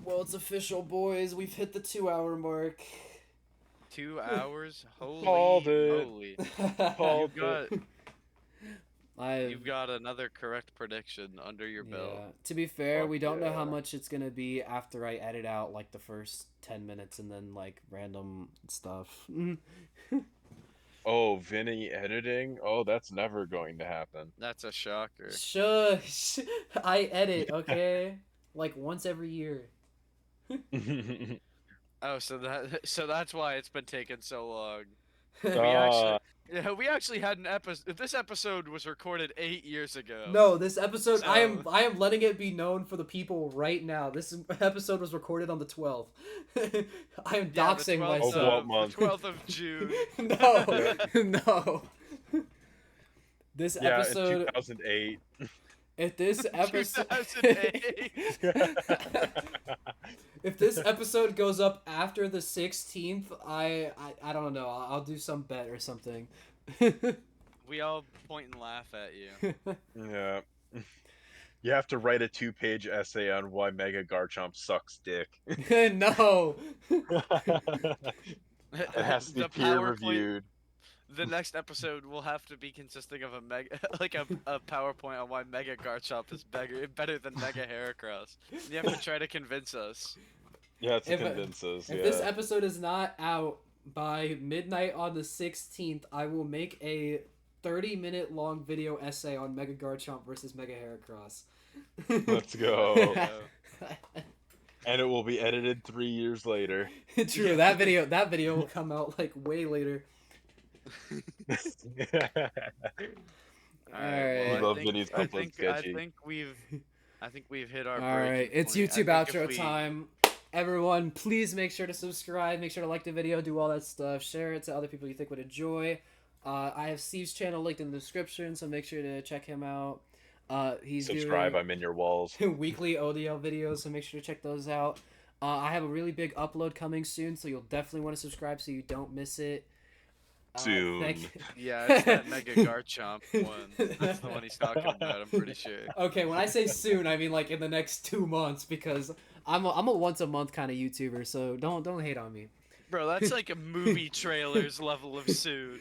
Well, it's official, boys. We've hit the 2-hour mark. 2 hours? Called Holy it. moly! Called You've got I've you've got another correct prediction under your belt. Yeah. To be fair, Fuck we don't know how yeah. much it's gonna be after I edit out like the first 10 minutes and then like random stuff. Oh, Vinny editing? Oh, that's never going to happen. That's a shocker. Shush. I edit, okay? Like once every year. Oh, so that's why it's been taking so long. Ah, We actually had an episode. This episode was recorded 8 years ago. No, this episode I So- am letting it be known for the people right now. This episode was recorded on the 12th. I am Yeah, doxing the 12th Of myself. what month? The 12th of June. No. No. This yeah, in episode 2008. if this episode 2008. if this episode goes up after the 16th, I don't know. I'll do some bet or something. We all point and laugh at you. Yeah. You have to write a 2-page essay on why Mega Garchomp sucks dick. No. It has to be The peer PowerPoint- reviewed. The next episode will have to be consisting of a a PowerPoint on why Mega Garchomp is better than Mega Heracross. You have to try to convince us. Yeah, to If- convince us. If Yeah. this episode is not out by midnight on the 16th, I will make a 30-minute long video essay on Mega Garchomp versus Mega Heracross. Let's go. Yeah. And it will be edited 3 years later. True, that video will come out like way later. Alright. We I love think- Vinny's I upload think sketchy. we've hit our All right, breaking it's point. YouTube I think outro we- time. Everyone, please make sure to subscribe. Make sure to like the video, do all that stuff. Share it to other people you think would enjoy. I have Steve's channel linked in the description, so make sure to check him out. He's Subscribe, doing I'm in your walls. weekly ODL videos, so make sure to check those out. I have a really big upload coming soon, so you'll definitely want to subscribe so you don't miss it. Soon. Yeah, it's that Mega Garchomp one. That's the one he's talking about. I'm pretty sure. Okay, when I say soon, I mean like in the next 2 months because I'm a once a month kind of YouTuber, so don't hate on me. Bro, that's like a movie trailers level of soon.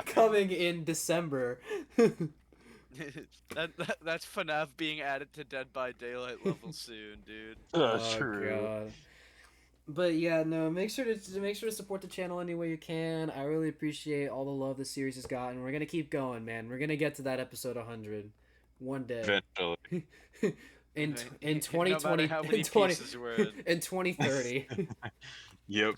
Coming in December. That's FNAF being added to Dead by Daylight level soon, dude. True. God. But yeah, no, make sure to support the channel any way you can. I really appreciate all the love the series has gotten. We're gonna keep going, man. We're gonna get to that episode 100 one day. Eventually. in No 2020 matter how many in 20 pieces we're in. in 2030. Yep.